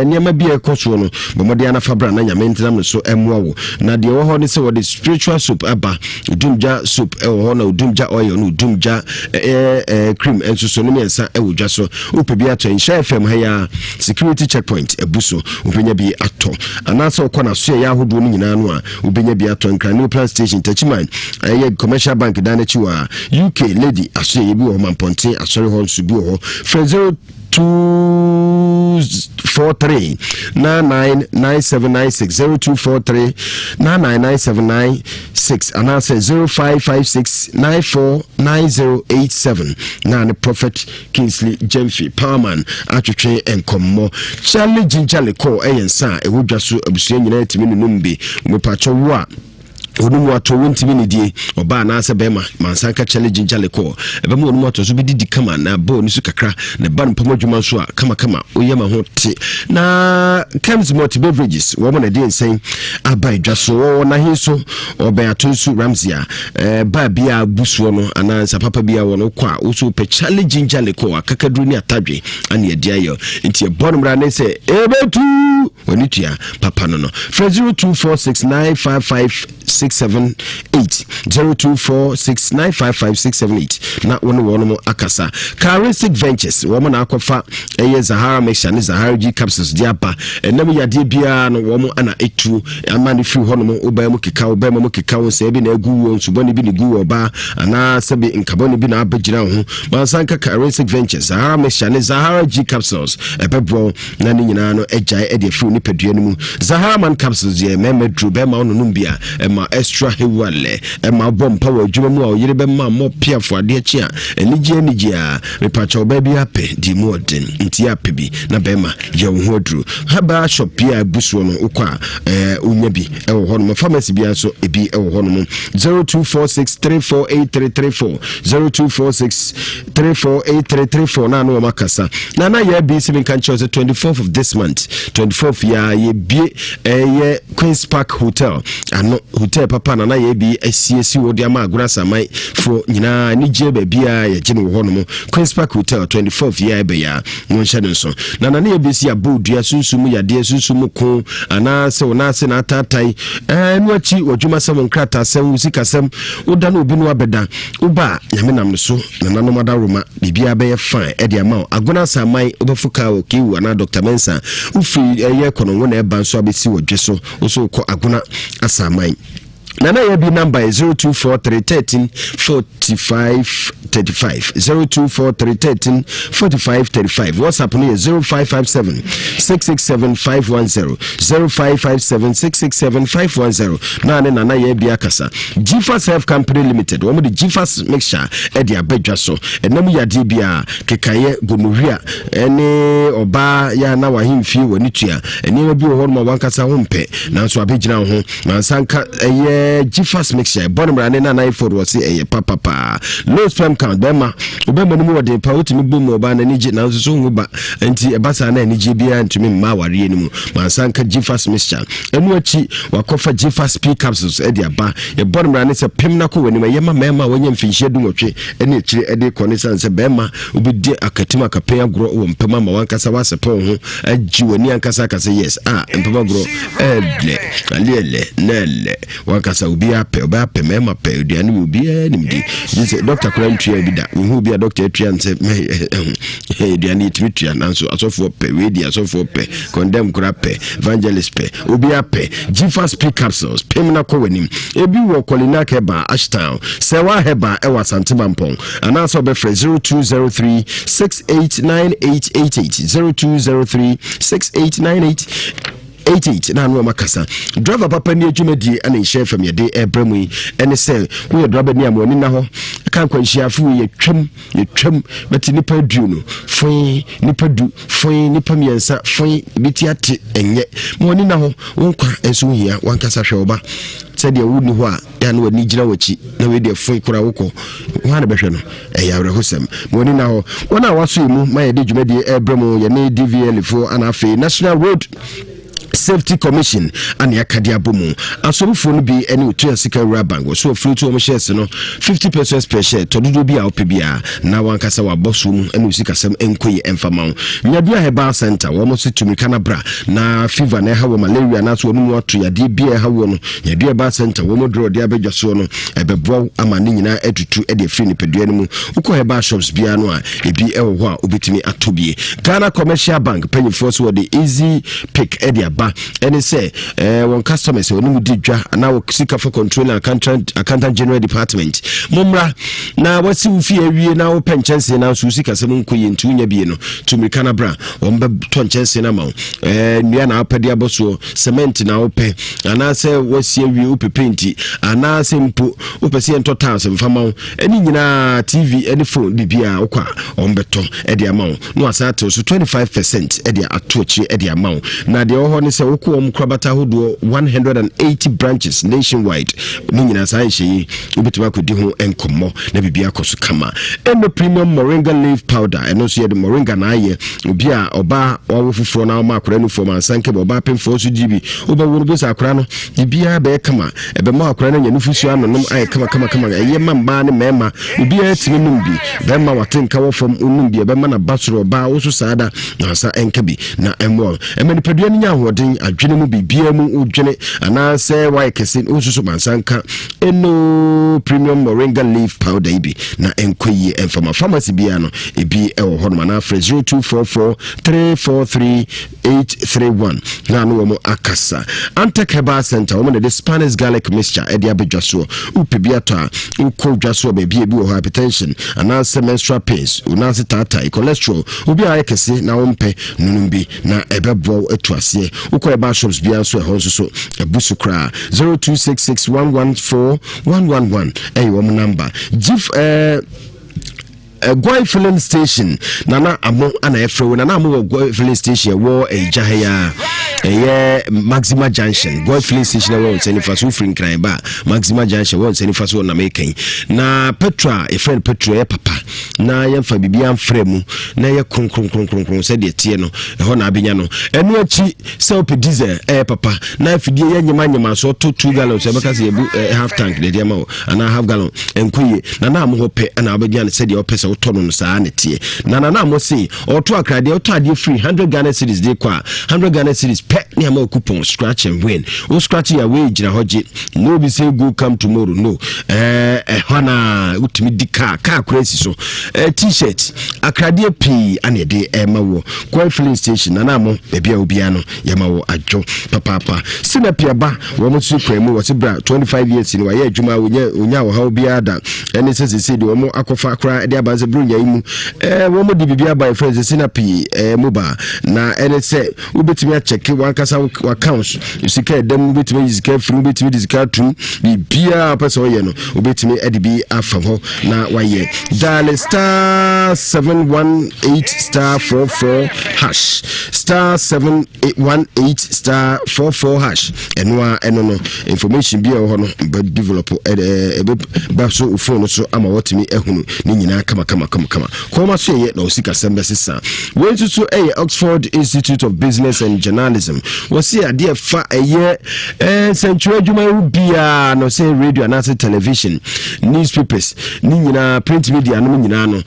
near be a cosuno Bomodiana Fabra Nanya Mentam so emwo na de wo ho ne se the spiritual soup aba dumja soup e wo na dumja oil no dumja cream enso so no mensa e wodwa so upebi ato Nsem FM ha security checkpoint ebuso ubenya bi ato anasa okona so ya hodo no nyina no a ubenya bi ato nkra new plan station tachiman commercial bank danachiwa UK lady aso ye bi wo mamponte asori ho nsu bi wo 0243 999796 0243 999796 and answer 0556 949087 na the Prophet Kingsley Jemfi Powerman atwetwe enkommo Charlie Ginjale call eyensa ewodwa so abusua nyina timi numbi mepacho wo a Onumu ato wontimi ne die oba na ase bema mansanka challenge njale ko ebemu onumu ato so bidi kama na bo nisu kakra ne ban mpamo dwuma so a kama oyema ho te na Kems multi beverages wo mo na die nsen abai dwaso wo na hinso oba atonsu Ramzia ba bia busuo no anansa papa bia wo no kwa wo so pe challenge njale ko akakadru ni atadwe ane adia yo nti ebonumra ne se ebetu wonitua papa no 0246955678 0246955678 na wono akasa Charistic Ventures wo na akofa eye Zahara Mixture ne Zahara G capsules diapa enam yade bia no wo ana etu amani free hono mo oba mu keka wo se bi na agu wo nsuboni bi ne gu wo ba ana sabi nkaboni bi na abagina ho mansanka Charistic Ventures Zahara Mixture ne Zahara G capsules ebebro na ne nyina no ejai e de free ni pedua no mu Zahara Man capsules ye memedru be ma ono numbia ma extra hewale ma bom power djuma mu a oyire be ma mo piafo ade achi a enije a mepacha oba bi ape di modern nti ape bi na be ma ye wo hodru haba shop ya busuo no ukwa unya bi e wo hono pharmacy bi aso ebi e wo hono 0246348334 0246348334 na no makasa na ye bi simin kan chose 24th of this month 24th ya ye bi ye Queen's Park Hotel ano hotel papa na ye bi asiesi wo de ama agura samai fo nyina ni je ba bia ye gine wo hono mo Queen's Park Hotel 24th ya be ya won hye nso na ye bi si abodua sunsumu yade sunsumu ko ana se wona se na tatai no achi odwuma sam nkrata sam usika sam oda na obi no abeda uba nyame nam so na nanom adaroma bibia be ye fine e de ama aguna samai obafuka o kiwu ana Dr. Mensa ufi ye kono wona e ban so abesi wodweso oso ko aguna asamai Nana yebi number is 0243134535 0243134535 WhatsApp ni 0557667510 0557667510 nana yebi akasa Gifas Health Company Limited wo mo di Gifas mixture e di abadwa so enam yade bia kekaye gonorrhea ene oba ya na wahimfi woni tua ene bi wo ho mo wankasa ho mpe nanso abegina ho mansanka eye Gifas mixture bonum rane na 94 was say papa low sperm count bema obema no mo de pa otimi bom oba na niji na so hu ba enti ebasa na niji bia ntumi ma ware enimu mansanka Gifas mixture enu achi wakofa Gifas P capsules e de aba e bonum rane se pem na ko wani yema mema wanya mfinhie dumotwe ene ekire e de connection se bema obidi akatima kapen agro wo mpema ma wankasa wasepon ho agi wani ankasa kasa yes mpema agro alele nele wankasa obi ape mema pe aduane obi animdi jise doctor kura ntua bi da hu bi a doctor atua nse aduane itimitua nanso asofo pe wedi asofo pe condemn kura pe evangelist pe obi ape Gifas P capsules pemna ko wanim ebi wo kolina keba ashtown sewa heba ewa santibampon anaso be 0203 689888 0203 689888 na no makasa driver papa ni adwumadi ana nhye fam ye de ebremu yi ene se wo driver ni amoni na ho kan kwanhia fu ye twam beti nipa du no foi nipa du foi nipa miensa foi biti ate enye moni na ho wonkwa enso hia wankasa hwe oba said ya wuni ho a ya no ni gina wachi na we de foi kura woko ho na behwe no ya wre hosem moni na ho wona waso mu ma ye de dwumadi ebremu ye ne DVL fo ana fe National Road Safety Commission and Yakadia Bomu. And so for be any to a second bank so free to shares no 50% per share to do be our PBR. Now one Kasawa Bossum and Usika Sam Enqui and Famau. Yabia Heba Center, almost to Mikanabra. Na fever neha malaria and that's one more to Yadibia Hawono, Yadia Bar Center, Womo draw Diabeja Sono, Ebebo Amanina Edu Eddie Fini Peduanum, Uko Heba shops Bianoa, Ebi Elwa, Ubitimi Atubi. Ghana Commercial Bank paying for the easy pick Eddie. And they say one customer say onu didwa na seek for control accountant general department mumra na wasi ufi awie na open chance na so seek asem nkoyi ntu nya bi no to mekana bra ombe ton chance na ma nua na apede aboso cement na ope ana say wasi awie opepenti ana say mpo opese ento tiles mfama eni nyina TV eni phone bibia okwa ombeto e de amount no asate so 25% e de atochi e de amount na de ho se wokuom krabata hodo 180 branches nationwide ni nyina sai hye obitima kodi ho enkomo na bibia koso kama eno premium moringa leaf powder eno so ye de moringa na aye obi a oba wofufuro na ma akora no fo man sanke oba pemfo so gibi oba wonu be sa akora no bibia be kama ebe ma akora na nya nufusu anonom aye kama eye mamba ne mema bibia timi numbi be ma watenka wo fom numbi be ma na basoro ba wo so saada na sa enkabi na emwo emani padua ni nya hoden adwene mu bibia mu odwene ana se why kese osusu mansanka eno premium moringa leaf powder ibi na enkoyi enfama pharmacy bia no ebi ewo ho no na 0244343831 na no mo akasa Antec Herbal Center wo the Spanish garlic mixture edi abedwaso upebia to a ukodwaso ba bia bi wo hypertension ana se menstrual pains una se tata cholesterol obi a kese na wo mpe nunumbi na ebebo etuase uko eba shops bia so ho so ebusu kra 0266114111 wo number gif Goy filling station nana amo ana efrewo nana amo Goy filling station wo ejahaya Maxima Junction Goy filling station wo seni faso free kran ba Maxima Junction wo seni faso na making na petra e friend petra papa na yemfa bibia mfremu na ye kronkron se de tie no ho na abenya no enu achi se op diesel papa na afidie ye nyema so to 2 gallons e beka se ebu half tank de dia ma ana half gallon enkuye na amo ho pe na abenya se de opese otono no saa netie na mo say oto akrade oto ade free 100 Ghana cedis de kwa 100 Ghana cedis pe ni ama coupon scratch and win o scratch ya we jina hoje no be say go come tomorrow no hona utimi di car crazy so t-shirt akrade p ane de mawo Goy filling station na mo bebia obia no ya mawo adwo papa sinapia ba wo mo su kwemu wo se bra 25 years ni wa ye adwuma onya wo ha obia da ene se de wo mo akofa akra de aba brunya imu wo mo di bibia by friends sinapi moba na ene se ubetimi a check wankasa accounts usika dem ubetimi usika free ubetimi disika tu bibia pesa oye no ubetimi edibi afam ho na waye dial star 718 star 44 hash star 718 star 44 hash eno no information bia ho no develop ba so phone so ama wotimi ehunu ni nyina kama koma so ye na osika sembe sisa we to Oxford Institute of Business and Journalism we see ade fa century adwuma bia no say radio and television newspapers ni nyina print media no nyina no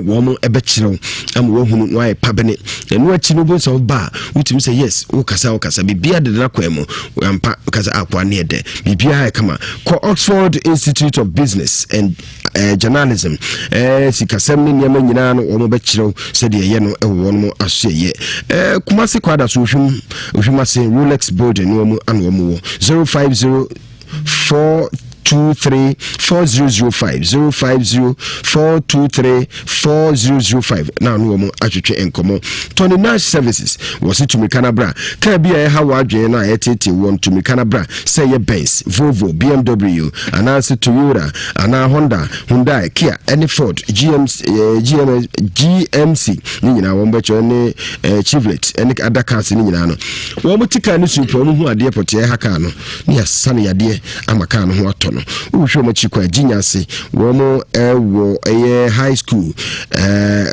wo mo ebekirew am wo hunu no ay pabene eno achi no bo so ba utimi say yes wo kasa bibia de na kwemu ampa kasa akwa ne de bibia kama ko Oxford Institute of Business and Journalism sikasem ni nyama nyina no wo bekirew se de ye no ewo no aseye kumase kwada so hwumase Rolex board no mu an wo mu 050-423-4005 now no mo atwetwe enkomo Tony Nash Services was it to Mikana bra ka bia ha wadwen na etete won to Mikana bra say ye Benz Volvo BMW anase Toyota ana Honda Hyundai Kia any Ford GMC ni nyina won becho ne Chevrolet any other cars ni nyina no wo mutika ni supro mu hu ade pote ha ka no ni asane yade amaka no ho ato no wo hwe mo chikwa Ewiase wo mo wo high school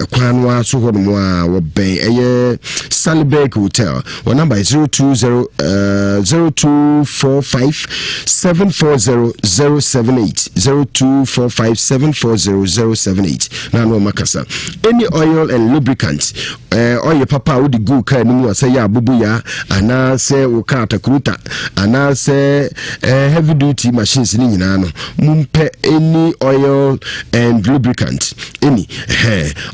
kwanwa so ho no a wo ben Salberg Hotel. Our number is 0245-740-078. 0245-740-078. Now no makasa. Any oil and lubricant, oil papa would go car no say ya bubu ya, ana say ukata kruta, ana say heavy duty machines ni nyina mumpe any oil and lubricant. Any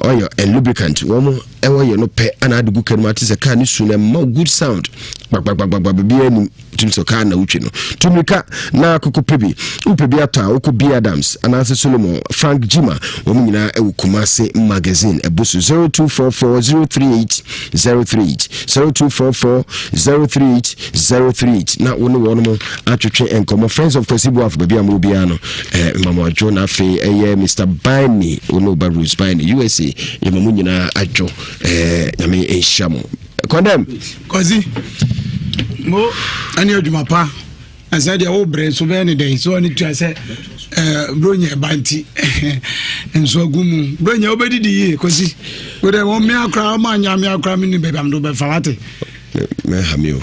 oil and lubricant. Womo ewo no pe ana adugu kan mate se car ni su na ma good sound bia ni timso car na uchi no tumika na kokopebi upebi ata okobi Adams ana se Solomon Frank Jima wo nyina ewu Kumase magazine ebusu 0244038038 0244038038 na wonu wono atwetwe enkomo friends of Kosibu af bia mo bia no mama Jona fe Mr. Bani wono Barus Bani USA yemamu nyina adwo nyame enshamo condemn kozi mo ani oduma pa asa dia wo bre so be ni dey so ni tu ase bronya banti enso agumu bronya obedidi ye kozi we dey won me akra ma nya me akra me ni be am do be fawate me hamio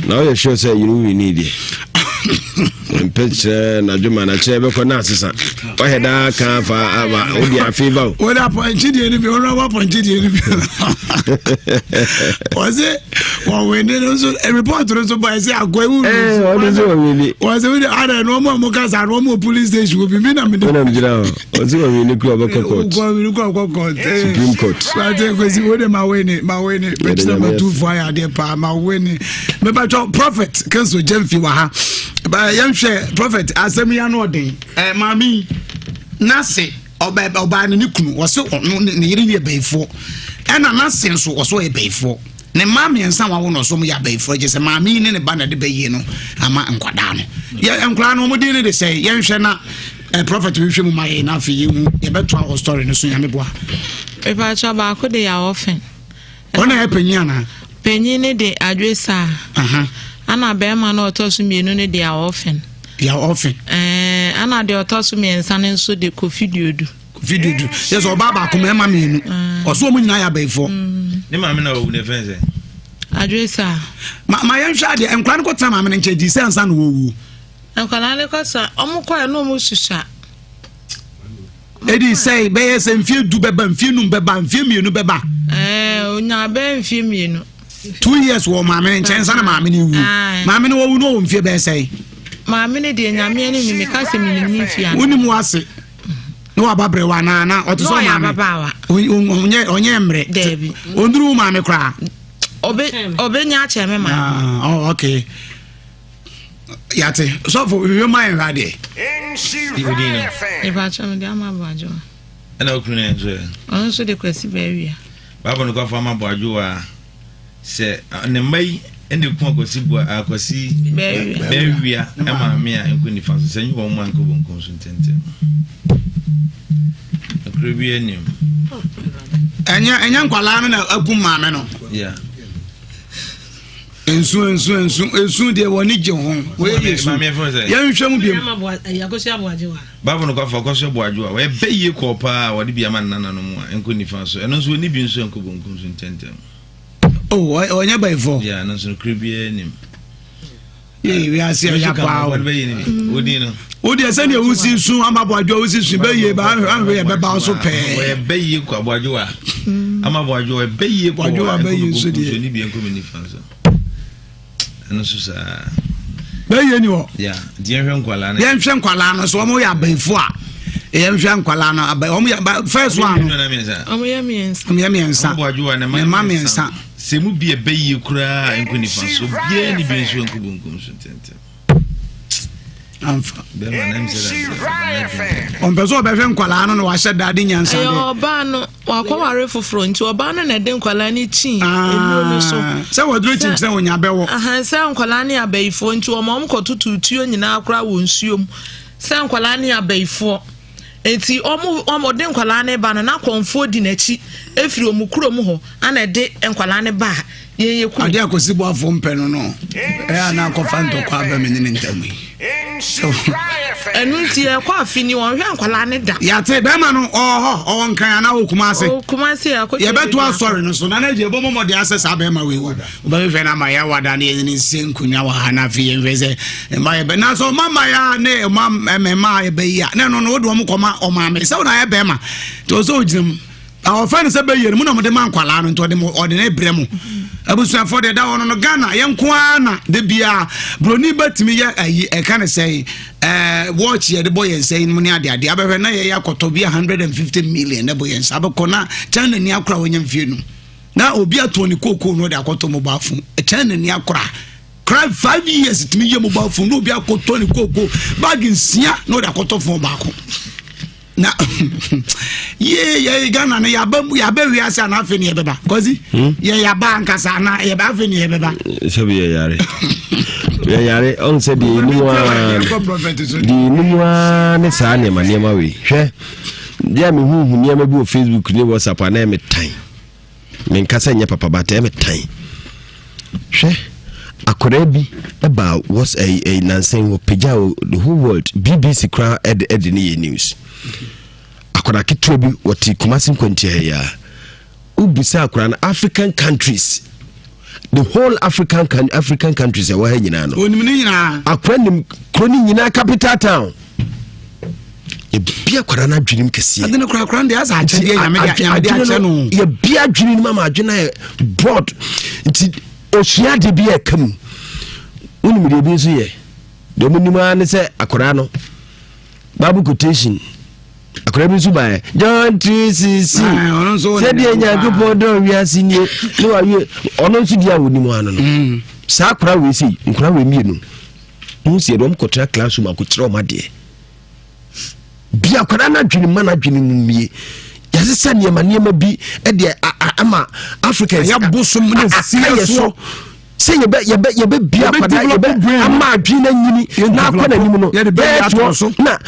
now you sure say you need it picture na juma na chebe ko na sisa o heda ka fa aba o dia fever o da point die ni bi o ra point die ni bi was it one when so a reporter so by say agwa wu o do so we was it other no mo ka sa no mo police station go bi me na me na me jira o so we ni ku abako court Supreme Court I think we see what my way but number 2 fire there pa my way me ba prophet counsel Jemfi wa ha ba yan prophet asemi ya no den mami nase oba ne kunu wo se ne yiri ne beifo na nase nso wo so e beifo ne mami ensa wa wo no so mo ya beifo je se mami ne ba na de beyi no ama nkwada no ya nkwada no mo de ne de say yan hwe na prophet we hwe mu mai na afi hu ye beto our story no so ya meboa e ba cha ba ko de ya often ona e penyi na penyi ne de adwesa ana be ma na otosu mienu ne de often ana de otosu miensa ne nso de video du yes oba ba ko mema mienu oso mo nyina ya beifo ne ma me na wo ne fense adwesa ma yan hwa de enkwan ko tama me ne nche di sensa no wo enkwan ne ko sa omukwa no mo susha edi say be yes mfie du beba mfie num beba mfie mienu beba onya be mfie mienu 2 years wo maame nchen na maame ni wu maame ni wo no mfie be say maame ni de nyame ni me ka se mi ni mfie woni mu ase no ababre wa na oto so maame onye mre debi onduru maame kra obe nya che me ma oh okay yate so for you mind rade e ba cha me de ama bajo ana okunu enzo on so de kwesi ba wi baba no kwa fa ama bajo a se ne mai ene ku akosibu akosi bewia ama me a enkuni fa so sanyi wo mu anko bonko so ntente akrebi enim enya nkwala na akum maame no yeah ensu de woni je ho we yesu ya nhwem biem baba no kwa fa koso boajo a we beye ko pa wode bia man nana no mu a enkuni fa so eno so ni bi nso anko bonko so ntente oh onya beifo yeah no so krebi enim Ewiase ya pa odi ese ne usi sun amaboajo usi sun beye ba anwe ye beba so pe we beye ko aboajo a amaboajo we beye ko aboajo beye so di ni bi enko mini fanso eno so sa beye ni wo yeah di enhwe nkwala na ye nhwe nkwala no so mo ya beifo a ye nhwe nkwala no omo ya first one omo ya miensa amaboajo na ma miensa semu bie beye kura enko ni fanso bie ni bi enso enko bonko so tente amfa be ma na mzera on bezo be hwe nkwala no wa hye dade nyansa de oba no wa kware foforo nti oba no na de nkwala ni chi enu no so se wodro chi se onya bewo se nkwala ni abaifo nti o mom kotutu tuo nyina akra wo nsuom se nkwala ni abaifo enti omo de nkwala ne ba no na konfo di na chi efiri omukuro mu ho ana de nkwala ne ba ye ku ade akosibo afo mpeno no na akofa ntokwa ba menene ntamu Enunti e kwa afini won hwe ankwala ne da. Ya te be ma no oh nkan na wo Kumase. Kumase ya ko. Ye beto asori no so na na je bo mo de access abema we wo. Ba me fe na ma ya wada na ye ni senkunya wa hana fi ye veze. Ma ye be na so mama ya ne ma ye be ya. Na no wo do mo koma o ma me. Se wo na ye be ma. To so ojim. Our friends say be ye mu na mo de man kwala no to de mo de na ebre mu. Abusu for the da wono no Ghana ye nko ana de bia broni batimi ya ayi e kan say watch ye the boy and saying money ade abehwe na ye yakoto bia 150 million na boy and sabekona China ni akora wonyam fie no na obi ato ni koko no de akoto mobile phone China ni akora cry 5 years timi ye mobile phone no obi akoto ni koko bag nsia no de akoto phone baako na ye Ghana na ya ba Ewiase na afeni ye beba kozi ye ya ba nkasa na ye ba afeni ye beba sebi ye yare on se di nuwa ne sa ne ma we hwe dia me hu ne ma bi o Facebook ne WhatsApp na me tan me nkasa nya papa bata me tan hwe akora bi about what's a Nsem wo peja the whole world BBC kra ed ni news akora kitro bi wati Kumasi kwantia ya ubisa akora na African countries the whole African countries e wa ha nyina no onimni nyina akora nim kroni nyina capital town e bia akora na adwenim kese adene akora de asa ache de nyame ache no ye bia adwenim mama adwena e broad nti osia de bia kam onimni de bi so ye de munima ne se akora no Bible quotation akora bi so ba John 3:16 said ye nyagopo do Ewiase ni no waye ono nso dia wonimu ano no sa akora we si nkora we mienu no si edom kotra classroom akotira o made bi akora na dwene ma na dwene mumie yase sa niema bi e de ama Africans ya bosom ne serious say ye be bia kwada ye be ama adwene nyini na akona nim no na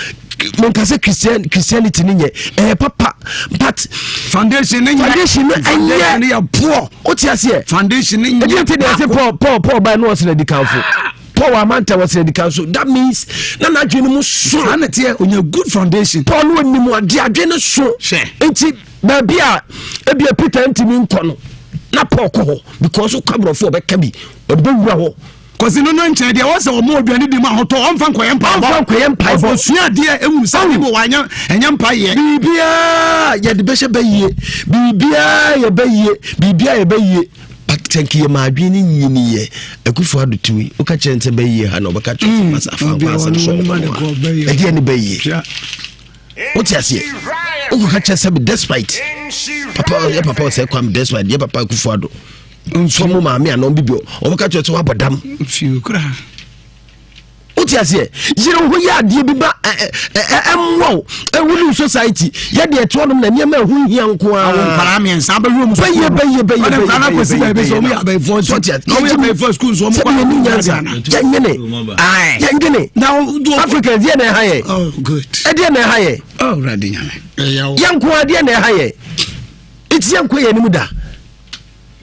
monkase Christianity ni nye papa but foundation ni ya poor otiase foundation ni nye e dey say Paul by no was the council Paul Amanta was the council that means na adwene mu so na tie onya good foundation Paul no ni mu ade adwene so enti ba bia e bia Peter ntimi nkono na Paul ko because okabrofo be ka bi obewura ho cause no nche dia was o mo aduane di ma hoto onfa nkoye mpa bo sua dia emu sani bo wanya enya mpa ye bibia ye de behye baye bibia ye baye thank you ma adwene nyini ye akufo adotiwi o ka chente baye ha no be ka chente masafa kwasa so e dia ni baye what you say o ka chente be despite papa say kwam despite ye papa akufo ado nso mo ma me anon bibio o ka chete wa bodam fiu kra uti ase yire ho ya de bi ba emwo ewulu society ye de eto na niam ahu hia nko a won para me nsa ba rum so baye na ko si ba so mo ya ba for so no ya ba for school so mo kwa ni nyanza yangene yangene now Africans ye na haye oh good e de na haye oh radi nyame yanko ade na haye iti yanko ye ni muda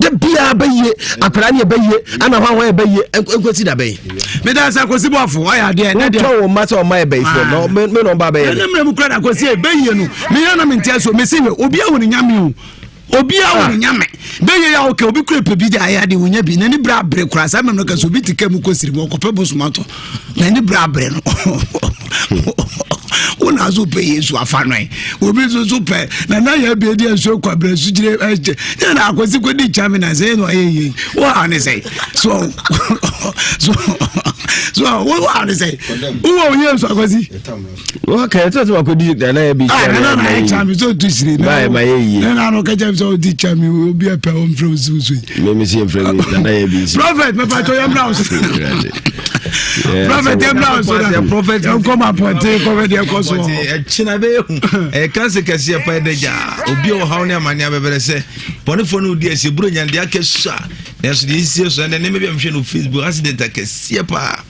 de bia baye akra ne baye ana hwan baye enkwesi da baye me da sa kosi bofo aya de na de to ma so ma baye fo no me no ba baye na me kra da kosi baye no me yana me ntia so me se obi a woni nyame o obi a woni nyame baye ya oke obi kra pe bi da aya de wonya bi na ni bra bre kra sa me no ka so bi tika mu kosiri mo ko pe bo sumato na ni bra bre no una zo pe Yesu afanoi obi zo pe na ya bi edi enso kwabra su jire eje na akwesi ko di chami na say no ye what I say so what I say who Yesu akwesi okay to ko di na ya bi na chami so tu sire na ye na no ka chami so di chami obi e pe on from so me see from na ya bi prophet me pa to yam now prophet yam now so the prophet come up and china be kanse kase pa edeja obi o hawo ne amane abebere se bonefo no di ase buro nyande akesa na so di isi so na me bi amhwe no Facebook accident akese pa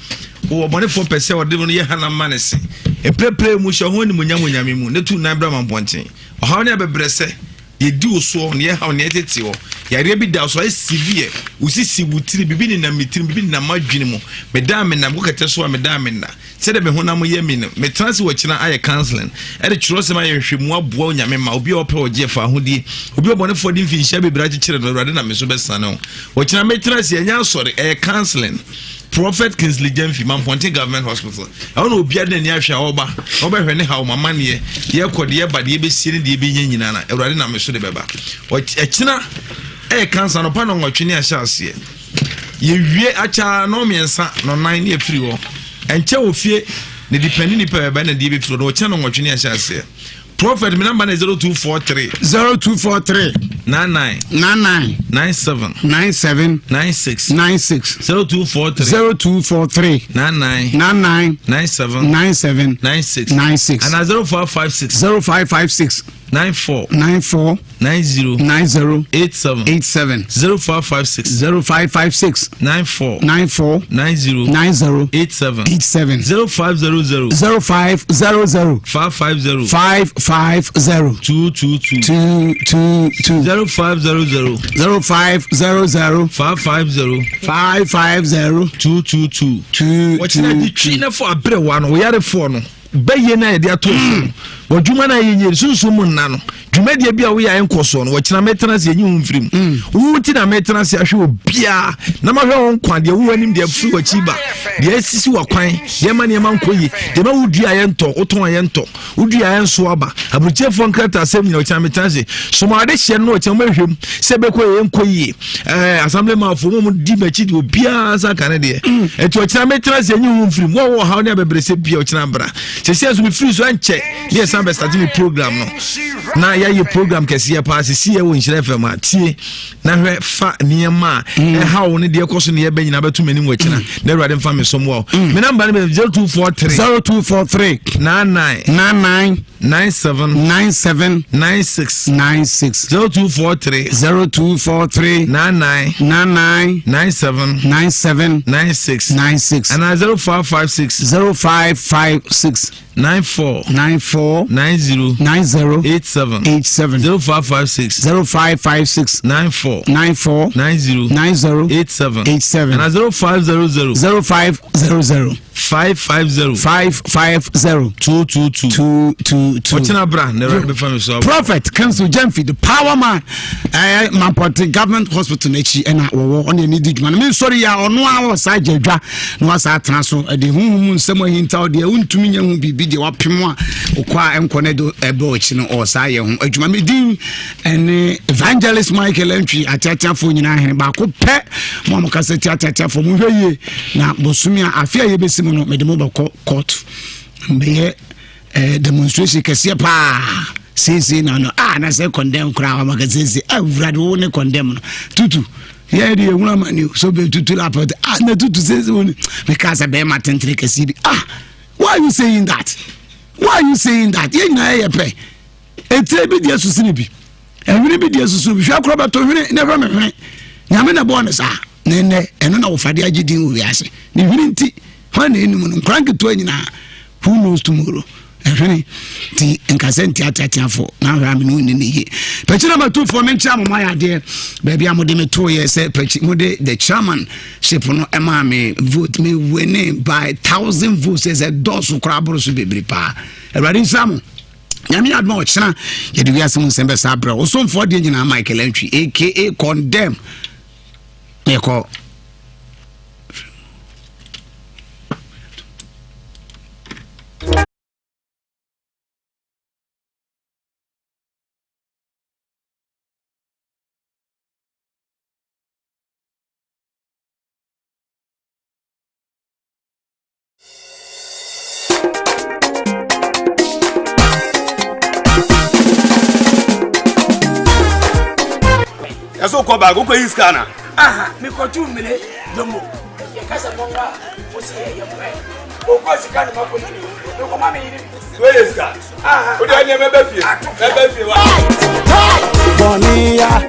o bonefo pese o de no ye hana manese e prepare mu hwe ho ni munyamonyame mu ne tu na bra mamponten o hawo ne abebere se ye di oso ne ye hawo ne tete o yare bi da so severe usisi butiri bibi ni na mitiri bibi ni na madwene mu medam na ko kete so medam na said me honam ye me me trans wo kina aye counseling e de chiro se ma ye hwemu aboa onyame ma obi ope oje fa hodie obi obone fo di mfi hia bebra kire no Awurade na me so besa no wo kina me trans ye nya sorry counseling Prophet Kingsley Jemfi Mamponte Government Hospital. I don't know be any asha oba hwene ha o mama ne ye kode ye bade ye be sie ne de be nya nyina na Awurade na me so de beba o kina cancer no pa no nwotwe ne asha ase ye wie acha no miensa no 9 ne afiri wo enche ofie ne depend ni pa ba na de be firi no cha no nwotwe ne asha ase Prophet my number is 0243 99 97 96 0243 99 97 96 and 0556 94 90 87 0556 94 90 87 0500 550 222 0500 550 222 what's the trainer for a bre one we are the phone beye na de ato wadwuma na yenye sunsumu nna no dwumadie bia wo ya enkoso no wakina maintenance yenyi humfrim wuti na maintenance ahwe obia na mahwe won kwa de wo anim de afri wachiba de asisi wakwan de ma ne ma nkoyi de ma wudua yento oton yento wudua yenso aba abuchefo nkrata asem ni wakina maintenance so ma de hye no wakina mahwem se bekọ yenkoyi assembly ma fo mu di machi de obia sa kan de eto wakina maintenance yenyi humfrim wo ha ne abebrese bia wakina bra se se so me free so anche yes am start me program no na ya ye program kese pa se sie wo Nhyira FM atie na hwe fa niema ha wo ne de koso ne ye banyina betu mani mu akina na Awurade mfa me som wo me number ne 0243 99 97 96 0243 99 97 96 and 0556 94 90 87 0556 94 90 87 and 0500 550 222 Ochina bra never be famous so Prophet Counsel Jemfi the power man Mamponte Government Hospital nechi na wo on any didman me sorry ya ono a sa jedwa no asa atena so de hunhum nsem ahinta de untumi nya hu bibi de wapem a okwa enkone do ebe ochi no o sa ye hu adwuma me din ene evangelist Michael Entry atatiafo nyina hene ba ko pe mo kaseti atatiafo mo hweye na bosumi afia ye besi no me de mo ba court mbeye demonstration kese pa sisi na no na say condemn kra wa magazine Awurade wo ne condemn no tutu yeah the wuna mani so be tutu la pot na tutu sisi wo because be ma tentre kese why are you saying that ye na ye pe etre bi dia susini bi ehwene bi dia susu bi hwa kro ba to hwene never me hwene nyame na bo ne sa ne eno na wo fade agidin wo wiase ne hwene nti hwan ne enu no krank to anyina who knows tomorrow ehwene ti enkasenti atatiafo na hwa me no ni ye pechina matu for me ntia mama ya de baby amode me to ye se pechi mode the chairman ship no ema me vote me winning by 1000 votes as a dosu kraboro so bebri pa Awurade nsamo nyame adma o chena ye de wiase mu sembe sabra o so mfo de nyina Michael Entry aka condemn me ko Eso ko ba go ko iskana mi ko tu mele domo ye kasa monga o se ye mwe o ko sikana ma ko ni ko ma me yiri we iska o de anya me be fie wa Bonia